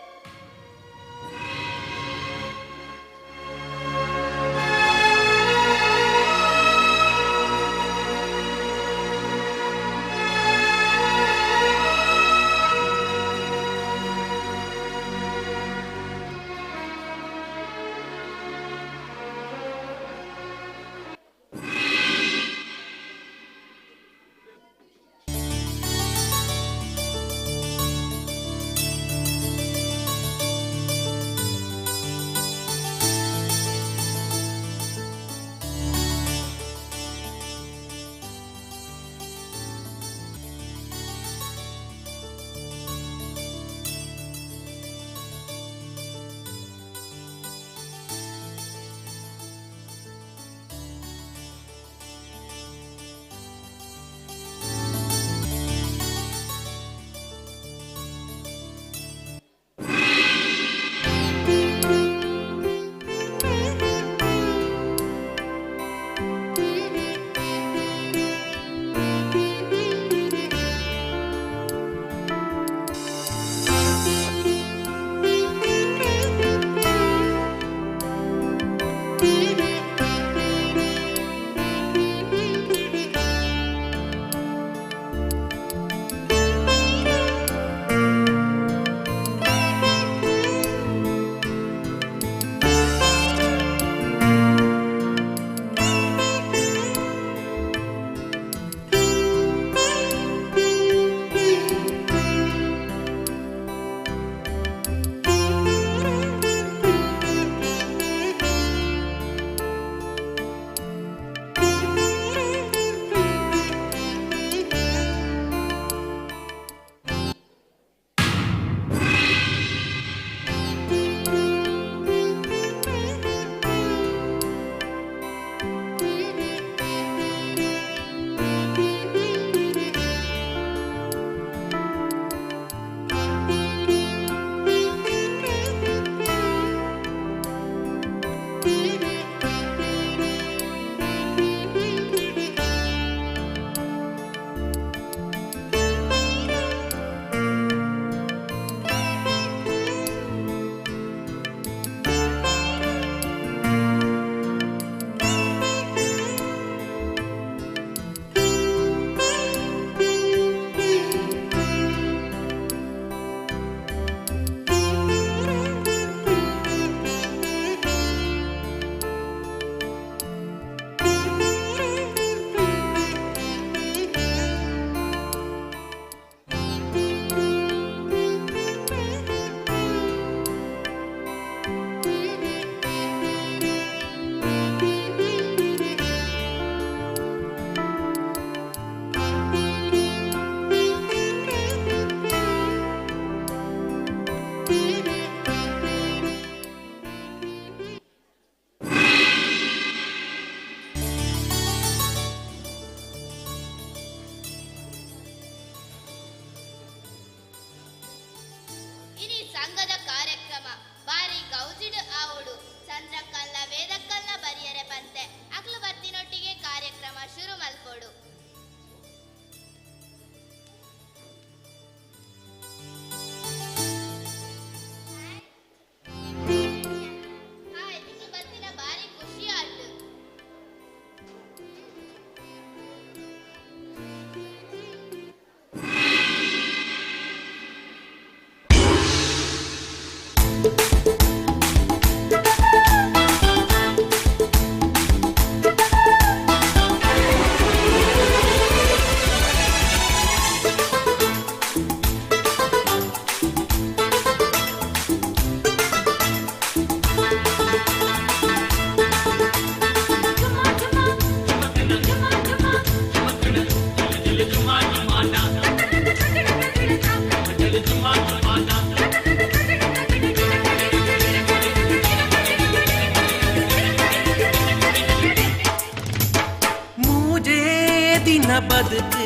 ಬದುಕು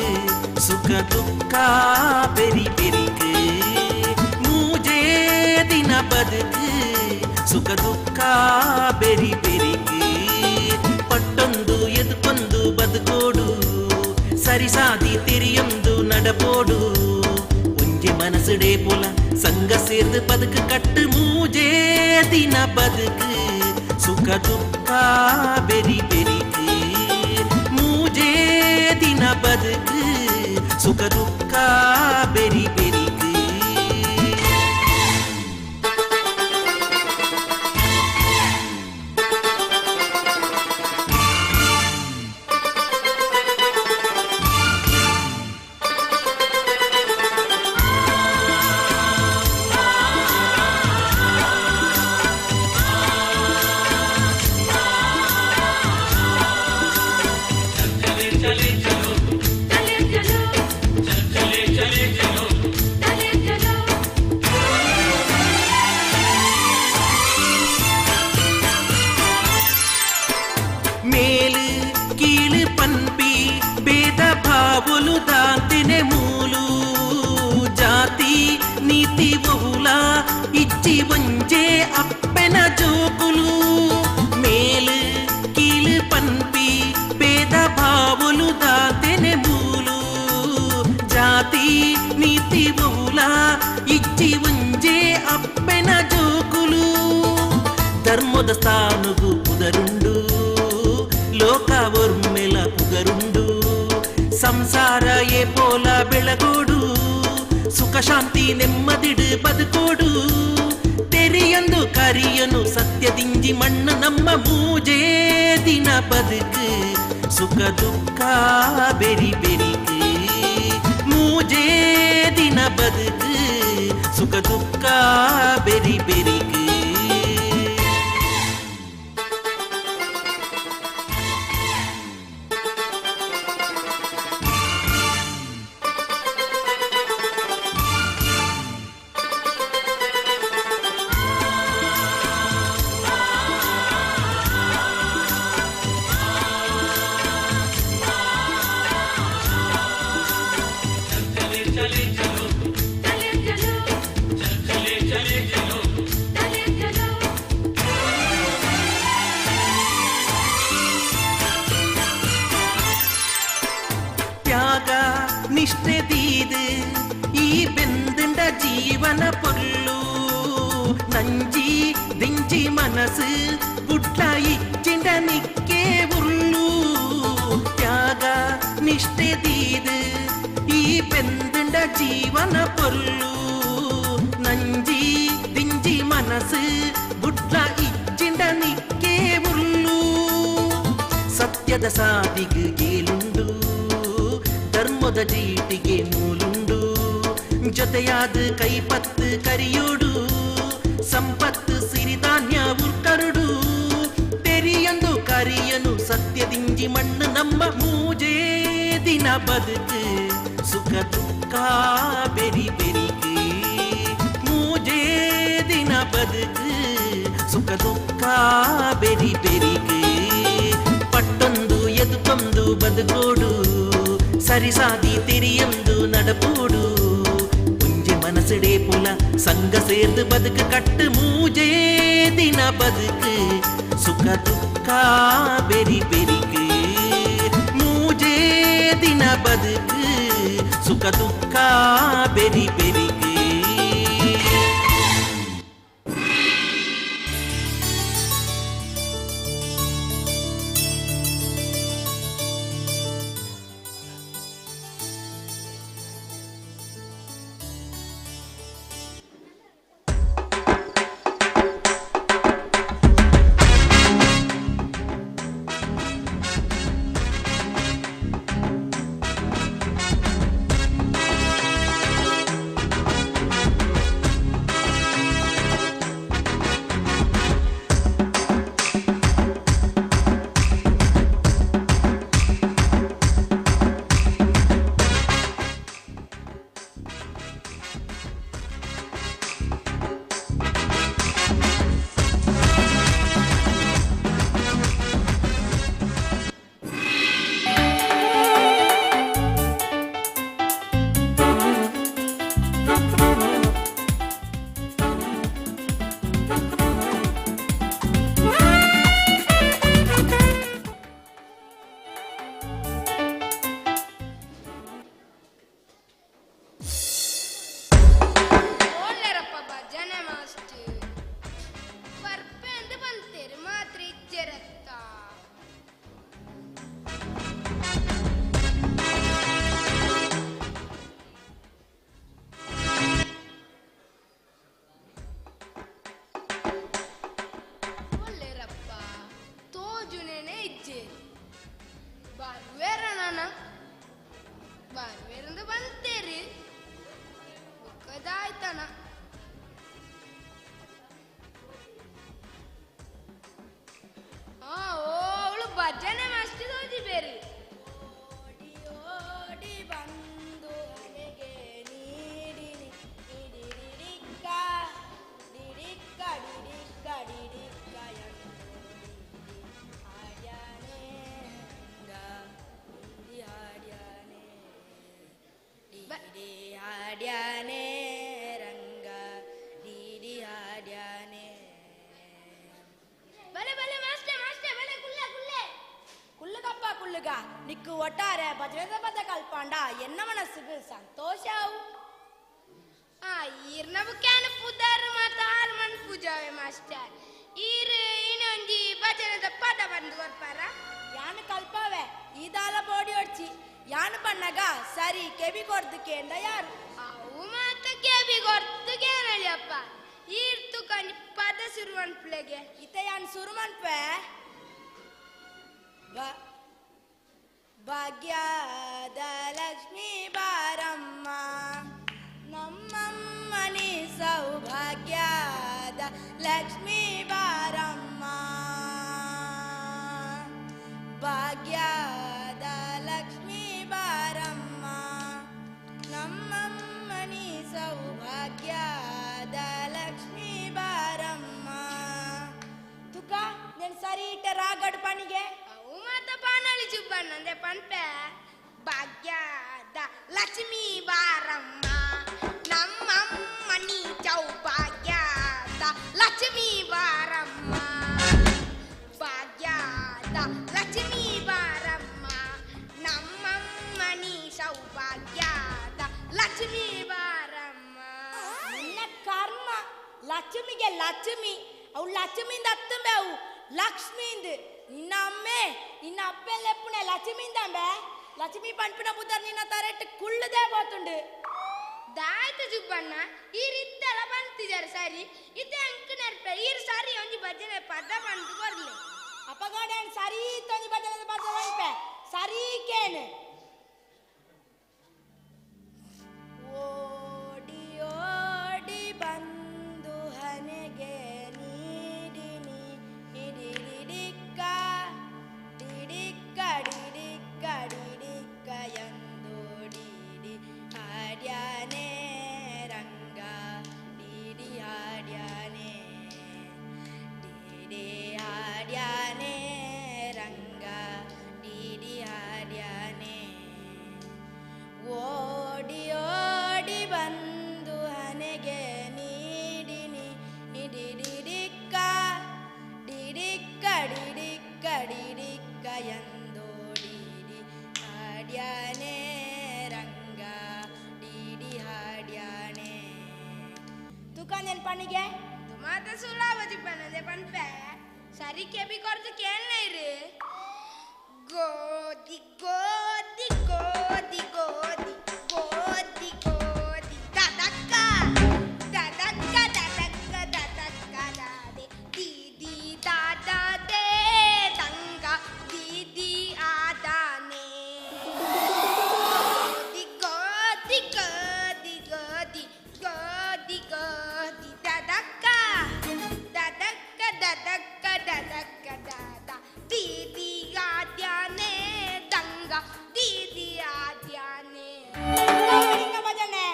ಸುಖ ದುಃಖ ಬೆರಿ ಬೆರಿಕು ಮೂಜೇ ದಿನ ಬದುಕು ಸುಖ ದುಃಖ ಬೆರಿ ಬೆರಿಕು ಪಟ್ಟೊಂದು ಎದುಕೊಂದು ಬದುಕೋಡು ಸರಿಸಾದಿ ತೆರಿಯೊಂದು ನಡಪೋಡು ಒಂಜೆ ಮನಸ್ಸುಡೇ ಪೋಲ ಸಂಗ ಸೇರ್ದು ಬದುಕು ಕಟ್ಟು ಮೂಜೇ ದಿನ ಬದುಕು ಸುಖ ದುಃಖ ಬೆರಿ ಬೆರಿಕು ಮೂಜೇ ದಿನ ಬದುಕು ಸುಖ ದುಃಖ ಬೆರಿ ಬೆರಿಕು మేలు కీಳು పన్పి భేద భావులు దాంతినే మూలు జాతి నీతి బహుళ ఇచ్చి వంచే అప్పెన జోకులు మేలు కీಳು పన్పి భేద భావులు దాంతినే మూలు జాతి నీతి బహుళ ఇచ్చి వంచే అప్పెన జోకులు ಧರ್ಮದ ಸ್ಥಾನಗೂ ಪುದರುಂಡು ಲೋಕ ಒರ್ಮೆಲ ಪುಗರುಂಡು ಸಂಸಾರ ಏ ಪೋಲ ಬೆಳಗೋಡು ಸುಖ ಶಾಂತಿ ನೆಮ್ಮದಿಡು ಬದುಕೋಡು ತೆರಿಯೊಂದು ಕರಿಯನು ಸತ್ಯದಿಂಜಿ ಮಣ್ಣು ನಮ್ಮ ಮೂಜೇ ದಿನ ಬದುಕು ಸುಖ ದುಃಖ ಬೆರಿ ಬೆರಿಕು ಮೂಜೇ ದಿನ ಬದುಕು ಸುಖ ದುಃಖ ಬೆರಿ ಬೆರಿಕು ನಿಷ್ಠೆ ದೀದು ಈ ಬೆಂದುಂಡ ಜೀವನ ಪೊರ್ಲು ನಂಜಿ ದಿಂಜಿ ಮನಸ್ಸು ಪುಟ್ಟ ಇಚ್ಚಿಂಡ ನಿಕ್ಕೆ ಉರ್ಲು ತ್ಯಾಗ ನಿಷ್ಠೆ ದೀದು ಈ ಬೆಂದುಂಡ ಜೀವನ ಪೊರ್ಲು ನಂಜಿ ದಿಂಜಿ ಮನಸ್ಸು ಪುಟ್ಟ ಇಚ್ಚಿಂಡ ನಿಕ್ಕೆ ಉರ್ಲು ಸತ್ಯದ ಸಾದಿಗೆ ಗೇಲುಂಡು ಧರ್ಮದ ಜೀಟಿಗೆ ಮೂಲುಂಡು ಜೊತೆಯಾದ ಕೈಪತ್ತು ಕರಿಯೋಡು ಸಂಪತ್ತು ಸಿರಿಧಾನ್ಯ ಉರ್ಕರುಡು ತೆರಿಯೊಂದು ಕರಿಯನು ಸತ್ಯದಿಂಜಿ ಮಣ್ಣು ನಮ್ಮ ಮೂಜೇ ದಿನ ಬದುಕು ಸುಖ ದುಃಖ ಬೆರಿ ಬೆರಿಕು ಮೂಜೇ ದಿನ ಬದುಕು ಸುಖ ದುಃಖ ಬೆರಿ ಬೆರಿಕು ಪಟ್ಟೊಂದು ಎದುಕೊಂದು ಬದುಕೋಡು ಸರಿಸಾದಿ ತೆರಿಯೊಂದು ನಡಪೋಡು ಮುಂಜೆ ಮನಸ್ಸಡೇ ಪುಲ ಸಂಗ ಸೇರ್ದು ಬದುಕು ಕಟ್ಟು ಮೂಜೇ ದಿನ ಬದುಕು ಸುಖ ದುಃಖ ಬೆರಿ ಬೆರಿಕು ಮೂಜೇ ದಿನ ಬದುಕು ಸುಖ ದುಃಖ ಬೆರಿ ಬೆರಿಕು
ಭಜನೆ ಮಸ್ತ್ ಓದಿ ಬೇರೆ ಓಡಿ ಬಂದು ಮನೆಗೆ ನೀಡಿನಿ ಡಿಡಿಡಿಡಿಕ್ಕ ಡಿಡಿಕ್ಕ ಡಿಡಿಕ್ಕ ಡಿಡಿಕ್ಕ ಹಾಡ್ಯಾನೆ ರಂಗ ಡಿಡಿ ಹಾಡ್ಯಾನೆ ಡಿಡಿ ಹಾಡ್ಯಾನೆ ರಂಗ ಡಿಡಿ ಹಾಡ್ಯಾನೆ ಬಲೆ ಬಲೆ ಮಾಸ್ಟರ್ ಮಾಸ್ಟರ್ ಬಲೆ ಕುಲ್ಲೆ ಕುಲ್ಲೆ ಕುಲ್ಲಗಪ್ಪ ಕುಲ್ಲಗ ನಿಕ್ಕು ಒಟ್ಟಾರೆ ಭಜನೆ ಪದ ಕಲ್ಪಾಂಡ ಎನ್ನ ಮನಸ್ಸಿಗೆ ಸಂತೋಷವು ಈರ್ನ ಬುಕ್ಯಾನ ಪುದರ್ ಮಾತಾರ್ ಮನ್ ಪೂಜಾವೆ ಮಾಸ್ಟರ್ ಈರ್ ಇನ್ನೊಂಜಿ ಭಜನದ ಪದ ಬಂದು ಬರ್ಪಾರ ಯಾನು ಕಲ್ಪವೆ ಈದಾಲ ಬೋಡಿ ಹೊಡ್ಚಿ ಯಾನು ಬಣ್ಣಗ ಸರಿ ಕೆಬಿ ಕೊರ್ದಕೇಂಡ ಯಾರು ಅವು ಮಾತ ಕೆಬಿ ಕೊರ್ದಕೇನಳಿಯಪ್ಪ ಈರ್ತು ಕಂಡು ಪದ ಸುರುವನ್ಪ್ಲೆಗೆ ಇತ ಯಾನ್ ಸುರುವನ್ಪೆ ಭಾಗ್ಯದ ಲಕ್ಷ್ಮೀ ಬಾರಮ್ಮ ನಮ್ಮಮ್ಮನಿ ಸೌಭಾಗ್ಯದ ಲಕ್ಷ್ಮೀ ಬಾರಮ್ಮ ಭಾಗ್ಯದ ಲಕ್ಷ್ಮೀ ಬಾರಮ್ಮ ನಮ್ಮಮ್ಮನಿ ಸೌಭಾಗ್ಯದ ಲಕ್ಷ್ಮೀ ಬಾರಮ್ಮ ತುಕ నేను సరి ఇట రాగడు పనిగే అవు మాత పానాలి చుబ్బన్నందే పన్పే భాగ్యద లక్ష్మీ బారమ్మ నమ్మమ్మని సౌభాగ్యద లక్ష్మీ బారమ్మ భాగ్యద లక్ష్మీ బారమ్మ నమ్మమ్మని సౌభాగ్యద లక్ష్మీ బారమ్మ నిన్న కర్మ లక్ష్మిಗೆ లక్ష్మి ಅವು ಲಕ್ಷ್ಮಿಯಿಂದ ಹತ್ತಂಬೆ ಅವು ಲಕ್ಷ್ಮಿಂದ ನಿನ್ನ ಅಮ್ಮೆ ನಿನ್ನ ಅಪ್ಪೆಲ್ಲ ಎಪ್ಪುನೆ ಲಕ್ಷ್ಮಿಯಿಂದ ಅಂಬೆ ಲಕ್ಷ್ಮಿ ಪಂಪಿನ ಬುದ್ಧರ್ ನಿನ್ನ ತರೆಟ್ಟು ಕುಳ್ಳದೇ ಬೋತುಂಡು ದಾಯ್ತು ಜುಬ್ಬಣ್ಣ ಈ ರೀತಿಯೆಲ್ಲ ಬಂತಿದ್ದಾರೆ ಸರಿ ಇತ್ತೆ ಅಂಕ ನೆರ್ಪೆ ಈರು ಸಾರಿ ಒಂಜಿ ಭಜನೆ ಪದ ಬಂದು ಬರ್ಲಿ ಅಪ್ಪಗಾಡೆ ಸರಿ ತೊಂಜಿ ಭಜನೆ ಪದ ಬಂಪೆ ಸರಿ ಕೇನು ಓಡಿ ಓಡಿ ಬಂದು ಹನೆಗೆ ನೀಡಿನಿ ಡಿಡಿಡಿಡಿಕ್ಕ ಡಿಡಿಕ್ಕ ಡಿಡಿಕ್ಕ ಡಿಡಿಕ್ಕ ಎಂದು ಡಿಡಿ ಹಾಡ್ಯಾನೆ ರಂಗ ಡಿಡಿ ಹಾಡ್ಯಾನೆ ಡಿಡಿ ಹಾಡ್ಯಾನೆ ರಂಗ ಡಿಡಿ ಹಾಡ್ಯಾನೆ ಓಡಿ ಓಡಿ ಬಂದು ಹನೆಗೆ ನೀಡಿನಿ ಡಿಡಿಡಿಡಿಕ್ಕ ಡಿಡಿಕ್ಕ ಡಿಡಿಕ್ಕ ಡಿಡಿಕ್ಕ ಎಂದು ಡಿಡಿ ಹಾಡ್ಯಾನೆ ರಂಗ ಡಿಡಿ ಹಾಡ್ಯಾನೆ ತುಕ ನೆನ್ ಪಣಿಗೆ ತುಮಾತ ಸುಳಾವತಿ ಪನದೆ ಪನ್ಪೆ ಸರಿ ಕೆಬಿ ಕೊರ್ದು ಕೇಳ್ನೈರು ಗೋದಿ ಗೋದಿ ಗೋದಿ ಗೋದಿ ಗೋದಿ ಗೋದಿ ದದಕ್ಕ ದದಕ್ಕ ದದಕ್ಕ ದದಕ್ಕ ದಾದೆ ದೀದಿ ದಾದಾದೆ ತಂಗ ದೀದಿ ಆದಾನೆ ಗೋದಿ ಗೋದಿ ಗೋದಿ ಗೋದಿ ಗೋದಿ ದದಕ್ಕ ದದಕ್ಕ ದದಕ್ಕ ದದಕ್ಕ ದಾದ ದೀದಿ ಆದ್ಯಾನೆ ತಂಗ ದೀದಿ ಆದ್ಯಾನೆ ಭಜನೆ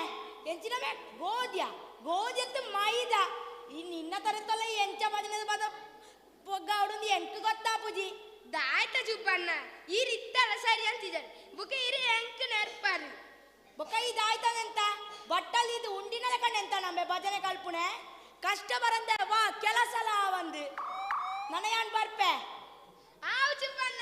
ಎಂಚಿನ ಗೋದ್ಯ ಗೋದ್ಯತ್ತು ಮೈದ ಇನ್ನು ಇನ್ನ ತರತ್ತಲ್ಲ ಎಂಚ ಭಜನೆ ಪದ ಪೊಗ್ಗಾಡು ಎಂಟು ಗೊತ್ತಾ ಪೂಜಿ ದಾಯ್ತ ಜುಬ್ಬಣ್ಣ ಈ ರೀತಿಯಲ್ಲ ಸರಿ ಅಂತಿದ್ದಾರೆ ಬುಕ ಇರಿ ಎಂಕ್ ನೆರ್ಪಾರು ಬೊಕ್ಕ ಇದಾಯ್ತದಂತ ಬಟ್ಟಲ್ಲಿ ಇದು ಉಂಡಿನ ಕಂಡೆಂತ ನಮ್ಮೆ ಭಜನೆ ಕಲ್ಪುಣೆ ಕಷ್ಟ ಬರಂದೆ ವಾ ಕೆಲಸಲ ಒಂದು ನನಯಾನ್ ಬರ್ಪೆ ಆವು ಜುಬ್ಬಣ್ಣ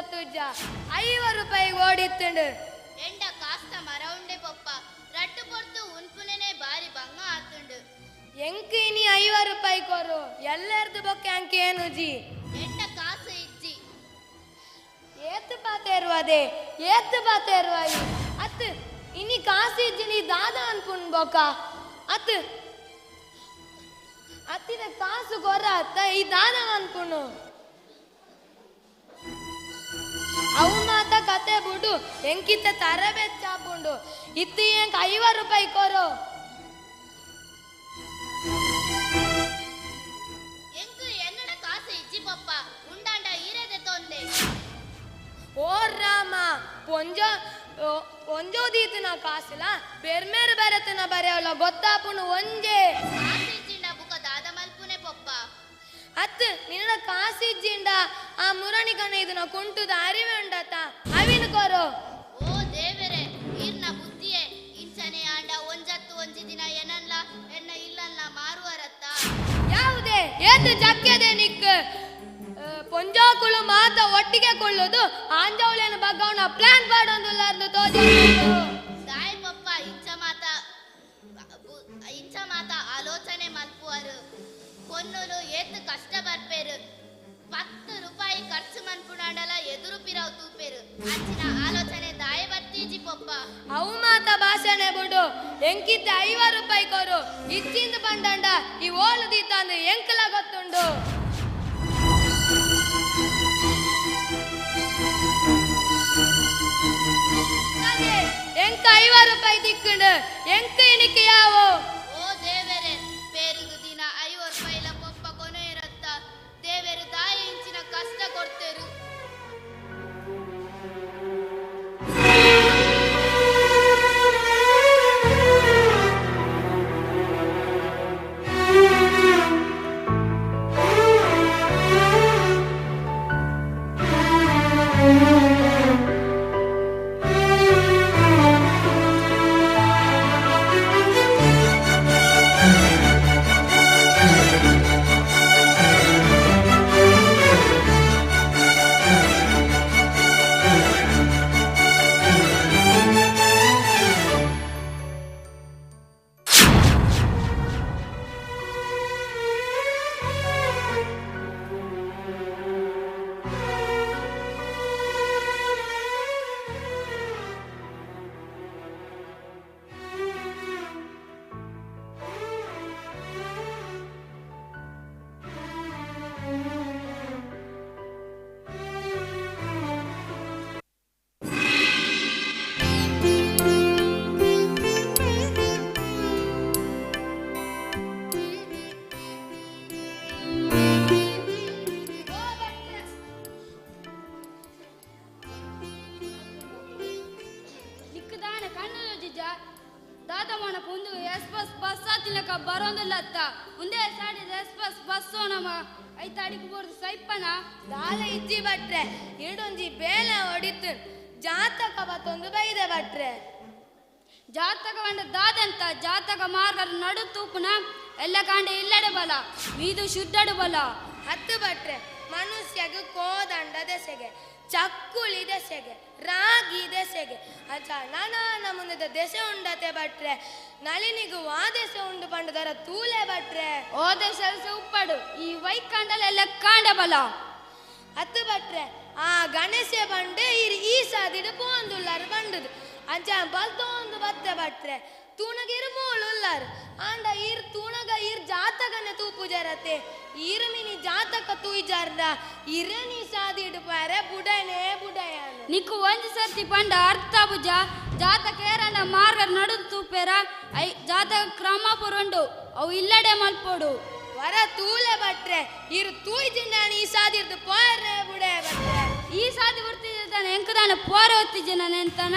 ಗೊತ್ತುಜ್ಜ 5 ರೂಪಾಯಿಗೆ ಓಡಿತ್ತುಂಡು
ಎಂಡ ಕಾಸ್ತ ಮರ ಉಂಡೆ ಪಪ್ಪ ರಟ್ಟು ಪೊರ್ತು ಉನ್ಪುನೆನೆ ಬಾರಿ ಭಂಗ ಆತುಂಡು
ಎಂಕ್ ಇನಿ 5 ರೂಪಾಯಿ ಕೊರು ಎಲ್ಲರದು ಬೊಕ್ಕೆ ಅಂಕೆ ಏನು ಜಿ
ಎಂಡ ಕಾಸು ಇಜ್ಜಿ
ಏತ್ತು ಪಾತೇರುವದೆ ಅತ್ ಇನಿ ಕಾಸು ಇಜ್ಜಿ ನೀ ದಾದ ಅನ್ಪುಣ್ ಬೊಕ್ಕ ಅತ್ತಿದ ಕಾಸು ಕೊರ ಅತ್ತ ಈ ದಾದ ಅನ್ಪುಣು ಅವು ಮಾತ ಕತೆ ಬಿಡು ಎಂಕಿತ್ತ ತರಬೇತಿ ಚಾಪುಂಡು ಇತ್ತಿ ಎಂಕ್ 5 ರೂಪಾಯಿ ಕೊರು
ಎಂಕು ಎನ್ನಡ ಕಾಸು ಇಜ್ಜಿ ಪಪ್ಪ ಉಂಡಾಂಡ ಈರೆದೆ ತೊಂದೆ
ಓ ರಾಮ ಒಂಜೋದೀತಿನ ಕಾಸಿಲ್ಲ ಬೆರ್ಮೇರು ಬರತನ ಬರೆಯವಲ್ಲ ಗೊತ್ತಾಪುನು ಒಂಜೆ
ಕಾಸು ಇಜ್ಜಿಂಡ ಬುಕ ದಾದ ಮಲ್ಪುನೆ ಪಪ್ಪ
ಅತ್ ನಿನ್ನ ಕಾಸಿಜ್ಜಿಂಡ ಆ ಮುರಣಿಗನ ಇದನ್ನ ಕುಂಟುದ ಅರಿವೆ ಉಂಡತ ಅವಿನ ಕೊರು
ಓ ದೇವರೇ ಈರ್ನ ಬುದ್ಧಿಯೇ ಇಂಚನೆ ಆಂಡ ಒಂಜತ್ತು ಒಂಜಿ ದಿನ ಏನಲ್ಲ ಎನ್ನ ಇಲ್ಲಲ್ಲ ಮಾರುವರತ್ತ
ಯಾವುದೇ ಏತು ಜಕ್ಯದೆ ನಿಕ್ ಪೊಂಜಾಕುಳು ಮಾತ ಒಟ್ಟಿಗೆ ಕೊಳ್ಳೋದು ಆಂಜೌಳಿನ ಬಗ್ಗವನ ಪ್ಲಾನ್ ಪಾಡೊಂದುಲ್ಲಾರ್ದು ತೋಜ
ಸಾಯಿ ಪಪ್ಪ ಇಂಚ ಮಾತ ಆಲೋಚನೆ ಮಲ್ಪುವರು ಕೊನ್ನೂರು ಏತು ಕಷ್ಟ ಬರ್ಪೇರು 10 ರೂಪಾಯಿ ಖರ್ಚು ಮನ್ಪುಡಾಂಡಲ ಎದುರು ಪಿರಾವ್ ತೂಪೇರು ಅಂಚಿನ ಆಲೋಚನೆ ದಾಯ ಬತ್ತೀಜಿ ಪಪ್ಪ
ಅವು ಮಾತ ಭಾಷಣೆ ಬಿಡು ಎಂಕಿದ್ದ 5 ರೂಪಾಯಿ ಕೊರು ಇಚ್ಚಿಂದ ಬಂಡಂಡ ಈ ಓಲು ದೀತಂದು ಎಂಕಲ ಗೊತ್ತುಂಡು ಎಂಕ 5 ರೂಪಾಯಿ ದಿಕ್ಕುಂಡು ಎಂಕ ಇನಿಕೆ ಯಾವು
ಓ ದೇವರೇ ಪೇರುದು ದಿನ 5 ರೂಪಾಯಿಲ ಪಪ್ಪ ಕೊನೆ ಇರತ್ತ ದೇವರು ದಾಯ ಇಂಚಿನ ಕಷ್ಟ ಕೊಡ್ತೇರು
ದಾದಮನ ಪುಂದು ಎಸ್ಪಸ್ ಬಸ್ ಆತಿಲಕ ಬರೋಂದಿಲ್ಲತ್ತ ಮುಂದೆ ಸಾಡಿದ ಎಸ್ಪಸ್ ಬಸ್ಸೋ ನಮ ಐತಾಡಿಗೆ ಬೋರ್ದು ಸೈಪ್ಪನ ದಾಲ ಇಜ್ಜಿ ಬಟ್ರೆ ಇಡೊಂಜಿ ಬೇಲೆ ಹೊಡಿತು ಜಾತಕ ಬತ್ತೊಂದು ಬೈದೆ ಬಟ್ರೆ ಜಾತಕ ಬಂಡ ದಾದಂತ ಜಾತಕ ಮಾರ್ಗದ ನಡು ತೂಪುನ ಎಲ್ಲ ಕಾಂಡೆ ಇಲ್ಲಡೆ ಬಲ ಮೀದು ಶುದ್ಧಡು ಬಲ ಹತ್ತು ಬಟ್ರೆ ಮನುಷ್ಯಗೆ ಕೋದಂಡ ದೆಸೆಗೆ ಚಕ್ಕುಳಿ ದೆಸೆಗೆ ರಾಗಿ ದೆಸೆಗೆ ಅಚ್ಚ ನಾನಾನ ಮುಂದದ ದೆಸೆ ಉಂಡತೆ ಬಟ್ರೆ ನಳಿನಿಗೂ ಆ ದೆಸೆ ಉಂಡು ಪಂಡದರ ತೂಲೆ ಬಟ್ರೆ ಓ ದೆಸೆ ಉಪ್ಪಡು ಈ ವೈಕಾಂಡಲೆಲ್ಲ ಕಾಂಡ ಬಲ ಹತ್ತು ಬಟ್ರೆ ಆ ಗಣೇಶ ಬಂಡೆ ಈ ಸಾದಿಡು ಪೋಂದುಲ್ಲಾರು ಬಂಡುದು ಅಂಚ ಬಲ್ತೊಂದು ಬತ್ತೆ ಬಟ್ರೆ ತೂಣಗಿರು ಮೂಳುಲ್ಲಾರು ಆಂಡ ಈರ್ ತೂಣಗ ಈರ್ ಜಾತಕನೆ ತೂಪು ಜರತೆ ಈರು ಮಿನಿ ಜಾತಕ ತೂಯ್ಜಾರ್ದ ಇರನಿ ಸಾದಿಡು ಪಾರೆ ಬುಡನೆ ಬುಡಯಾನು ನಿಕ್ಕು ಒಂಜಿ ಸರ್ತಿ ಪಂಡ ಅರ್ಥ ಬುಜ ಜಾತಕ ಏರನ ಮಾರ್ಗ ನಡು ತೂಪೇರ ಐ ಜಾತಕ ಕ್ರಮ ಪುರುಂಡು ಅವು ಇಲ್ಲಡೆ ಮಲ್ಪೋಡು ವರ ತೂಲೆ ಬಟ್ರೆ ಇರು ತೂಯ್ಜಿಂಡಾನಿ ಈ ಸಾದಿರ್ದು ಪೋರೆ ಬುಡೆ ಬಟ್ರೆ ಈ ಸಾದಿ ಬರ್ತಿದ್ದಾನೆ ಎಂಕದಾನ ಪೋರೆ ಹೊತ್ತಿದ್ದೆ ನಾನು ಎಂತಾನ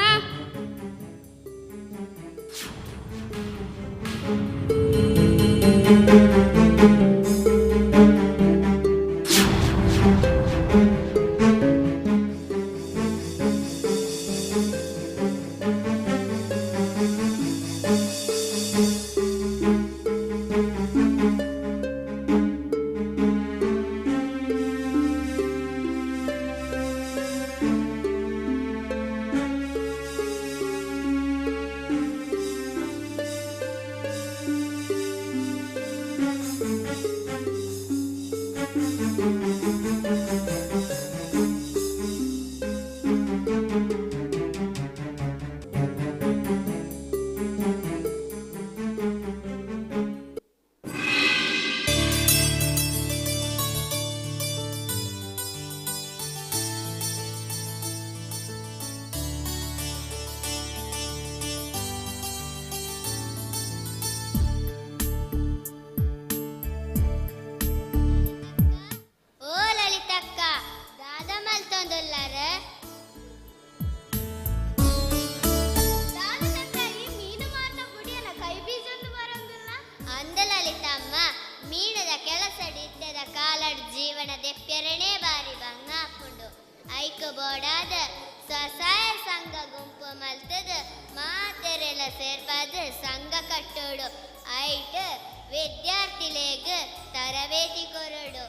ಮಾತೆರೆಲ ಸೇರ್ಪಾದು ಸಂಘ ಕಟ್ಟೋಡು ಐಟ್ ವಿದ್ಯಾರ್ಥಿಲೇಗ್ ತರಬೇತಿ ಕೊರಡು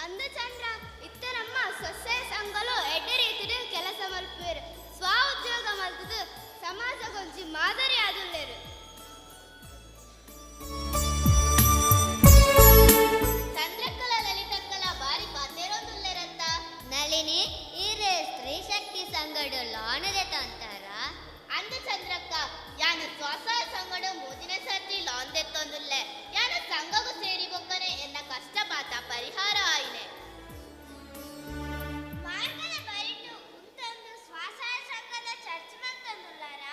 ಅಂದು ಚಂದ್ರ ಇತ್ತ ನಮ್ಮ ಸ್ವಸಹಾಯ ಸಂಘಲು ಎಡ್ಡೆ ರೀತಿಯ ಕೆಲಸ ಮಲ್ಪೇರು ಸ್ವ ಉದ್ಯೋಗ ಮಲ್ತದು ಸಮಾಜಗೊಂಜಿ ಮಾದರಿ ಆದುಲ್ಲೇರು ಚಂದ್ರಕಲಾ ಲಲಿತಕ್ಕಲ ಬಾರಿ ಪಾತೇರೊಂದುಲ್ಲೇರಂತ ನಳಿನಿ ಈರೆ ಸ್ತ್ರೀ ಶಕ್ತಿ ಸಂಘಡು ಲಾನದೆ ತಂತಾರ ಅಂದು ಚಂದ್ರಕ್ಕ ಯಾನು ಸ್ವಸಹಾಯ ಸಂಘಡು ಮೂಜಿನ ಸರ್ತಿ ಲಾನ್ ದೆತ್ತೊಂದುಲ್ಲೆ ಯಾನು ಸಂಘಗೂ ಸೇರಿ ಬೊಕ್ಕನೆ ಎನ್ನ ಕಷ್ಟ ಮಾತ ಪರಿಹಾರ ಆಯ್ನೆ ಮಾರ್ಗದ ಬರಿಟು ಉಂತಂದು ಸ್ವಸಹಾಯ ಸಂಘದ ಚರ್ಚ್ ಮಂತಂದುಲ್ಲಾರ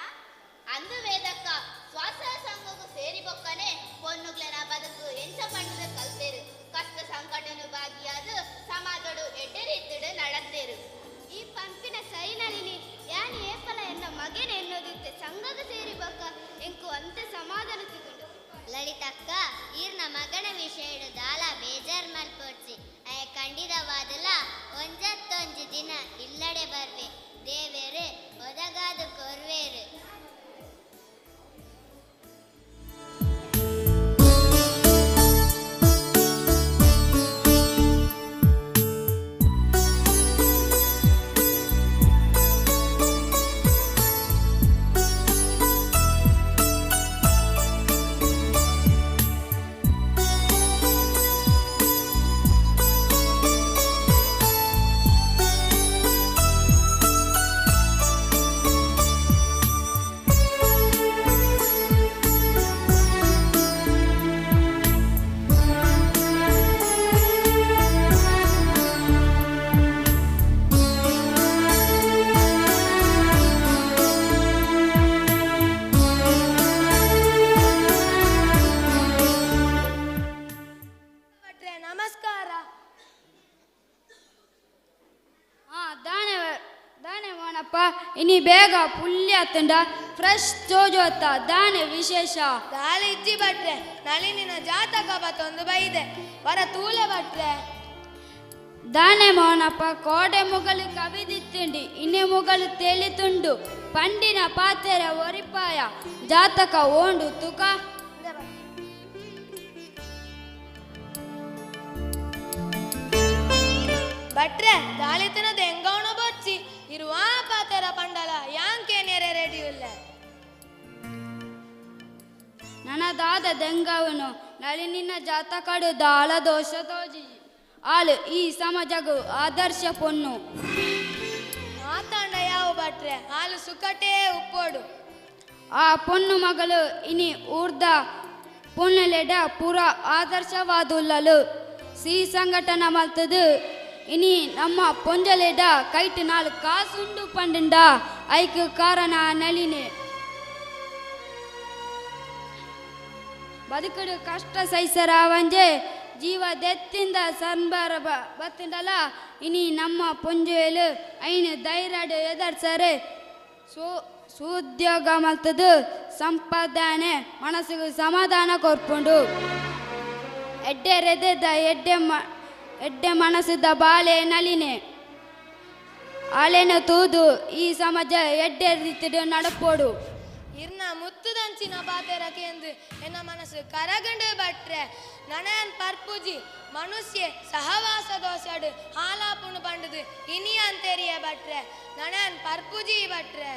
ಅಂದು ವೇದಕ್ಕ ಸ್ವಸಹಾಯ ಸಂಘಗೂ ಸೇರಿ ಬೊಕ್ಕನೆ ಪೊನ್ನುಗ್ಲನ ಬದುಕು ಎಂಚ ಪಂಡದ ಕಲ್ತೇರು ಕಷ್ಟ ಸಂಕಟನು ಭಾಗಿಯಾದು ಸಮಾಜಡು ಎಡ್ಡೆ ರೀತಿಡು ನಡತ್ತೇರು ಈ ಪಂಪಿನ ಸೈನಳಿನಿ ಯಾನು ಏಪಲ ಎನ್ನ ಮಗನ ಎನ್ನೋದಿತ್ತೆ ಸಂಘಗ ಸೇರಿ ಬಕ್ಕ ಎಂಕು ಅಂತೆ ಸಮಾಧಾನ ಸಿಗುಂಡು ಲಲಿತಕ್ಕ ಈರ್ನ ಮಗನ ವಿಷಯಡು ದಾಲ ಬೇಜಾರ್ ಮಲ್ಪೊಡ್ಸಿ ಅಯ ಖಂಡಿತವಾದಲ್ಲ ಒಂಜತ್ತೊಂಜಿ ದಿನ ಇಲ್ಲಡೆ ಬರ್ವೆ ದೇವೇರು ಒದಗಾದು ಕೊರ್ವೇರು
ನಮಸ್ಕಾರ. ದಾನೆ ಮೋನಪ್ಪ ಇನಿ ಬೇಗ ಪುಲ್ಯ ತಂಡ ಫ್ರೆಶ್ ಜೋಜೋತ ದಾನೆ ವಿಶೇಷ
ದಾಲೆ ಇಜ್ಜಿ ಬಟ್ರೆ ನಳಿನಿನ ಜಾತಕ ಬತ್ತೊಂದು ಬೈದೆ ವರ ತೂಲೆ ಬಟ್ರೆ
ದಾನೆ ಮೋನಪ್ಪ ಕೋಡೆ ಮುಗಲು ಕವಿದಿತ್ತುಂಡಿ ಇನ್ನೆ ಮುಗಲು ತೇಲಿತುಂಡು ಪಂಡಿನ ಪಾತೆರ ಒರಿಪಾಯ ಜಾತಕ ಓಂಡು ತುಕ
ಬಟ್ರೆ ದಾಲಿತನದ ಎಂಗವಣ ಬೊಚ್ಚಿ ಇರುವ ಪಾತೆರ ಪಂಡಲ ಯಾಂಕೆ ನೆರೆ ರೆಡಿ ಇಲ್ಲ
ನನದಾದ ದೆಂಗವನು ನಳಿನಿನ ಜಾತಕಡು ದಾಳ ದೋಷ ತೋಜಿ ಆಳು ಈ ಸಮಾಜಗೂ ಆದರ್ಶ ಪೊನ್ನು
ಮಾತಾಂಡ ಯಾವ ಬಟ್ರೆ ಹಾಲು ಸುಕಟೇ ಉಪ್ಪೋಡು
ಆ ಪೊನ್ನು ಮಗಳು ಇನಿ ಊರ್ದ ಪೊನ್ನಲೆಡ ಪುರ ಆದರ್ಶವಾದುಲ್ಲಲು ಸಿ ಸಂಘಟನ ಮಲ್ತದು ಇನಿ ನಮ್ಮ ಪೊಂಜಲೆಡ ಕೈಟ್ ನಾಲ್ ಕಾಸುಂಡು ಪಂಡ ಐಕ್ ಕಾರಣ ನಳಿನಿ ಬದುಕುಡು ಕಷ್ಟ ಸೈಸರ ವಂಜೆ ಜೀವ ದೆತ್ತಿಂದ ಸಂಬಾರ ಬತ್ತಿಂಡಲ ಇನಿ ನಮ್ಮ ಪೊಂಜೆಲು ಐನು ಧೈರ್ಯಡು ಎದರ್ಸರೆ ಸುದ್ಯೋಗ ಮಲ್ತದು ಸಂಪಾದನೆ ಮನಸ್ಸಿಗೆ ಸಮಾಧಾನ ಕೊರ್ಪುಂಡು ಎಡ್ಡೆ ರೆದೆದ ಎಡ್ಡೆ ಮನಸ್ಸಿದ ಬಾಳೆ ನಳಿನೆ ಆಳೆನ ತೂದು ಈ ಸಮಾಜ ಎಡ್ಡೆ ರೀತಿಡು ನಡಪೋಡು
ಇರ್ನ ಮುತ್ತುದಂಚಿನ ಪಾತೆರಕ್ಕೆ ಎಂದು ಎನ್ನ ಮನಸ್ಸು ಕರಗಂಡು ಬಟ್ರೆ ನನಯನ್ ಪರ್ಪುಜಿ ಮನುಷ್ಯ ಸಹವಾಸ ದೋಸಡು ಹಾಲಾಪುಣು ಪಂಡದು ಇನಿ ಅಂತೆರಿಯ ಬಟ್ರೆ ನನಯನ್ ಪರ್ಪುಜಿ ಬಟ್ರೆ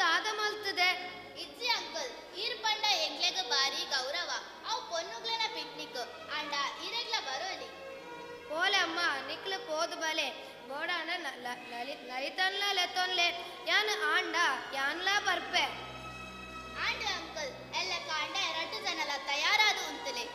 ದಾದ ಮಲ್ತದೆ ಇಜ್ಜಿ ಅಂಕಲ್ ಈರ್ ಪಂಡ ಎಂಗ್ಲೆಗ ಬಾರಿ ಗೌರವ ಅವು ಪೊನ್ನುಗ್ಲನ ಪಿಕ್ನಿಕ್ ಅಂಡ ಈರೆಗ್ಲ ಬರೋಲಿ ಪೋಲೆ ಅಮ್ಮ ನಿಕ್ಲ ಪೋದು ಬಲೆ ಬೋಡಾನ ಲಲಿತನ್ಲ ಲೆತ್ತೊನ್ಲೆ ಯಾನ್ ಆಂಡ ಯಾನ್ಲ ಬರ್ಪೆ ಆಂಡ ಅಂಕಲ್ ಎಲ್ಲ ಕಾಂಡ 2 ಜನಲ ತಯಾರಾದು ಉಂತಲೆ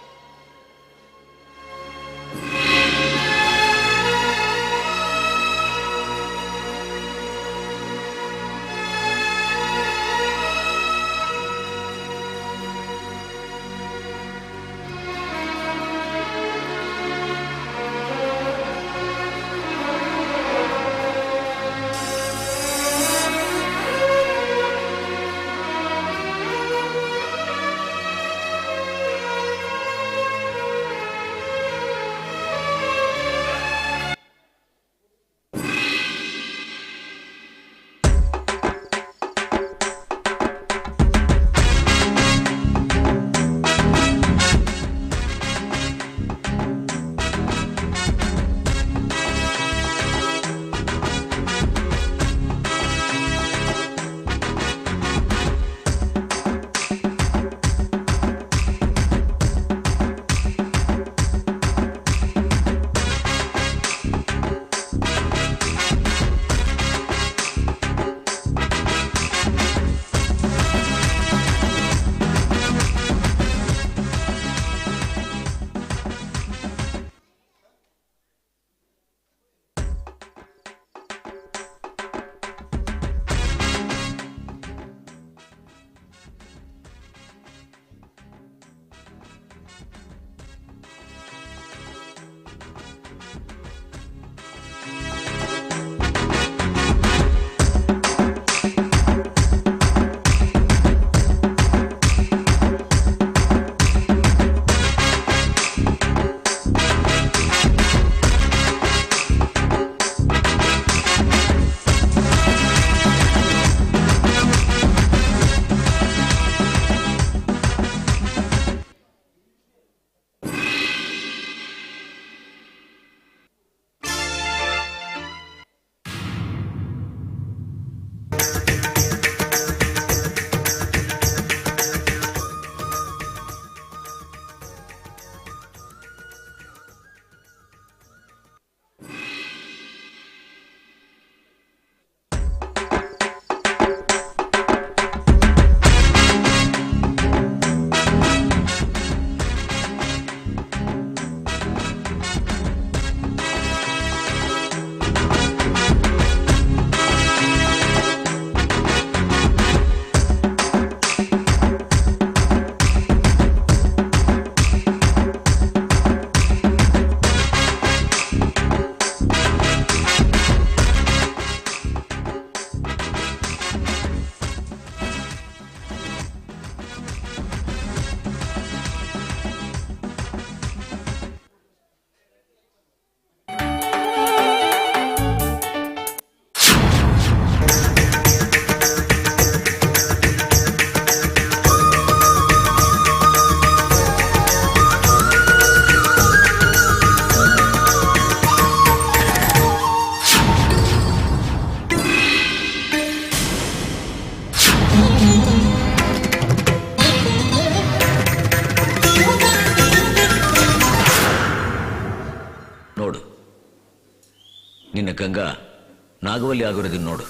ನಿನ್ನ ಗಂಗಾ ನಾಗವಲ್ಲಿ ಆಗಿರೋದನ್ನ ನೋಡು.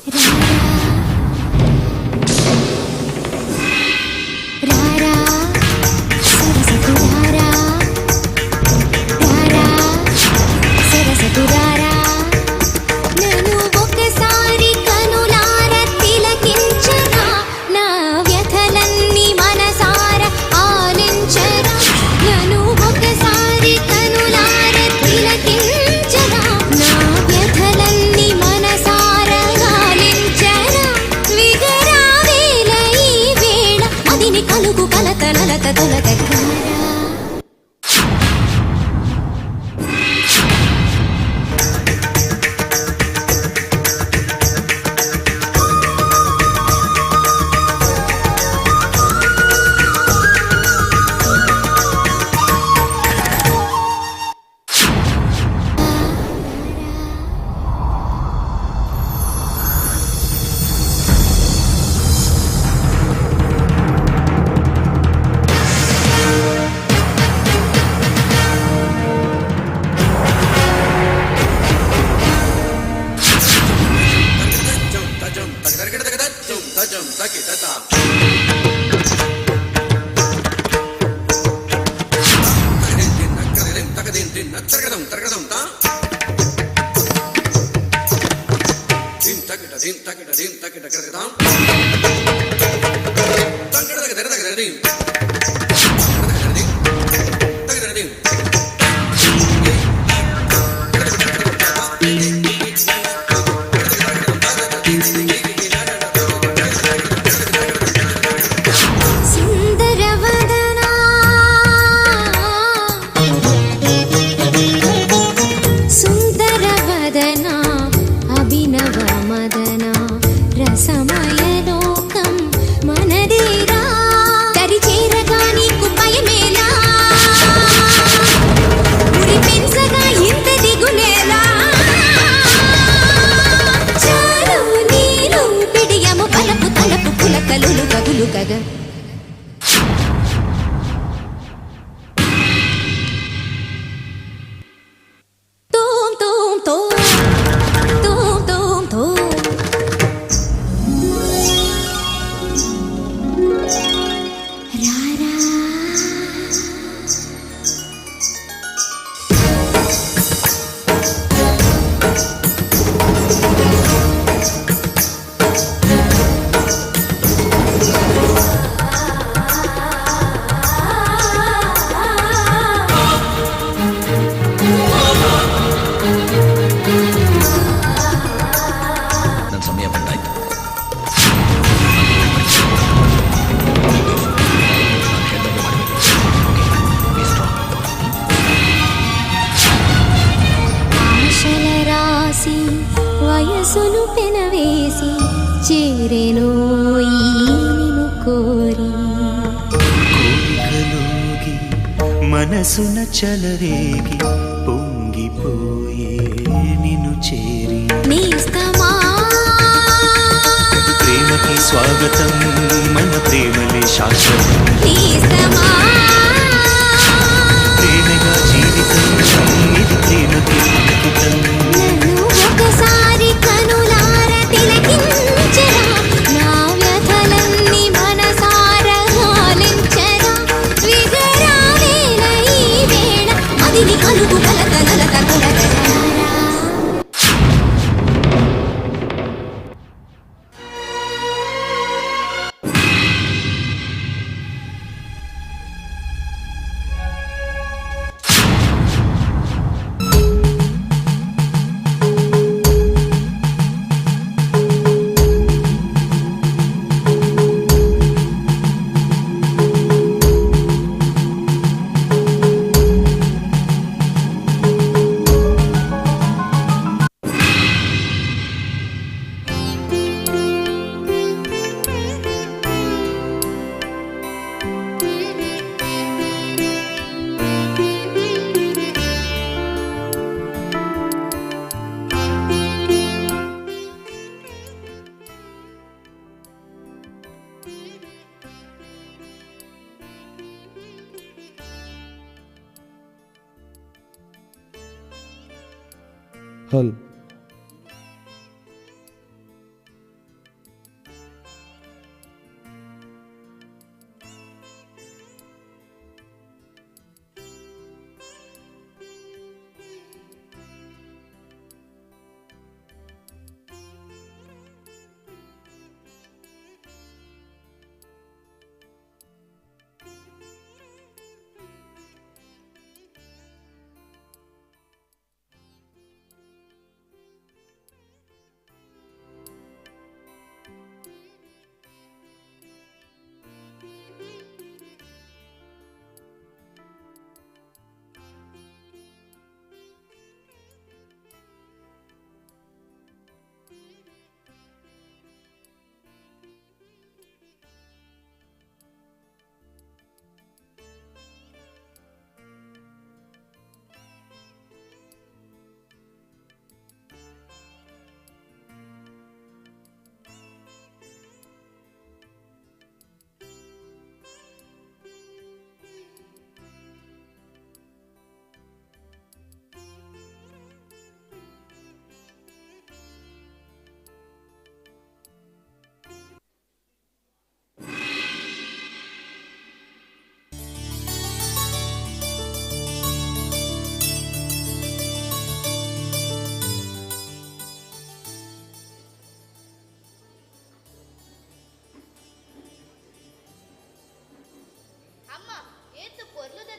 వయసును పెనవేసి చేరెను ఈను కోరి
కోరికలోగి మనసున చలరేగి పొంగిపోయే నిన్ను చేరి
నేస్తమా
ప్రేమకి స్వాగతం మన ప్రేమలే శాశ్వతం
నేస్తమా
ప్రేమగా జీవితం ఇది ప్రేమకి అంకితం
ఒకసారి కనులార తిలకించరా నా వ్యథలన్నీ మనసార గాలించరా విగరావేల ఈ వేళ అదిని కలుగు కలకలత కులకరారా
हल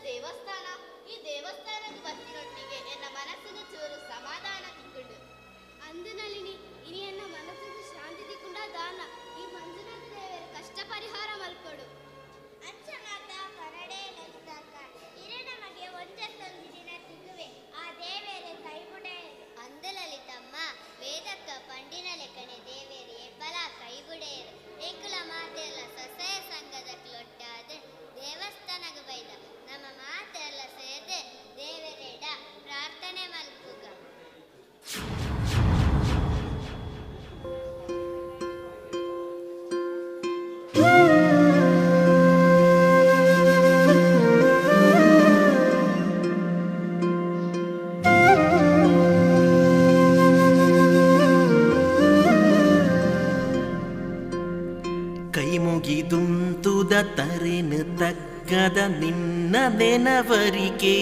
ದೇವಸ್ಥಾನ. ಈ ದೇವಸ್ಥಾನದ ಬತ್ತಿನೊಟ್ಟಿಗೆ ಎನ್ನ ಮನಸ್ಸಿನ ಚೂರು ಸಮಾಧಾನ ತಿಕ್ಕೊಂಡು ಅಂದು ನಳಿನಿ ಇನಿ ಎನ್ನ ಮನಸ್ಸಿಗೆ ಶಾಂತಿ ತಿಕ್ಕೊಂಡ ದಾನ ಈ ಮಂಜುನಾಥ ದೇವರ ಕಷ್ಟ ಪರಿಹಾರ ಮಲ್ಕೊಡು. ಅಂಚ ಮಾತ ಕರಡೆ ಲಲಿತಾಕ ಇರೆ ನಮಗೆ ಒಂದೊಂದು ದಿನ ತಿಗುವೆ ಆ ದೇವೇರೆ ಕೈಬುಡೆ ಅಂದ ಲಲಿತಮ್ಮ ವೇದಕ್ಕ ಪಂಡಿನ ಲೆಕ್ಕನೆ ದೇವೇರಿ ಎಬ್ಬಲ ಕೈಬುಡೆಯರು ಏಕುಲ ಮಾತೆಲ್ಲ ಸೊಸೆಯ ಸಂಘದ ಕ್ಲೊಟ್ಟಾದ ದೇವಸ್ಥಾನಗ ಬೈದ ನಮ್ಮ ಮಾತೆಲ್ಲ ಸೇದೆ ದೇವರೇಡ ಪ್ರಾರ್ಥನೆ ಮಲ್ಪುಗ.
ಕೈ ಮುಗಿದುಂತುದ ತರೆನು ತಗ್ಗದ ನಿನ್ನ ನೆನವರಿಕೆ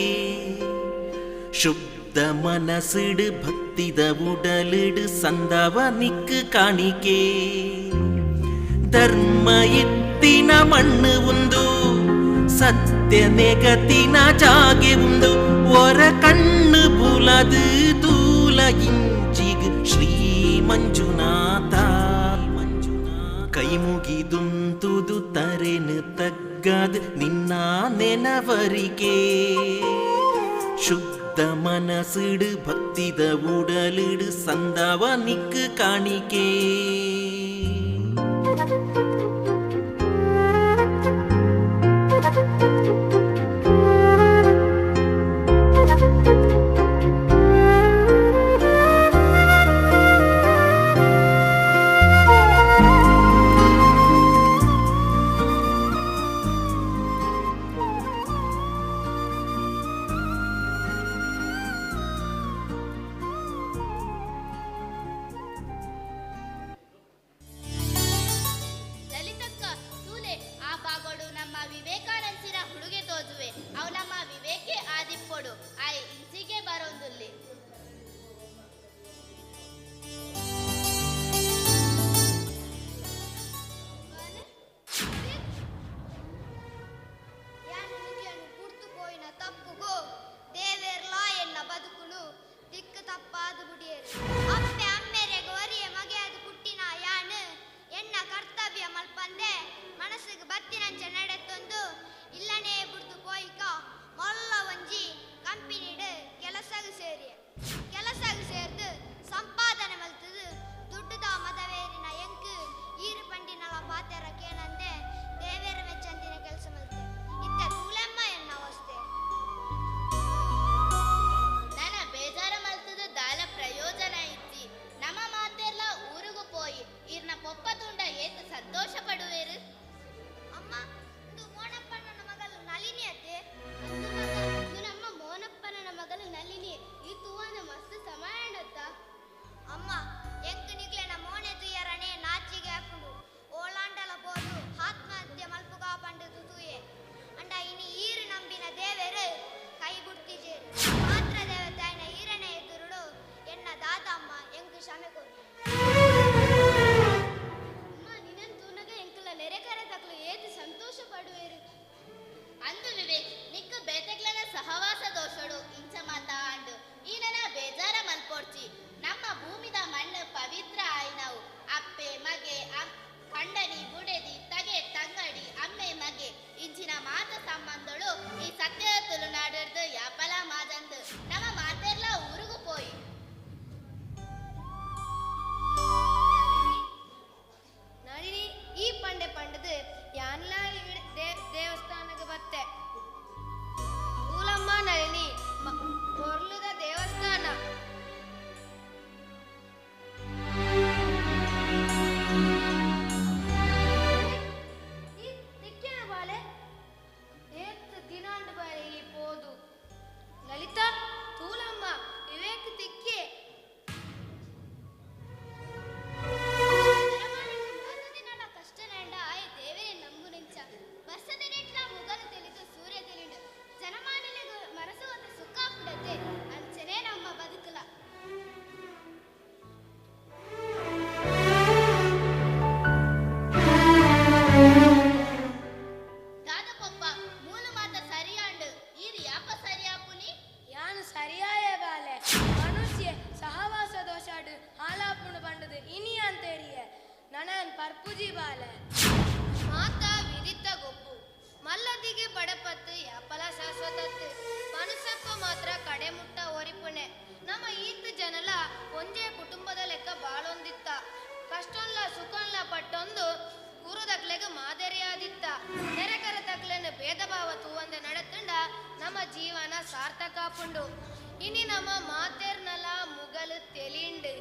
ಶುದ್ಧ ಮನಸ್ಸಿಡು ಭಕ್ತಿದ ಉಡಲಿಡು ಸಂದವ ನಿಕ್ಕು ಕಾಣಿಕೆ ಧರ್ಮ ಎತ್ತಿನ ಮಣ್ಣು ಉಂದು ಸತ್ಯ ನೆಗತಿನ ಜಾಗೆ ಉಂದು ಒರ ಕಣ್ಣು ಬುಲದು ತೂಲ ಇಂಚಿಗ್ ಶ್ರೀ ಮಂಜುನಾಥ ಕೈ ಮುಗಿದುಂತುದು ತರೆನು ತಗ್ಗದ ನಿನ್ನ ನೆನವರಿಕೆ ಶುದ್ಧ ಮನಸ್ಸಿಡು ಭಕ್ತಿದ ಉಡಲಿಡು ಸಂದವ ನಿಕ್ಕು ಕಾಣಿಕೆ
ತತ್ತು ಮನುಷ್ಯತ್ವ ಮಾತ್ರ ಕಡೆ ಮುಟ್ಟ ಒರಿಪುಣೆ. ನಮ್ಮ ಈತ್ ಜನಲ ಒಂದೇ ಕುಟುಂಬದ ಲೆಕ್ಕ ಬಾಳೊಂದಿತ್ತ. ಕಷ್ಟೊಂದ್ಲ ಸುಖಂಲ ಪಟ್ಟೊಂದು ಗುರುದಕ್ಲೆಗ ಮಾದರಿಯಾದಿತ್ತ. ನೆರೆಕರ ತಕ್ಲೆನ ಭೇದ ಭಾವ ತೂವಂದೆ ನಡೆತಂಡ ನಮ್ಮ ಜೀವನ ಸಾರ್ಥಕ ಪುಂಡು. ಇನಿ ನಮ್ಮ ಮಾತೇರ್ನಲ ಮುಗಲು ತೆಲಿಂಡು.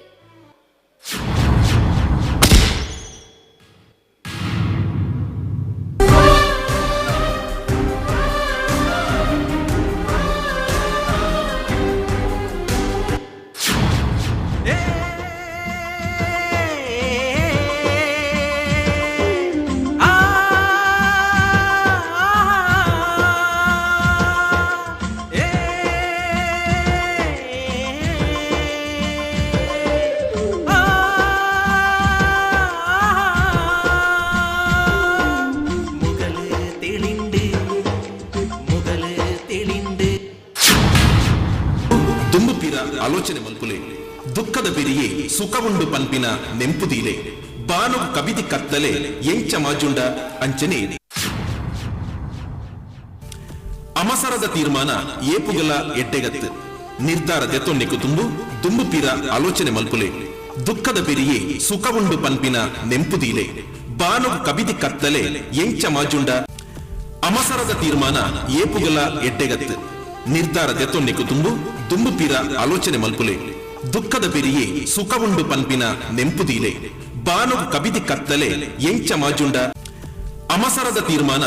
ಆಲೋಚನೆ ಮಲ್ಪುಲೆ ದುಃಖದ ಬೆರಿಯೇ ಸುಖವುಂಡು ಪನ್ಪಿನ ನೆಂಪುದೀಲೆ ಬಾನು ಕವಿದಿ ಕತ್ತಲೆ ಎಂಚ ಮಾಜುಂಡ ಅಂಚನೆ ಅಮಸರದ ತೀರ್ಮಾನ ಏಪುಗಲ ಎಡ್ಡೆಗತ್ತು ನಿರ್ಧಾರ ದೆತ್ತೊನ್ನೆಕು ದುಂಬು ಪೀರ ಆಲೋಚನೆ ಮಲ್ಪುಲೆ ದುಃಖದ ಬೆರಿಯೇ ಸುಖವುಂಡು ಪನ್ಪಿನ ನೆಂಪುದೀಲೆ ಬಾನು ಕವಿದಿ ಕತ್ತಲೆ ಎಂಚ ಮಾಜುಂಡ ಅಮಸರದ ತೀರ್ಮಾನ ಏಪುಗಲ ಎಡ್ಡೆಗತ್ತು ನಿರ್ಧಾರ ದೆತ್ತೊನ್ನೆಕು ದುಂಬು ಪೀರ ಆಲೋಚನೆ ಮಲ್ಪುಲೆ ದುಃಖದ ಬೆರಿಯೇ ಸುಖವುಂಡು ಪನ್ಪಿನ ನೆಂಪುದೀಲೆ ಬಾನು ಕವಿದಿ ಕತ್ತಲೆ ಎಂಚ ಮಾಜುಂಡ ಅಮಸರದ ತೀರ್ಮಾನ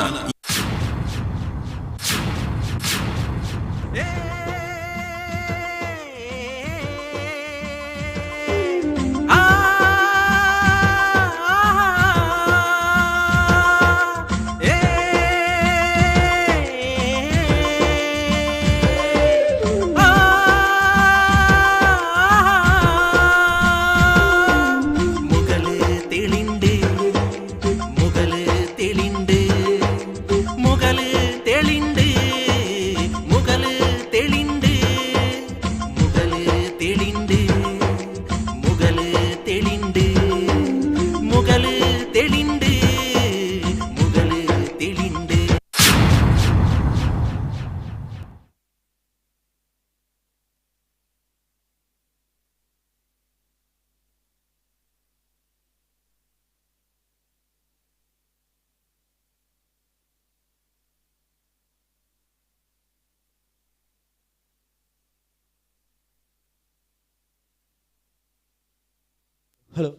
ಹಲೋ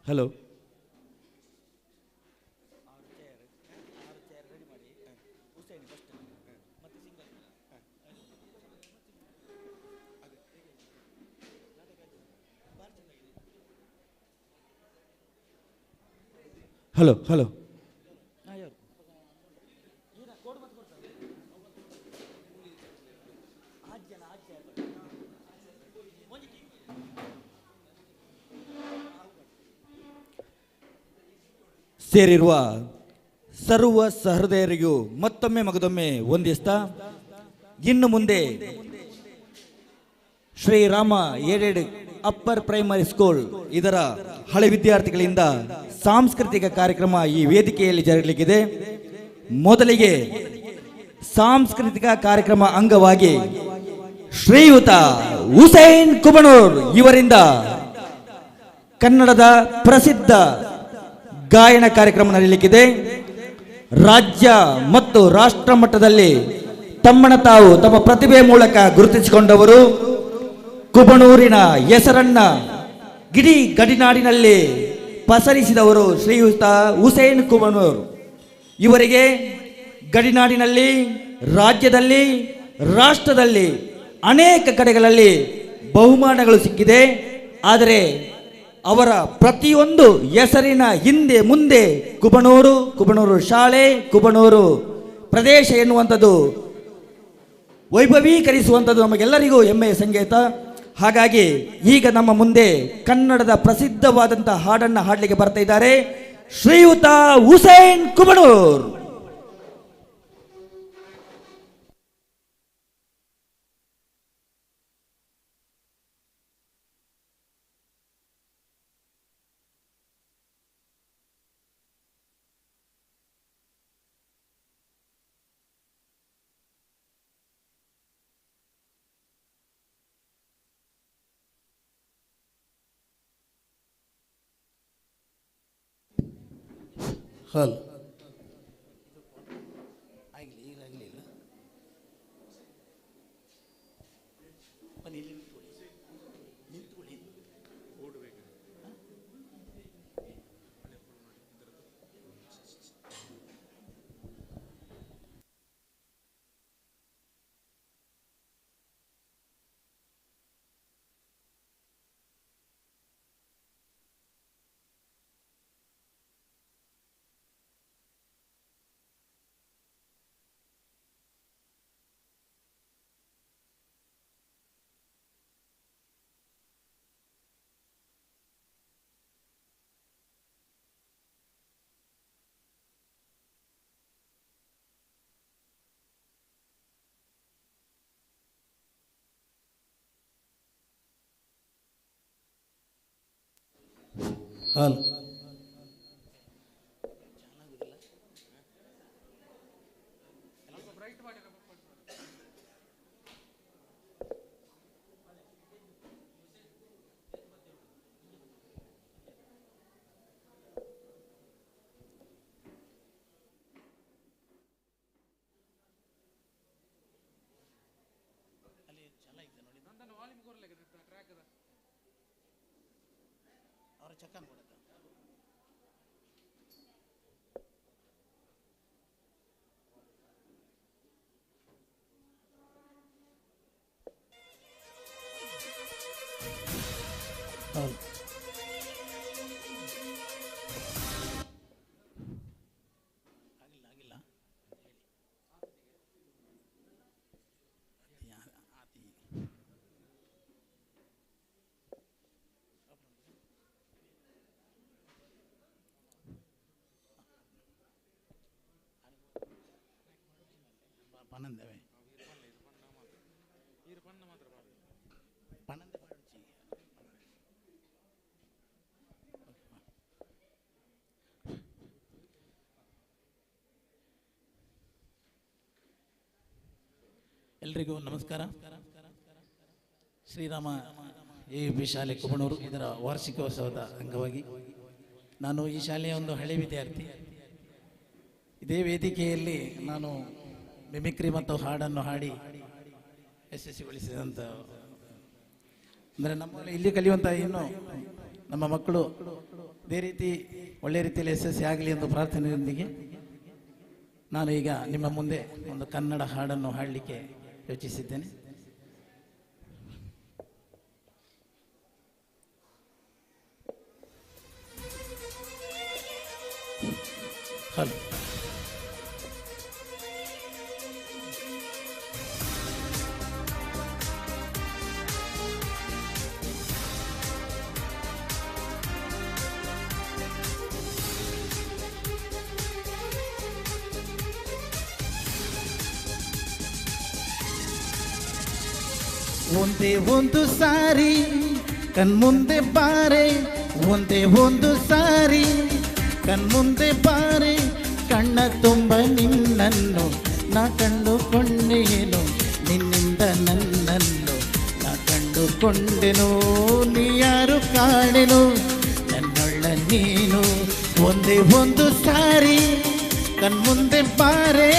ಹಲೋ ಹಲೋ ಹಲೋ ಸೇರಿರುವ ಸರ್ವ ಸಹೃದಯರಿಗೂ ಮತ್ತೊಮ್ಮೆ ಮಗದೊಮ್ಮೆ ವಂದಿಸ್ತಾ ಇನ್ನು ಮುಂದೆ Shrirama aided upper primary school ಇದರ ಹಳೆ ವಿದ್ಯಾರ್ಥಿಗಳಿಂದ ಸಾಂಸ್ಕೃತಿಕ ಕಾರ್ಯಕ್ರಮ ಈ ವೇದಿಕೆಯಲ್ಲಿ ಜರುಗಲಿಕ್ಕಿದೆ. ಮೊದಲಿಗೆ ಸಾಂಸ್ಕೃತಿಕ ಕಾರ್ಯಕ್ರಮ ಅಂಗವಾಗಿ ಶ್ರೀಯುತ ಹುಸೇನ್ ಕುಬಣೂರ್ ಇವರಿಂದ ಕನ್ನಡದ ಪ್ರಸಿದ್ಧ ಗಾಯನ ಕಾರ್ಯಕ್ರಮ ನಡೆಯಲಿಕ್ಕಿದೆ. ರಾಜ್ಯ ಮತ್ತು ರಾಷ್ಟ್ರ ಮಟ್ಟದಲ್ಲಿ ತಮ್ಮನ್ನು ತಾವು ತಮ್ಮ ಪ್ರತಿಭೆ ಮೂಲಕ ಗುರುತಿಸಿಕೊಂಡವರು, ಕುಬಣೂರಿನ ಹೆಸರನ್ನ ಗಿಡಿ ಗಡಿನಾಡಿನಲ್ಲಿ ಪಸರಿಸಿದವರು ಶ್ರೀಯುತ ಹುಸೇನ್ ಕುಬಣೂರ್. ಇವರಿಗೆ ಗಡಿನಾಡಿನಲ್ಲಿ, ರಾಜ್ಯದಲ್ಲಿ, ರಾಷ್ಟ್ರದಲ್ಲಿ ಅನೇಕ ಕಡೆಗಳಲ್ಲಿ ಬಹುಮಾನಗಳು ಸಿಕ್ಕಿದೆ. ಆದರೆ ಅವರ ಪ್ರತಿಯೊಂದು ಹೆಸರಿನ ಹಿಂದೆ ಮುಂದೆ ಕುಬಣೂರು, ಕುಬಣೂರು ಶಾಲೆ, ಕುಬಣೂರು ಪ್ರದೇಶ ಎನ್ನುವಂಥದ್ದು ವೈಭವೀಕರಿಸುವಂಥದ್ದು ನಮಗೆಲ್ಲರಿಗೂ ಹೆಮ್ಮೆಯ ಸಂಕೇತ. ಹಾಗಾಗಿ ಈಗ ನಮ್ಮ ಮುಂದೆ ಕನ್ನಡದ ಪ್ರಸಿದ್ಧವಾದಂಥ ಹಾಡನ್ನು ಹಾಡಲಿಕ್ಕೆ ಬರ್ತಾ ಇದ್ದಾರೆ ಶ್ರೀಯುತ ಹುಸೇನ್ ಕುಬಣೂರ್.
ಹಾಲ್ ಹಾಲ್ ಹಾಲ್ పన్నెండవే పన్నెండు ಎಲ್ರಿಗೂ ನಮಸ್ಕಾರ. ಶ್ರೀರಾಮ ಎ ಶಾಲೆ ಕುಬಣೂರು ಇದರ ವಾರ್ಷಿಕೋತ್ಸವದ ಅಂಗವಾಗಿ ನಾನು ಈ ಶಾಲೆಯ ಒಂದು ಹಳೆ ವಿದ್ಯಾರ್ಥಿ. ಇದೇ ವೇದಿಕೆಯಲ್ಲಿ ನಾನು ಮಿಮಿಕ್ರಿ ಮತ್ತು ಹಾಡನ್ನು ಹಾಡಿ ಯಶಸ್ವಿಗೊಳಿಸಿದಂಥ ಅಂದರೆ ನಮ್ಮಲ್ಲಿ ಇಲ್ಲಿ ಕಲಿಯುವಂಥ ಇನ್ನು ನಮ್ಮ ಮಕ್ಕಳು ಇದೇ ರೀತಿ ಒಳ್ಳೆಯ ರೀತಿಯಲ್ಲಿ ಯಶಸ್ವಿ ಆಗಲಿ ಎಂದು ಪ್ರಾರ್ಥನೆಯೊಂದಿಗೆ ನಾನು ಈಗ ನಿಮ್ಮ ಮುಂದೆ ಒಂದು ಕನ್ನಡ ಹಾಡನ್ನು ಹಾಡಲಿಕ್ಕೆ ಯೋಚಿಸಿದ್ದೇನೆ. ಹಲೋ ಒಂದೇ ಒಂದು ಸಾರಿ ಕಣ್ಮುಂದೆ ಬಾರೆ, ಒಂದೇ ಒಂದು ಸಾರಿ ಕಣ್ಮುಂದೆ ಬಾರೆ, ಕಣ್ಣ ತುಂಬ ನಿನ್ನನ್ನು ನಾ ಕಂಡುಕೊಂಡೇನು, ನಿನ್ನಿಂದ ನನ್ನನ್ನು ನಾ ಕಂಡುಕೊಂಡೆನು, ನೀ ಯಾರು ಕಾಣೆನು ನನ್ನೊಳ್ಳ ನೀನು, ಒಂದೇ ಒಂದು ಸಾರಿ ಕಣ್ಮುಂದೆ ಬಾರೆ.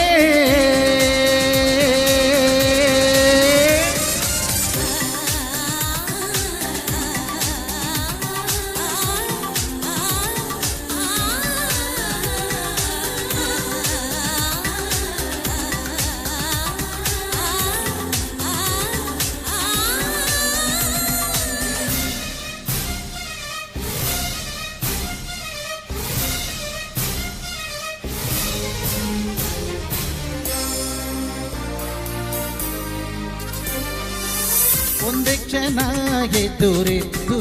ಒಂದೇ ಕ್ಷಣ ಎದುರಿದ್ದು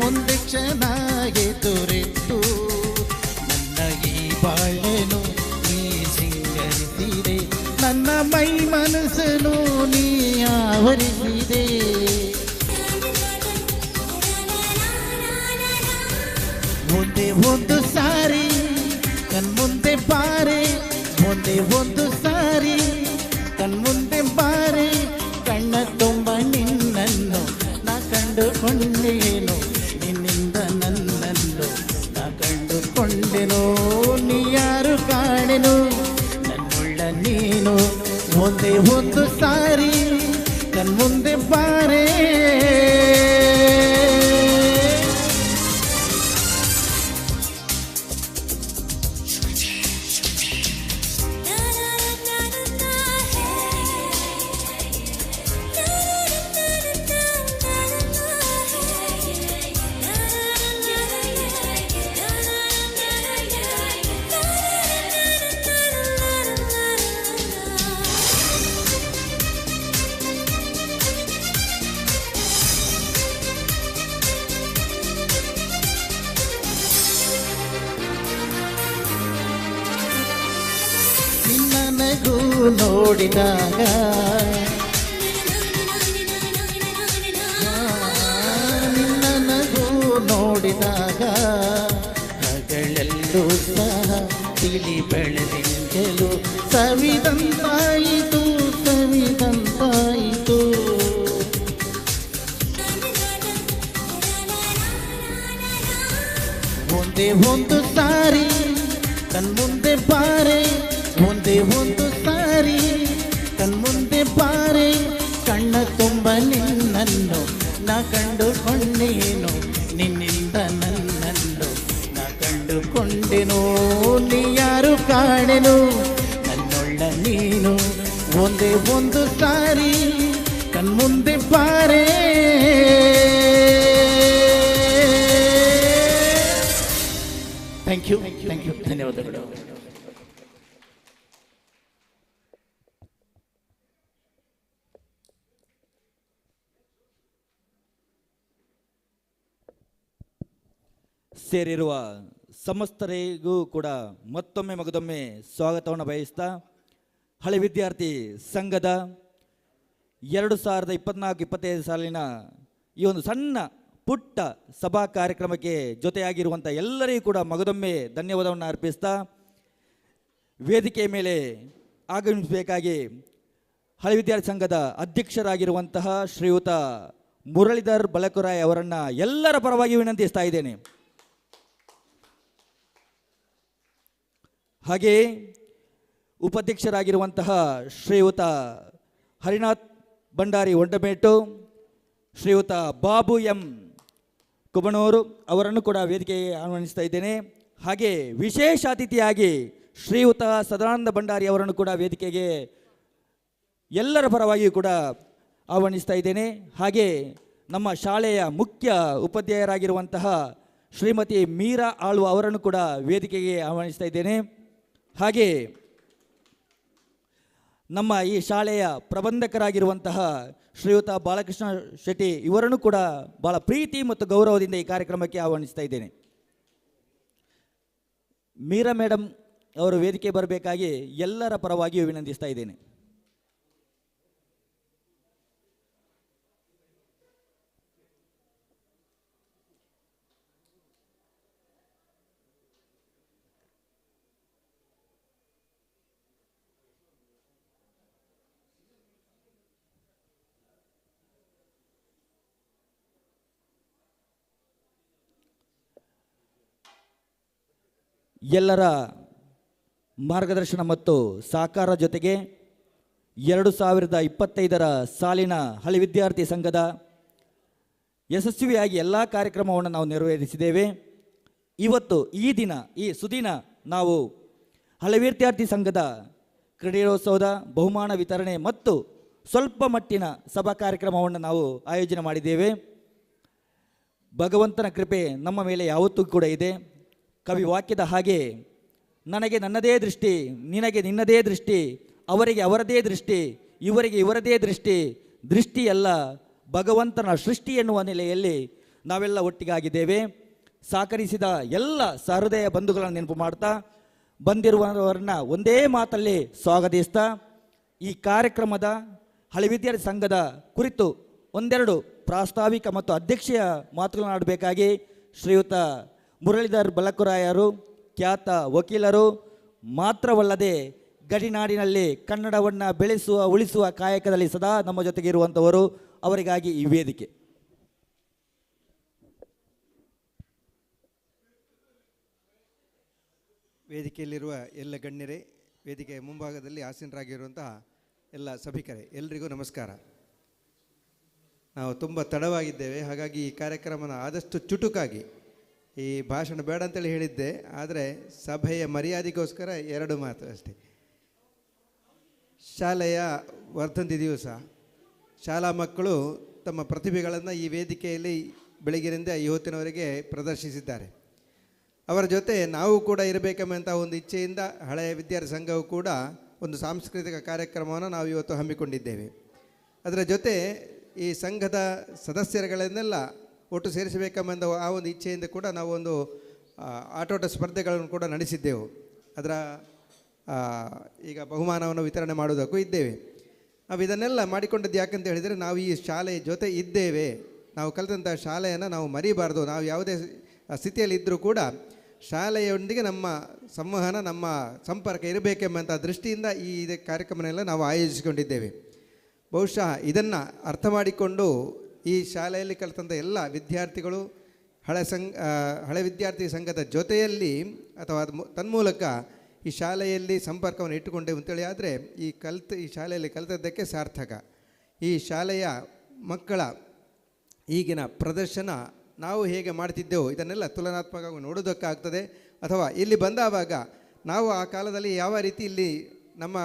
ಒಂದೇ ಕ್ಷಣ ಎದುರಿದ್ದು ನನ್ನ ಈ ಬಾಳೆನು ನೀ ಸಿಂಗರಿಸಿದೆ, ನನ್ನ ಮೈ ಮನಸ್ಸನ್ನು ನೀ ಆವರಿಸಿದೆ. ಒಂದೇ ಒಂದು ಸಾರಿ ಕಣ್ಮುಂದೆ ಬಾರೆ, ಒಂದೇ ಒಂದು ಸಾರಿ ಕಣ್ಮುಂದೆ ಬಾರೆ, ಕಣ್ಣ ತುಂಬ ನಿನ್ನನ್ನು ನಾ ಕಂಡುಕೊಂಡೆ. ಕೊಂಡೇನು ನಿನ್ನಿಂದ ನನ್ನನ್ನು ನಾ ಕಂಡುಕೊಂಡೆನು ನೀ ಯಾರು ಕಾಣೆನು ನನ್ನುಳ್ಳ ನೀನು ಒಂದೇ ಒಂದು ಸಾರಿ ಕಣ್ಮುಂದೆ ಬಾರೇ ನಗು ನೋಡಿದಾಗ ನಿನ್ನ ನಗು ನೋಡಿದಾಗ ಹಗಲೆಲ್ಲೂ ಸಹ ತಿಳಿ ಬೆಳೆದಿಂದಲೂ ಸವಿದಂತಾಯಿತು ಸವಿದಂತಾಯಿತು ಒಂದೇ ಒಂದು ಸಾರಿ ಕಣ್ಮುಂದೆ ಬಾರೆ ಒಂದೇ ಒಂದು ಸಾರಿ ಕಣ್ಮುಂದೆ ಬಾರೆ ಕಣ್ಣ ತುಂಬ ನಿನ್ನನ್ನು ನಾ ಕಂಡುಕೊಂಡೇನು ನಿನ್ನಿಂದ ನನ್ನನ್ನು ನಾ ಕಂಡುಕೊಂಡೆನು ನೀ ಯಾರು ಕಾಣೆನು ನನ್ನೊಳ್ಳ ನೀನು ಒಂದೇ ಒಂದು ಸಾರಿ ಕಣ್ಮುಂದೆ ಬಾರೆ ಥ್ಯಾಂಕ್ ಯು ಧನ್ಯವಾದಗಳು.
ಸೇರಿರುವ ಸಮಸ್ತರಿಗೂ ಕೂಡ ಮತ್ತೊಮ್ಮೆ ಮಗದೊಮ್ಮೆ ಸ್ವಾಗತವನ್ನು ಬಯಸ್ತಾ ಹಳೆ ವಿದ್ಯಾರ್ಥಿ ಸಂಘದ 2024-25 ಸಾಲಿನ ಈ ಒಂದು ಸಣ್ಣ ಪುಟ್ಟ ಸಭಾ ಕಾರ್ಯಕ್ರಮಕ್ಕೆ ಜೊತೆಯಾಗಿರುವಂಥ ಎಲ್ಲರಿಗೂ ಕೂಡ ಮಗದೊಮ್ಮೆ ಧನ್ಯವಾದವನ್ನು ಅರ್ಪಿಸ್ತಾ ವೇದಿಕೆಯ ಮೇಲೆ ಆಗಮಿಸಬೇಕಾಗಿ ಹಳೆ ವಿದ್ಯಾರ್ಥಿ ಸಂಘದ ಅಧ್ಯಕ್ಷರಾಗಿರುವಂತಹ ಶ್ರೀಯುತ ಮುರಳೀಧರ್ ಬಲಕುರಾಯ್ ಅವರನ್ನು ಎಲ್ಲರ ಪರವಾಗಿ ವಿನಂತಿಸ್ತಾ ಇದ್ದೇನೆ. ಹಾಗೆ ಉಪಾಧ್ಯಕ್ಷರಾಗಿರುವಂತಹ ಶ್ರೀಯುತ ಹರಿನಾಥ್ ಭಂಡಾರಿ ಒಂಡಮೇಟು, ಶ್ರೀಯುತ ಬಾಬು ಎಂ ಕುಬಣೂರು ಅವರನ್ನು ಕೂಡ ವೇದಿಕೆಗೆ ಆಹ್ವಾನಿಸ್ತಾ ಇದ್ದೇನೆ. ಹಾಗೆ ವಿಶೇಷ ಅತಿಥಿಯಾಗಿ ಶ್ರೀಯುತ ಸದಾನಂದ ಭಂಡಾರಿ ಅವರನ್ನು ಕೂಡ ವೇದಿಕೆಗೆ ಎಲ್ಲರ ಪರವಾಗಿಯೂ ಕೂಡ ಆಹ್ವಾನಿಸ್ತಾ ಇದ್ದೇನೆ. ಹಾಗೆ ನಮ್ಮ ಶಾಲೆಯ ಮುಖ್ಯ ಉಪಾಧ್ಯಾಯರಾಗಿರುವಂತಹ ಶ್ರೀಮತಿ ಮೀರಾ ಆಳ್ವ ಅವರನ್ನು ಕೂಡ ವೇದಿಕೆಗೆ ಆಹ್ವಾನಿಸ್ತಾ ಇದ್ದೇನೆ. ಹಾಗೆ ನಮ್ಮ ಈ ಶಾಲೆಯ ಪ್ರಬಂಧಕರಾಗಿರುವಂತಹ ಶ್ರೀಯುತ ಬಾಲಕೃಷ್ಣ ಶೆಟ್ಟಿ ಇವರನ್ನು ಕೂಡ ಭಾಳ ಪ್ರೀತಿ ಮತ್ತು ಗೌರವದಿಂದ ಈ ಕಾರ್ಯಕ್ರಮಕ್ಕೆ ಆಹ್ವಾನಿಸ್ತಾ ಇದ್ದೇನೆ. ಮೀರಾ ಮೇಡಮ್ ಅವರು ವೇದಿಕೆ ಬರಬೇಕಾಗಿ ಎಲ್ಲರ ಪರವಾಗಿಯೂ ವಿನಂತಿಸ್ತಾ ಇದ್ದೇನೆ. ಎಲ್ಲರ ಮಾರ್ಗದರ್ಶನ ಮತ್ತು ಸಹಕಾರ ಜೊತೆಗೆ 2025 ಸಾಲಿನ ಹಳೆ ವಿದ್ಯಾರ್ಥಿ ಸಂಘದ ಯಶಸ್ವಿಯಾಗಿ ಎಲ್ಲ ಕಾರ್ಯಕ್ರಮವನ್ನು ನಾವು ನೆರವೇರಿಸಿದ್ದೇವೆ. ಇವತ್ತು ಈ ದಿನ ಈ ಸುದಿನ ನಾವು ಹಳೆ ವಿದ್ಯಾರ್ಥಿ ಸಂಘದ ಕ್ರೀಡೋತ್ಸವದ ಬಹುಮಾನ ವಿತರಣೆ ಮತ್ತು ಸ್ವಲ್ಪ ಮಟ್ಟಿನ ಸಭಾ ಕಾರ್ಯಕ್ರಮವನ್ನು ನಾವು ಆಯೋಜನೆ ಮಾಡಿದ್ದೇವೆ. ಭಗವಂತನ ಕೃಪೆ ನಮ್ಮ ಮೇಲೆ ಯಾವತ್ತೂ ಕೂಡ ಇದೆ. ಕವಿ ವಾಕ್ಯದ ಹಾಗೆ ನನಗೆ ನನ್ನದೇ ದೃಷ್ಟಿ, ನಿನಗೆ ನಿನ್ನದೇ ದೃಷ್ಟಿ, ಅವರಿಗೆ ಅವರದೇ ದೃಷ್ಟಿ, ಇವರಿಗೆ ಇವರದೇ ದೃಷ್ಟಿ, ದೃಷ್ಟಿಯಲ್ಲ ಭಗವಂತನ ಸೃಷ್ಟಿ ಎನ್ನುವ ನೆಲೆಯಲ್ಲಿ ನಾವೆಲ್ಲ ಒಟ್ಟಿಗಾಗಿದ್ದೇವೆ. ಸಹಕರಿಸಿದ ಎಲ್ಲ ಸಹೃದಯ ಬಂಧುಗಳನ್ನು ನೆನಪು ಮಾಡ್ತಾ ಬಂದಿರುವವರನ್ನ ಒಂದೇ ಮಾತಲ್ಲಿ ಸ್ವಾಗತಿಸ್ತಾ ಈ ಕಾರ್ಯಕ್ರಮದ ಹಳೆ ವಿದ್ಯಾರ್ಥಿ ಸಂಘದ ಕುರಿತು ಒಂದೆರಡು ಪ್ರಾಸ್ತಾವಿಕ ಮತ್ತು ಅಧ್ಯಕ್ಷೀಯ ಮಾತುಗಳನ್ನಾಡಬೇಕಾಗಿ ಶ್ರೀಯುತ ಮುರಳೀಧರ್ ಬಲಕುರಾಯರು ಖ್ಯಾತ ವಕೀಲರು ಮಾತ್ರವಲ್ಲದೆ ಗಡಿನಾಡಿನಲ್ಲಿ ಕನ್ನಡವನ್ನು ಬೆಳೆಸುವ ಉಳಿಸುವ ಕಾಯಕದಲ್ಲಿ ಸದಾ ನಮ್ಮ ಜೊತೆಗೆ ಇರುವಂಥವರು, ಅವರಿಗಾಗಿ ಈ ವೇದಿಕೆ.
ವೇದಿಕೆಯಲ್ಲಿರುವ ಎಲ್ಲ ಗಣ್ಯರೇ, ವೇದಿಕೆಯ ಮುಂಭಾಗದಲ್ಲಿ ಆಸೀನರಾಗಿರುವಂತಹ ಎಲ್ಲ ಸಭಿಕರೇ, ಎಲ್ರಿಗೂ ನಮಸ್ಕಾರ. ನಾವು ತುಂಬ ತಡವಾಗಿದ್ದೇವೆ, ಹಾಗಾಗಿ ಈ ಕಾರ್ಯಕ್ರಮನ ಆದಷ್ಟು ಚುಟುಕಾಗಿ, ಈ ಭಾಷಣ ಬೇಡ ಅಂತೇಳಿ ಹೇಳಿದ್ದೆ, ಆದರೆ ಸಭೆಯ ಮರ್ಯಾದೆಗೋಸ್ಕರ 2 ಮಾತು ಅಷ್ಟೇ. ಶಾಲೆಯ ವರ್ಧಂತಿ ದಿವಸ ಶಾಲಾ ಮಕ್ಕಳು ತಮ್ಮ ಪ್ರತಿಭೆಗಳನ್ನು ಈ ವೇದಿಕೆಯಲ್ಲಿ ಬೆಳಗಿನಿಂದ ಇವತ್ತಿನವರೆಗೆ ಪ್ರದರ್ಶಿಸಿದ್ದಾರೆ. ಅವರ ಜೊತೆ ನಾವು ಕೂಡ ಇರಬೇಕೆಂಬಂಥ ಒಂದು ಇಚ್ಛೆಯಿಂದ ಹಳೆಯ ವಿದ್ಯಾರ್ಥಿ ಸಂಘವು ಕೂಡ ಒಂದು ಸಾಂಸ್ಕೃತಿಕ ಕಾರ್ಯಕ್ರಮವನ್ನು ನಾವು ಇವತ್ತು ಹಮ್ಮಿಕೊಂಡಿದ್ದೇವೆ. ಅದರ ಜೊತೆ ಈ ಸಂಘದ ಸದಸ್ಯರುಗಳನ್ನೆಲ್ಲ ಒಟ್ಟು ಸೇರಿಸಬೇಕೆಂಬ ಆ ಒಂದು ಇಚ್ಛೆಯಿಂದ ಕೂಡ ನಾವು ಒಂದು ಆಟೋಟ ಸ್ಪರ್ಧೆಗಳನ್ನು ಕೂಡ ನಡೆಸಿದ್ದೆವು. ಅದರ ಈಗ ಬಹುಮಾನವನ್ನು ವಿತರಣೆ ಮಾಡುವುದಕ್ಕೂ ಇದ್ದೇವೆ. ನಾವು ಇದನ್ನೆಲ್ಲ ಮಾಡಿಕೊಂಡದ್ದು ಯಾಕಂತ ಹೇಳಿದರೆ, ನಾವು ಈ ಶಾಲೆಯ ಜೊತೆ ಇದ್ದೇವೆ, ನಾವು ಕಲಿತಂಥ ಶಾಲೆಯನ್ನು ನಾವು ಮರಿಬಾರ್ದು. ನಾವು ಯಾವುದೇ ಸ್ಥಿತಿಯಲ್ಲಿ ಇದ್ದರೂ ಕೂಡ ಶಾಲೆಯೊಂದಿಗೆ ನಮ್ಮ ಸಂವಹನ, ನಮ್ಮ ಸಂಪರ್ಕ ಇರಬೇಕೆಂಬಂಥ ದೃಷ್ಟಿಯಿಂದ ಈ ಕಾರ್ಯಕ್ರಮನೆಲ್ಲ ನಾವು ಆಯೋಜಿಸಿಕೊಂಡಿದ್ದೇವೆ. ಬಹುಶಃ ಇದನ್ನು ಅರ್ಥ ಮಾಡಿಕೊಂಡು ಈ ಶಾಲೆಯಲ್ಲಿ ಕಲಿತಂಥ ಎಲ್ಲ ವಿದ್ಯಾರ್ಥಿಗಳು ಹಳೆ ವಿದ್ಯಾರ್ಥಿ ಸಂಘದ ಜೊತೆಯಲ್ಲಿ ಅಥವಾ ತನ್ಮೂಲಕ ಈ ಶಾಲೆಯಲ್ಲಿ ಸಂಪರ್ಕವನ್ನು ಇಟ್ಟುಕೊಂಡೆವು ಅಂತೇಳಿ ಆದರೆ ಈ ಶಾಲೆಯಲ್ಲಿ ಕಲಿತದ್ದಕ್ಕೆ ಸಾರ್ಥಕ. ಈ ಶಾಲೆಯ ಮಕ್ಕಳ ಈಗಿನ ಪ್ರದರ್ಶನ ನಾವು ಹೇಗೆ ಮಾಡ್ತಿದ್ದೆವು ಇದನ್ನೆಲ್ಲ ತುಲನಾತ್ಮಕವಾಗಿ ನೋಡೋದಕ್ಕಾಗ್ತದೆ. ಅಥವಾ ಇಲ್ಲಿ ಬಂದಾವಾಗ ನಾವು ಆ ಕಾಲದಲ್ಲಿ ಯಾವ ರೀತಿ ಇಲ್ಲಿ ನಮ್ಮ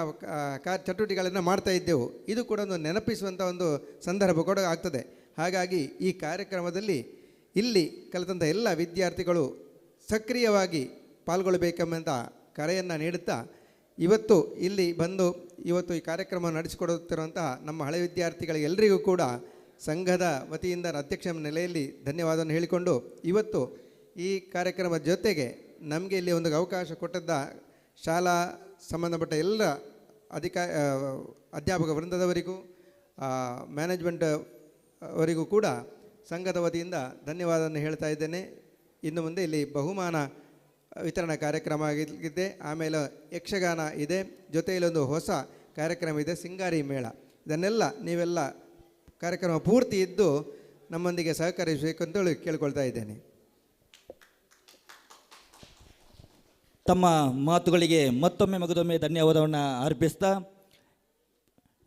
ಚಟುವಟಿಕೆಗಳನ್ನು ಮಾಡ್ತಾ ಇದ್ದೆವು, ಇದು ಕೂಡ ಒಂದು ನೆನಪಿಸುವಂಥ ಒಂದು ಸಂದರ್ಭ ಕೂಡ ಆಗ್ತದೆ. ಹಾಗಾಗಿ ಈ ಕಾರ್ಯಕ್ರಮದಲ್ಲಿ ಇಲ್ಲಿ ಕಲಿತಂಥ ಎಲ್ಲ ವಿದ್ಯಾರ್ಥಿಗಳು ಸಕ್ರಿಯವಾಗಿ ಪಾಲ್ಗೊಳ್ಳಬೇಕೆಂಬಂಥ ಕರೆಯನ್ನು ನೀಡುತ್ತಾ, ಇವತ್ತು ಇಲ್ಲಿ ಬಂದು ಇವತ್ತು ಈ ಕಾರ್ಯಕ್ರಮ ನಡೆಸಿಕೊಡುತ್ತಿರುವಂತಹ ನಮ್ಮ ಹಳೆ ವಿದ್ಯಾರ್ಥಿಗಳಿಗೆಲ್ಲರಿಗೂ ಕೂಡ ಸಂಘದ ವತಿಯಿಂದ ಅಧ್ಯಕ್ಷ ನೆಲೆಯಲ್ಲಿ ಧನ್ಯವಾದವನ್ನು ಹೇಳಿಕೊಂಡು, ಇವತ್ತು ಈ ಕಾರ್ಯಕ್ರಮದ ಜೊತೆಗೆ ನಮಗೆ ಇಲ್ಲಿ ಒಂದು ಅವಕಾಶ ಕೊಟ್ಟದ್ದ ಶಾಲಾ ಸಂಬಂಧಪಟ್ಟ ಎಲ್ಲ ಅಧ್ಯಾಪಕ ವೃಂದದವರಿಗೂ ಮ್ಯಾನೇಜ್ಮೆಂಟ್ ಅವರಿಗೂ ಕೂಡ ಸಂಘದ ವತಿಯಿಂದ ಧನ್ಯವಾದವನ್ನು ಹೇಳ್ತಾ ಇದ್ದೇನೆ. ಇನ್ನು ಮುಂದೆ ಇಲ್ಲಿ ಬಹುಮಾನ ವಿತರಣಾ ಕಾರ್ಯಕ್ರಮ ಆಗಿದ್ದೆ, ಆಮೇಲೆ ಯಕ್ಷಗಾನ ಇದೆ, ಜೊತೆಯಲ್ಲಿ ಒಂದು ಹೊಸ ಕಾರ್ಯಕ್ರಮ ಇದೆ, ಸಿಂಗಾರಿ ಮೇಳ. ಇದನ್ನೆಲ್ಲ ನೀವೆಲ್ಲ ಕಾರ್ಯಕ್ರಮ ಪೂರ್ತಿ ಇದ್ದು ನಮ್ಮೊಂದಿಗೆ ಸಹಕರಿಸಬೇಕು ಅಂತೇಳಿ ಕೇಳ್ಕೊಳ್ತಾ ಇದ್ದೇನೆ.
ತಮ್ಮ ಮಾತುಗಳಿಗೆ ಮತ್ತೊಮ್ಮೆ ಮಗದೊಮ್ಮೆ ಧನ್ಯವಾದವನ್ನು ಅರ್ಪಿಸ್ತಾ,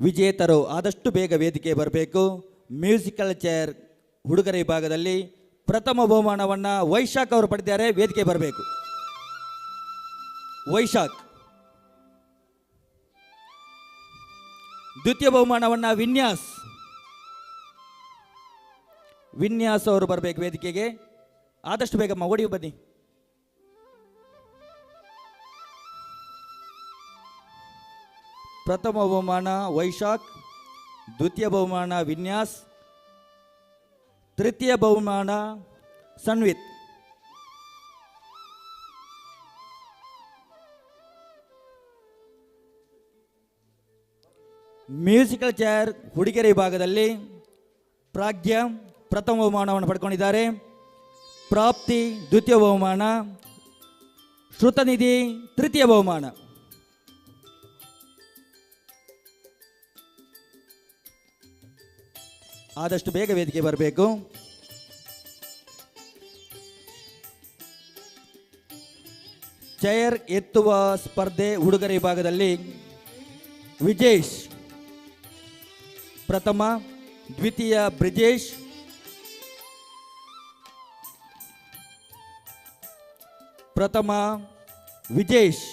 ವಿಜೇತರು ಆದಷ್ಟು ಬೇಗ ವೇದಿಕೆ ಬರಬೇಕು. ಮ್ಯೂಸಿಕಲ್ ಚೇರ್ ಹುಡುಗರ ವಿಭಾಗದಲ್ಲಿ ಪ್ರಥಮ ಬಹುಮಾನವನ್ನು ವೈಶಾಖ್ ಅವರು ಪಡೆದಿದ್ದಾರೆ, ವೇದಿಕೆ ಬರಬೇಕು. ವೈಶಾಖ್. ದ್ವಿತೀಯ ಬಹುಮಾನವನ್ನು ವಿನ್ಯಾಸ್ ಅವರು ಬರಬೇಕು ವೇದಿಕೆಗೆ. ಆದಷ್ಟು ಬೇಗ ಓಡಿ ಬನ್ನಿ. ಪ್ರಥಮ ಬಹುಮಾನ ವೈಶಾಖ್, ದ್ವಿತೀಯ ಬಹುಮಾನ ವಿನ್ಯಾಸ್, ತೃತೀಯ ಬಹುಮಾನ ಸನ್ವಿತ್. ಮ್ಯೂಸಿಕಲ್ ಚೇರ್ ಹುಡುಗಿಯರ ವಿಭಾಗದಲ್ಲಿ ಪ್ರಾಗ್ಯ ಪ್ರಥಮ ಬಹುಮಾನವನ್ನು ಪಡ್ಕೊಂಡಿದ್ದಾರೆ, ಪ್ರಾಪ್ತಿ ದ್ವಿತೀಯ ಬಹುಮಾನ, ಶ್ರುತನಿಧಿ ತೃತೀಯ ಬಹುಮಾನ. ಆದಷ್ಟು ಬೇಗ ವೇದಿಕೆ ಬರಬೇಕು. ಚೇರ್ ಎತ್ತುವ ಸ್ಪರ್ಧೆ ಹುಡುಗರ ವಿಭಾಗದಲ್ಲಿ ವಿಜೇಶ್ ಪ್ರಥಮ, ದ್ವಿತೀಯ ಬ್ರಿಜೇಶ್, ಪ್ರಥಮ ವಿಜೇಶ್,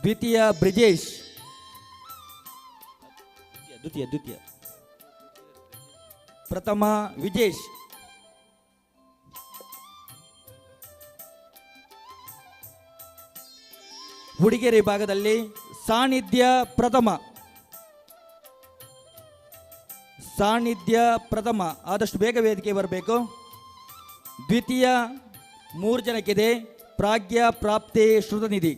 ದ್ವಿತೀಯ ಬ್ರಿಜೇಶ್, ದ್ವಿತೀಯ ಪ್ರಥಮ ವಿಜೇಶ್. ಹುಡುಗಿಯರ ವಿಭಾಗದಲ್ಲಿ ಸಾನ್ನಿಧ್ಯ ಪ್ರಥಮ, ಆದಷ್ಟು ಬೇಗ ವೇದಿಕೆ ಬರಬೇಕು. ದ್ವಿತೀಯ 3 ಜನಕ್ಕಿದೆ, ಪ್ರಾಗ್ಯ, ಪ್ರಾಪ್ತಿ, ಶ್ರುತನಿಧಿ.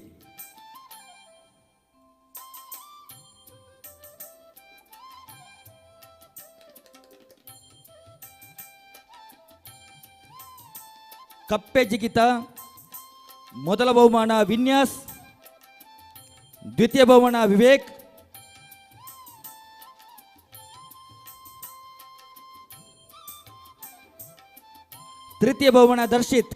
ಕಪ್ಪೆ ಜಿಗಿತ ಮೊದಲ ಬಹುಮಾನ ವಿನ್ಯಾಸ್, ದ್ವಿತೀಯ ಬಹುಮಾನ ವಿವೇಕ್, ತೃತೀಯ ಬಹುಮಾನ ದರ್ಶಿತ್.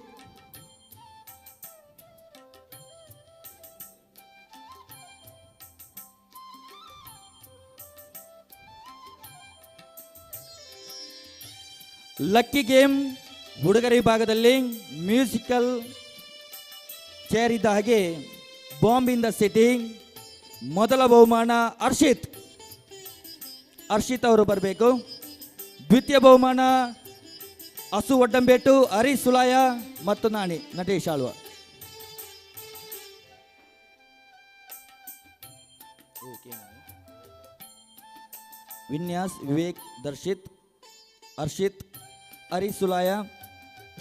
ಲಕ್ಕಿ ಗೇಮ್ ಹುಡುಗರ ವಿಭಾಗದಲ್ಲಿ ಮ್ಯೂಸಿಕಲ್ ಚೇರ್ ಇದ್ದ ಹಾಗೆ ಬಾಂಬ್ ಇನ್ ದ ಸಿಟಿ. ಮೊದಲ ಬಹುಮಾನ ಹರ್ಷಿತ್ ಅವರು ಬರಬೇಕು. ದ್ವಿತೀಯ ಬಹುಮಾನ ಹಸು ಒಡ್ಡಂಬೇಟು, ಹರೀಶ್ ಸುಲಾಯ ಮತ್ತು ನಟೇಶ್ ಆಳ್ವ. ವಿನ್ಯಾಸ್, ವಿವೇಕ್, ಹರ್ಷಿತ್, ಹರೀಶ್ ಸುಲಾಯ,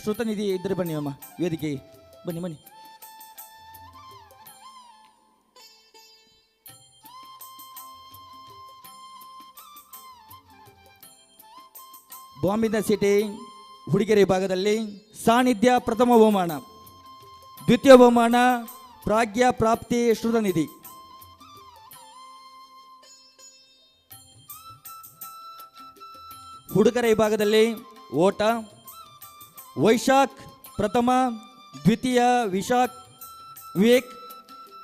ಶ್ರುತನಿಧಿ ಇದ್ರೆ ಬನ್ನಿ ಅಮ್ಮ ವೇದಿಕೆಗೆ ಬನ್ನಿ. ಬಾಂಬಿನ ಸಿಟಿ ಹುಡುಗಿಯರ ವಿಭಾಗದಲ್ಲಿ ಸಾನ್ನಿಧ್ಯ ಪ್ರಥಮ ಬಹುಮಾನ, ದ್ವಿತೀಯ ಬಹುಮಾನ ಪ್ರಾಗ್ಯ ಪ್ರಾಪ್ತಿ ಶ್ರುತನಿಧಿ. ಹುಡುಗರ ವಿಭಾಗದಲ್ಲಿ ಓಟ ವೈಶಾಖ್ ಪ್ರಥಮ, ದ್ವಿತೀಯ ವಿವೇಕ್,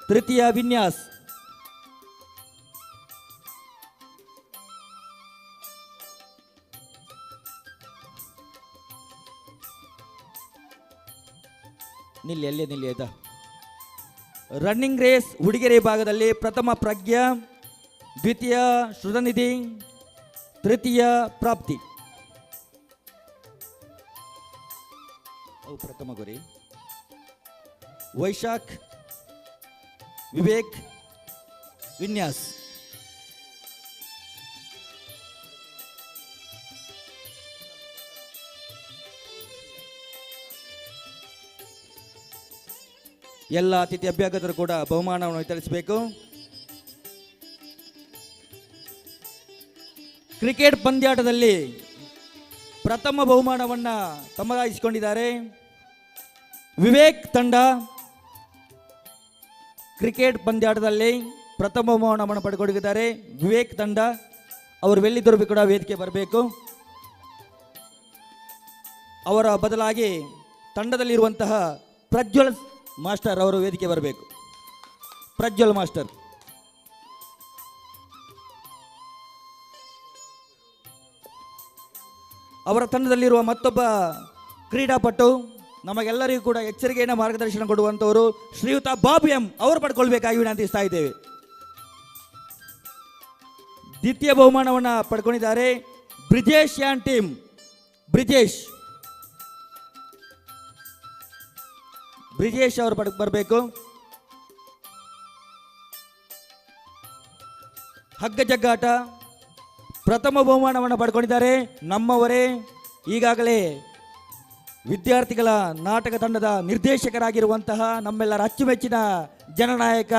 ತೃತೀಯ ವಿನ್ಯಾಸ್. ನಿಲ್ಲಿ ಆಯ್ತಾ. ರನ್ನಿಂಗ್ ರೇಸ್ ಹುಡುಗಿಯರ ವಿಭಾಗದಲ್ಲಿ ಪ್ರಥಮ ಪ್ರಜ್ಞಾ, ದ್ವಿತೀಯ ಶ್ರುತನಿಧಿ, ತೃತೀಯ ಪ್ರಾಪ್ತಿ. ಪ್ರಥಮ ಗುರಿ ವೈಶಾಖ್, ವಿವೇಕ್, ವಿನ್ಯಾಸ್. ಎಲ್ಲ ಅತಿಥಿ ಅಭ್ಯರ್ಥಿಗಳು ಕೂಡ ಬಹುಮಾನವನ್ನು ವಿತರಿಸಬೇಕು. ಕ್ರಿಕೆಟ್ ಪಂದ್ಯಾಟದಲ್ಲಿ ಪ್ರಥಮ ಬಹುಮಾನವನ್ನು ತಮ್ಮದಾಗಿಸಿಕೊಂಡಿದ್ದಾರೆ ವಿವೇಕ್ ತಂಡ. ಕ್ರಿಕೆಟ್ ಪಂದ್ಯಾಟದಲ್ಲಿ ಪ್ರಥಮ ಬಹುಮಾನವನ್ನು ಪಡೆದುಕೊಂಡಿದ್ದಾರೆ ವಿವೇಕ್ ತಂಡ. ಅವರು ವೆಲ್ಲಿದ್ದರೂ ಕೂಡ ವೇದಿಕೆ ಬರಬೇಕು. ಅವರ ಬದಲಾಗಿ ತಂಡದಲ್ಲಿರುವಂತಹ ಪ್ರಜ್ವಲ್ ಮಾಸ್ಟರ್ ಅವರು ವೇದಿಕೆ ಬರಬೇಕು. ಪ್ರಜ್ವಲ್ ಮಾಸ್ಟರ್. ಅವರ ತಂಡದಲ್ಲಿರುವ ಮತ್ತೊಬ್ಬ ಕ್ರೀಡಾಪಟು, ನಮಗೆಲ್ಲರಿಗೂ ಕೂಡ ಎಚ್ಚರಿಕೆಯನ್ನು ಮಾರ್ಗದರ್ಶನ ಕೊಡುವಂಥವರು ಶ್ರೀಯುತ ಬಾಬು ಎಂ ಅವರು ಪಡ್ಕೊಳ್ಬೇಕಾಗಿ ವಿನಂತಿಸ್ತಾ ಇದ್ದೇವೆ. ದ್ವಿತೀಯ ಬಹುಮಾನವನ್ನು ಪಡ್ಕೊಂಡಿದ್ದಾರೆ ಬ್ರಿಜೇಶ್ ಆ್ಯಂಡ್ ಟೀಮ್. ಬ್ರಿಜೇಶ್ ಅವರು ಬರಬೇಕು. ಹಗ್ಗ ಜಗ್ಗಾಟ ಪ್ರಥಮ ಬಹುಮಾನವನ್ನು ಪಡ್ಕೊಂಡಿದ್ದಾರೆ ನಮ್ಮವರೇ, ಈಗಾಗಲೇ ವಿದ್ಯಾರ್ಥಿಗಳ ನಾಟಕ ತಂಡದ ನಿರ್ದೇಶಕರಾಗಿರುವಂತಹ ನಮ್ಮೆಲ್ಲರ ಅಚ್ಚುಮೆಚ್ಚಿನ ಜನನಾಯಕ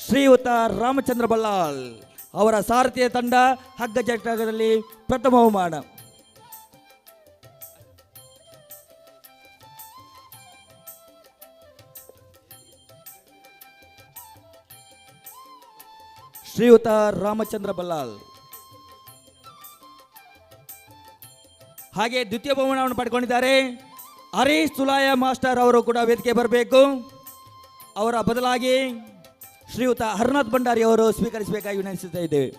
ಶ್ರೀಯುತ ರಾಮಚಂದ್ರ ಬಲ್ಲಾಳ್ ಅವರ ಸಾರಥಿಯ ತಂಡ ಹಗ್ಗ ಜಗ್ಗಾಟದಲ್ಲಿ ಪ್ರಥಮ ಬಹುಮಾನ. ಶ್ರೀಯುತ ರಾಮಚಂದ್ರ ಬಲ್ಲಾಳ್. ಹಾಗೆ ದ್ವಿತೀಯ ಬಹುಮಾನವನ್ನು ಪಡ್ಕೊಂಡಿದ್ದಾರೆ ಹರೀಶ್ ಸುಲಾಯ ಮಾಸ್ಟರ್ ಅವರು ಕೂಡ ವೇದಿಕೆ ಬರಬೇಕು. ಅವರ ಬದಲಾಗಿ ಶ್ರೀಯುತ ಹರ್ನಾಥ್ ಭಂಡಾರಿ ಅವರು ಸ್ವೀಕರಿಸಬೇಕಾಗಿ ವಿನಂತಿಸುತ್ತಾ ಇದ್ದೇವೆ.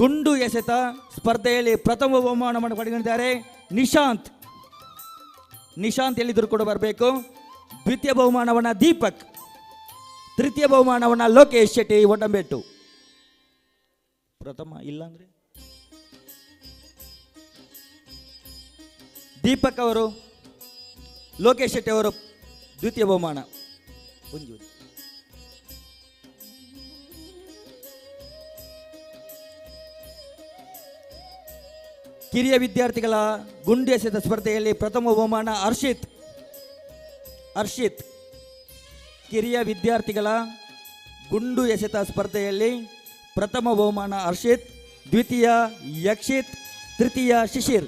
ಗುಂಡು ಎಸೆತ ಸ್ಪರ್ಧೆಯಲ್ಲಿ ಪ್ರಥಮ ಬಹುಮಾನವನ್ನು ಪಡೆದುಕೊಂಡಿದ್ದಾರೆ ನಿಶಾಂತ್ ಎಲ್ಲಿದ್ದರೂ ಕೂಡ ಬರಬೇಕು. ದ್ವಿತೀಯ ಬಹುಮಾನವನ್ನು ದೀಪಕ್, ತೃತೀಯ ಬಹುಮಾನವನ್ನು ಲೋಕೇಶ್ ಶೆಟ್ಟಿ ಒಡ್ಡಂಬೇಟು. ಪ್ರಥಮ ಇಲ್ಲಾಂದ್ರೆ ದೀಪಕ್ ಅವರು, ಲೋಕೇಶ್ ಶೆಟ್ಟಿ ಅವರು ದ್ವಿತೀಯ ಬಹುಮಾನ. ಕಿರಿಯ ವಿದ್ಯಾರ್ಥಿಗಳ ಗುಂಡು ಎಸೆತ ಸ್ಪರ್ಧೆಯಲ್ಲಿ ಪ್ರಥಮ ಬಹುಮಾನ ಹರ್ಷಿತ್. ಕಿರಿಯ ವಿದ್ಯಾರ್ಥಿಗಳ ಗುಂಡು ಎಸೆತ ಸ್ಪರ್ಧೆಯಲ್ಲಿ ಪ್ರಥಮ ಬಹುಮಾನ ಹರ್ಷಿತ್, ದ್ವಿತೀಯ ಯಕ್ಷಿತ್, ತೃತೀಯ ಶಿಶಿರ್.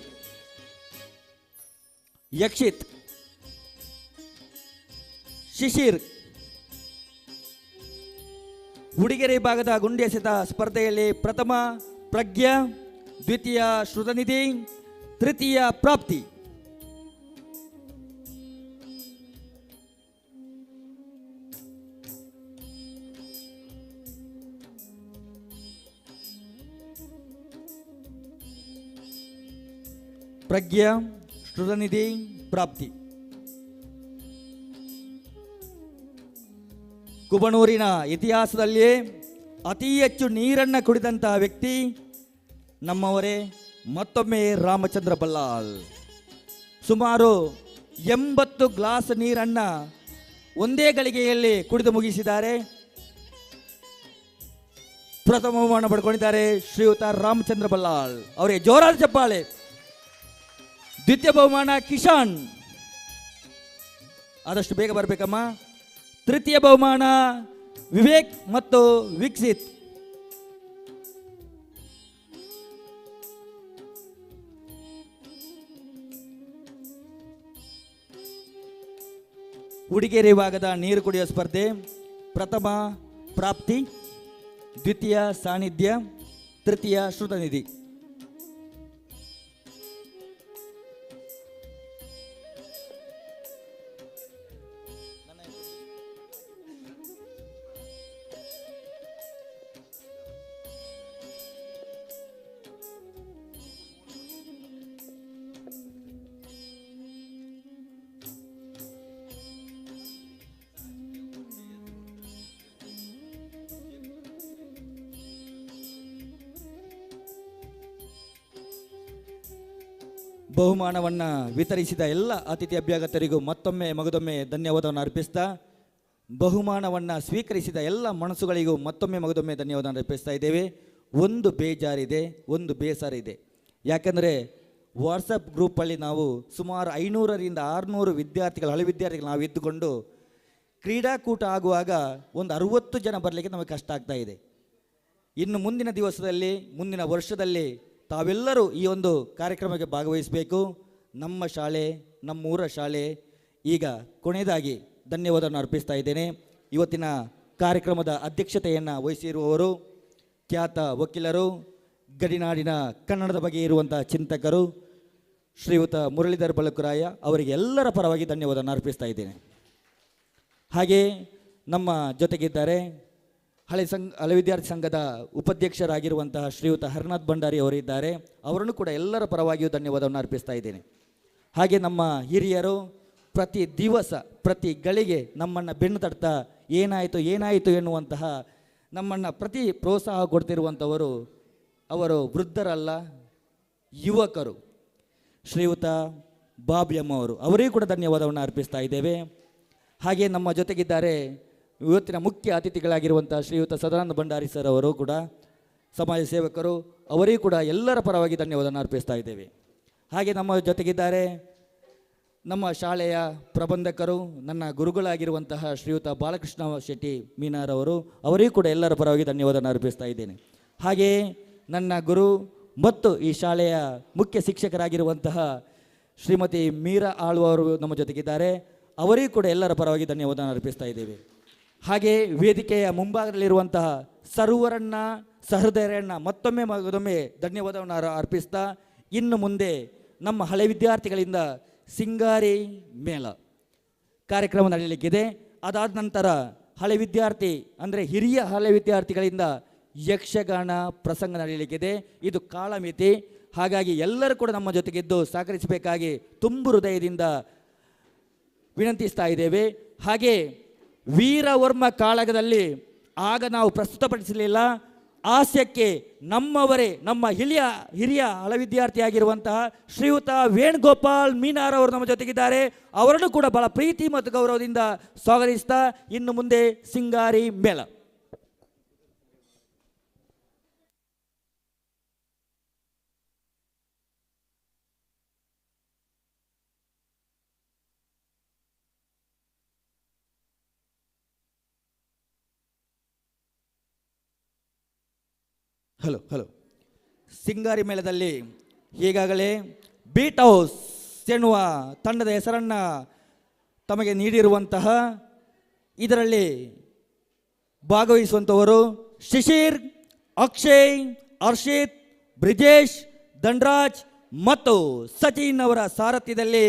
ಹುಡುಗಿಯರ ವಿಭಾಗದ ಗುಂಡು ಎಸೆತ ಸ್ಪರ್ಧೆಯಲ್ಲಿ ಪ್ರಥಮ ಪ್ರಜ್ಞಾ, ದ್ವಿತೀಯ ಶ್ರುತನಿಧಿ, ತೃತೀಯ ಪ್ರಾಪ್ತಿ. ಪ್ರಜ್ಞಾ ಶ್ರುತನಿಧಿ ಪ್ರಾಪ್ತಿ. ಕುಬಣೂರಿನ ಇತಿಹಾಸದಲ್ಲಿಯೇ ಅತಿ ಹೆಚ್ಚು ನೀರನ್ನು ಕುಡಿದಂತಹ ವ್ಯಕ್ತಿ ನಮ್ಮವರೇ ಮತ್ತೊಮ್ಮೆ ರಾಮಚಂದ್ರ ಬಲ್ಲಾಳ್. ಸುಮಾರು 80 ಗ್ಲಾಸ್ ನೀರನ್ನು ಒಂದೇ ಗಳಿಗೆಯಲ್ಲಿ ಕುಡಿದು ಮುಗಿಸಿದ್ದಾರೆ. ಪ್ರಥಮ ಬಹುಮಾನ ಪಡ್ಕೊಂಡಿದ್ದಾರೆ ಶ್ರೀಯುತ ರಾಮಚಂದ್ರ ಬಲ್ಲಾಳ್ ಅವರಿಗೆ ಜೋರಾದ ಚಪ್ಪಾಳೆ. ದ್ವಿತೀಯ ಬಹುಮಾನ ಕಿಶಾನ್, ಆದಷ್ಟು ಬೇಗ ಬರಬೇಕಮ್ಮ. ತೃತೀಯ ಬಹುಮಾನ ವಿವೇಕ್ ಮತ್ತು ವಿಕ್ಸಿತ್. ಹುಡುಗಿಯರ ವಿಭಾಗದ ನೀರು ಕುಡಿಯುವ ಸ್ಪರ್ಧೆ ಪ್ರಥಮ ಪ್ರಾಪ್ತಿ, ದ್ವಿತೀಯ ಸಾನ್ನಿಧ್ಯ, ತೃತೀಯ ಶ್ರುತನಿಧಿ. ಬಹುಮಾನವನ್ನು ವಿತರಿಸಿದ ಎಲ್ಲ ಅತಿಥಿ ಅಭ್ಯಾಗತರಿಗೂ ಮತ್ತೊಮ್ಮೆ ಮಗದೊಮ್ಮೆ ಧನ್ಯವಾದವನ್ನು ಅರ್ಪಿಸ್ತಾ, ಬಹುಮಾನವನ್ನು ಸ್ವೀಕರಿಸಿದ ಎಲ್ಲ ಮನಸ್ಸುಗಳಿಗೂ ಮತ್ತೊಮ್ಮೆ ಮಗದೊಮ್ಮೆ ಧನ್ಯವಾದವನ್ನು ಅರ್ಪಿಸ್ತಾ ಇದ್ದೇವೆ. ಒಂದು ಬೇಜಾರಿದೆ, ಒಂದು ಬೇಸರ ಇದೆ. ಯಾಕೆಂದರೆ ವಾಟ್ಸಪ್ ಗ್ರೂಪಲ್ಲಿ ನಾವು ಸುಮಾರು 500ರಿಂದ 600 ವಿದ್ಯಾರ್ಥಿಗಳು, ಹಳೆ ವಿದ್ಯಾರ್ಥಿಗಳು ನಾವು ಇದ್ದುಕೊಂಡು ಕ್ರೀಡಾಕೂಟ ಆಗುವಾಗ ಒಂದು 60 ಜನ ಬರಲಿಕ್ಕೆ ನಮಗೆ ಕಷ್ಟ ಆಗ್ತಾ ಇದೆ. ಇನ್ನು ಮುಂದಿನ ದಿವಸದಲ್ಲಿ, ಮುಂದಿನ ವರ್ಷದಲ್ಲಿ ತಾವೆಲ್ಲರೂ ಈ ಒಂದು ಕಾರ್ಯಕ್ರಮಕ್ಕೆ ಭಾಗವಹಿಸಬೇಕು. ನಮ್ಮ ಶಾಲೆ, ನಮ್ಮೂರ ಶಾಲೆ ಈಗ ಕೊನೆಯದಾಗಿ ಧನ್ಯವಾದವನ್ನು ಅರ್ಪಿಸ್ತಾ ಇದ್ದೇನೆ. ಇವತ್ತಿನ ಕಾರ್ಯಕ್ರಮದ ಅಧ್ಯಕ್ಷತೆಯನ್ನು ವಹಿಸಿರುವವರು ಖ್ಯಾತ ವಕೀಲರು, ಗಡಿನಾಡಿನ ಕನ್ನಡದ ಬಗ್ಗೆ ಇರುವಂಥ ಚಿಂತಕರು ಶ್ರೀಯುತ ಮುರಳೀಧರ್ ಬಲಕುರಾಯ ಅವರಿಗೆ ಎಲ್ಲರ ಪರವಾಗಿ ಧನ್ಯವಾದವನ್ನು ಅರ್ಪಿಸ್ತಾ ಇದ್ದೇನೆ. ಹಾಗೆ ನಮ್ಮ ಜೊತೆಗಿದ್ದಾರೆ ಹಳೆ ವಿದ್ಯಾರ್ಥಿ ಸಂಘದ ಉಪಾಧ್ಯಕ್ಷರಾಗಿರುವಂತಹ ಶ್ರೀಯುತ ಹರನಾಥ್ ಭಂಡಾರಿ ಅವರಿದ್ದಾರೆ. ಅವರನ್ನು ಕೂಡ ಎಲ್ಲರ ಪರವಾಗಿಯೂ ಧನ್ಯವಾದವನ್ನು ಅರ್ಪಿಸ್ತಾ ಇದ್ದೇನೆ. ಹಾಗೆ ನಮ್ಮ ಹಿರಿಯರು ಪ್ರತಿ ದಿವಸ ಪ್ರತಿ ಗಳಿಗೆ ನಮ್ಮನ್ನು ಬೆನ್ನು ತಟ್ತಾ ಏನಾಯಿತು ಎನ್ನುವಂತಹ ನಮ್ಮನ್ನು ಪ್ರತಿ ಪ್ರೋತ್ಸಾಹ ಕೊಡ್ತಿರುವಂಥವರು ಅವರು ವೃದ್ಧರಲ್ಲ, ಯುವಕರು. ಶ್ರೀಯುತ ಬಾಬ್ಯಮ್ಮ ಅವರಿಗೂ ಕೂಡ ಧನ್ಯವಾದವನ್ನು ಅರ್ಪಿಸ್ತಾ ಇದ್ದೇವೆ. ಹಾಗೆ ನಮ್ಮ ಜೊತೆಗಿದ್ದಾರೆ ಇವತ್ತಿನ ಮುಖ್ಯ ಅತಿಥಿಗಳಾಗಿರುವಂಥ ಶ್ರೀಯುತ ಸದಾನಂದ ಭಂಡಾರಿ ಸರ್ ಅವರು ಕೂಡ ಸಮಾಜ ಸೇವಕರು. ಅವರಿಗೂ ಕೂಡ ಎಲ್ಲರ ಪರವಾಗಿ ಧನ್ಯವಾದವನ್ನು ಅರ್ಪಿಸ್ತಾ ಇದ್ದೇವೆ. ಹಾಗೆ ನಮ್ಮ ಜೊತೆಗಿದ್ದಾರೆ ನಮ್ಮ ಶಾಲೆಯ ಪ್ರಬಂಧಕರು, ನನ್ನ ಗುರುಗಳಾಗಿರುವಂತಹ ಶ್ರೀಯುತ ಬಾಲಕೃಷ್ಣ ಶೆಟ್ಟಿ ಮೀನಾರ್ ಅವರಿಗೂ ಕೂಡ ಎಲ್ಲರ ಪರವಾಗಿ ಧನ್ಯವಾದವನ್ನು ಅರ್ಪಿಸ್ತಾ ಇದ್ದೇನೆ. ಹಾಗೆ ನನ್ನ ಗುರು ಮತ್ತು ಈ ಶಾಲೆಯ ಮುಖ್ಯ ಶಿಕ್ಷಕರಾಗಿರುವಂತಹ ಶ್ರೀಮತಿ ಮೀರಾ ಆಳ್ವರು ನಮ್ಮ ಜೊತೆಗಿದ್ದಾರೆ. ಅವರಿಗೂ ಕೂಡ ಎಲ್ಲರ ಪರವಾಗಿ ಧನ್ಯವಾದವನ್ನು ಅರ್ಪಿಸ್ತಾ ಇದ್ದೇವೆ. ಹಾಗೆ ವೇದಿಕೆಯ ಮುಂಭಾಗದಲ್ಲಿರುವಂತಹ ಸರ್ವರನ್ನ, ಸಹೃದಯರನ್ನ ಮತ್ತೊಮ್ಮೆ ಮಗದೊಮ್ಮೆ ಧನ್ಯವಾದವನ್ನು ಅರ್ಪಿಸ್ತಾ, ಇನ್ನು ಮುಂದೆ ನಮ್ಮ ಹಳೆ ವಿದ್ಯಾರ್ಥಿಗಳಿಂದ ಸಿಂಗಾರಿ ಮೇಳ ಕಾರ್ಯಕ್ರಮ ನಡೆಯಲಿಕ್ಕಿದೆ. ಅದಾದ ನಂತರ ಹಳೆ ವಿದ್ಯಾರ್ಥಿ ಅಂದರೆ ಹಿರಿಯ ಹಳೆ ವಿದ್ಯಾರ್ಥಿಗಳಿಂದ ಯಕ್ಷಗಾನ ಪ್ರಸಂಗ ನಡೆಯಲಿಕ್ಕಿದೆ. ಇದು ಕಾಲಮಿತಿ. ಹಾಗಾಗಿ ಎಲ್ಲರೂ ಕೂಡ ನಮ್ಮ ಜೊತೆಗಿದ್ದು ಸಹಕರಿಸಬೇಕಾಗಿ ತುಂಬು ಹೃದಯದಿಂದ ವಿನಂತಿಸ್ತಾ ಇದ್ದೇವೆ. ಹಾಗೆ ವೀರವರ್ಮ ಕಾಳಗದಲ್ಲಿ ಆಗ ನಾವು ಪ್ರಸ್ತುತಪಡಿಸಲಿಲ್ಲ, ಹಾಸ್ಯಕ್ಕೆ ನಮ್ಮವರೇ, ನಮ್ಮ ಹಿರಿಯ ಹಳ ವಿದ್ಯಾರ್ಥಿಯಾಗಿರುವಂತಹ ಶ್ರೀಯುತ ವೇಣುಗೋಪಾಲ್ ಮೀನಾರ್ ಅವರು ನಮ್ಮ ಜೊತೆಗಿದ್ದಾರೆ. ಅವರನ್ನು ಕೂಡ ಬಹಳ ಪ್ರೀತಿ ಮತ್ತು ಗೌರವದಿಂದ ಸ್ವಾಗತಿಸ್ತಾ ಇನ್ನು ಮುಂದೆ ಸಿಂಗಾರಿ ಮೇಳ. ಹಲೋ ಸಿಂಗಾರಿ ಮೇಳದಲ್ಲಿ ಈಗಾಗಲೇ ಬೀಟ್ ಹೌಸ್ ಎನ್ನುವ ತಂಡದ ಹೆಸರನ್ನು ತಮಗೆ ನೀಡಿರುವಂತಹ ಇದರಲ್ಲಿ ಭಾಗವಹಿಸುವಂಥವರು ಶಿಶಿರ್, ಅಕ್ಷಯ್, ಹರ್ಷಿತ್, ಬ್ರಿಜೇಶ್, ಧನ್ರಾಜ್ ಮತ್ತು ಸಚಿನ್ ಅವರ ಸಾರಥ್ಯದಲ್ಲಿ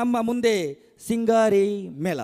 ನಮ್ಮ ಮುಂದೆ ಸಿಂಗಾರಿ ಮೇಳ.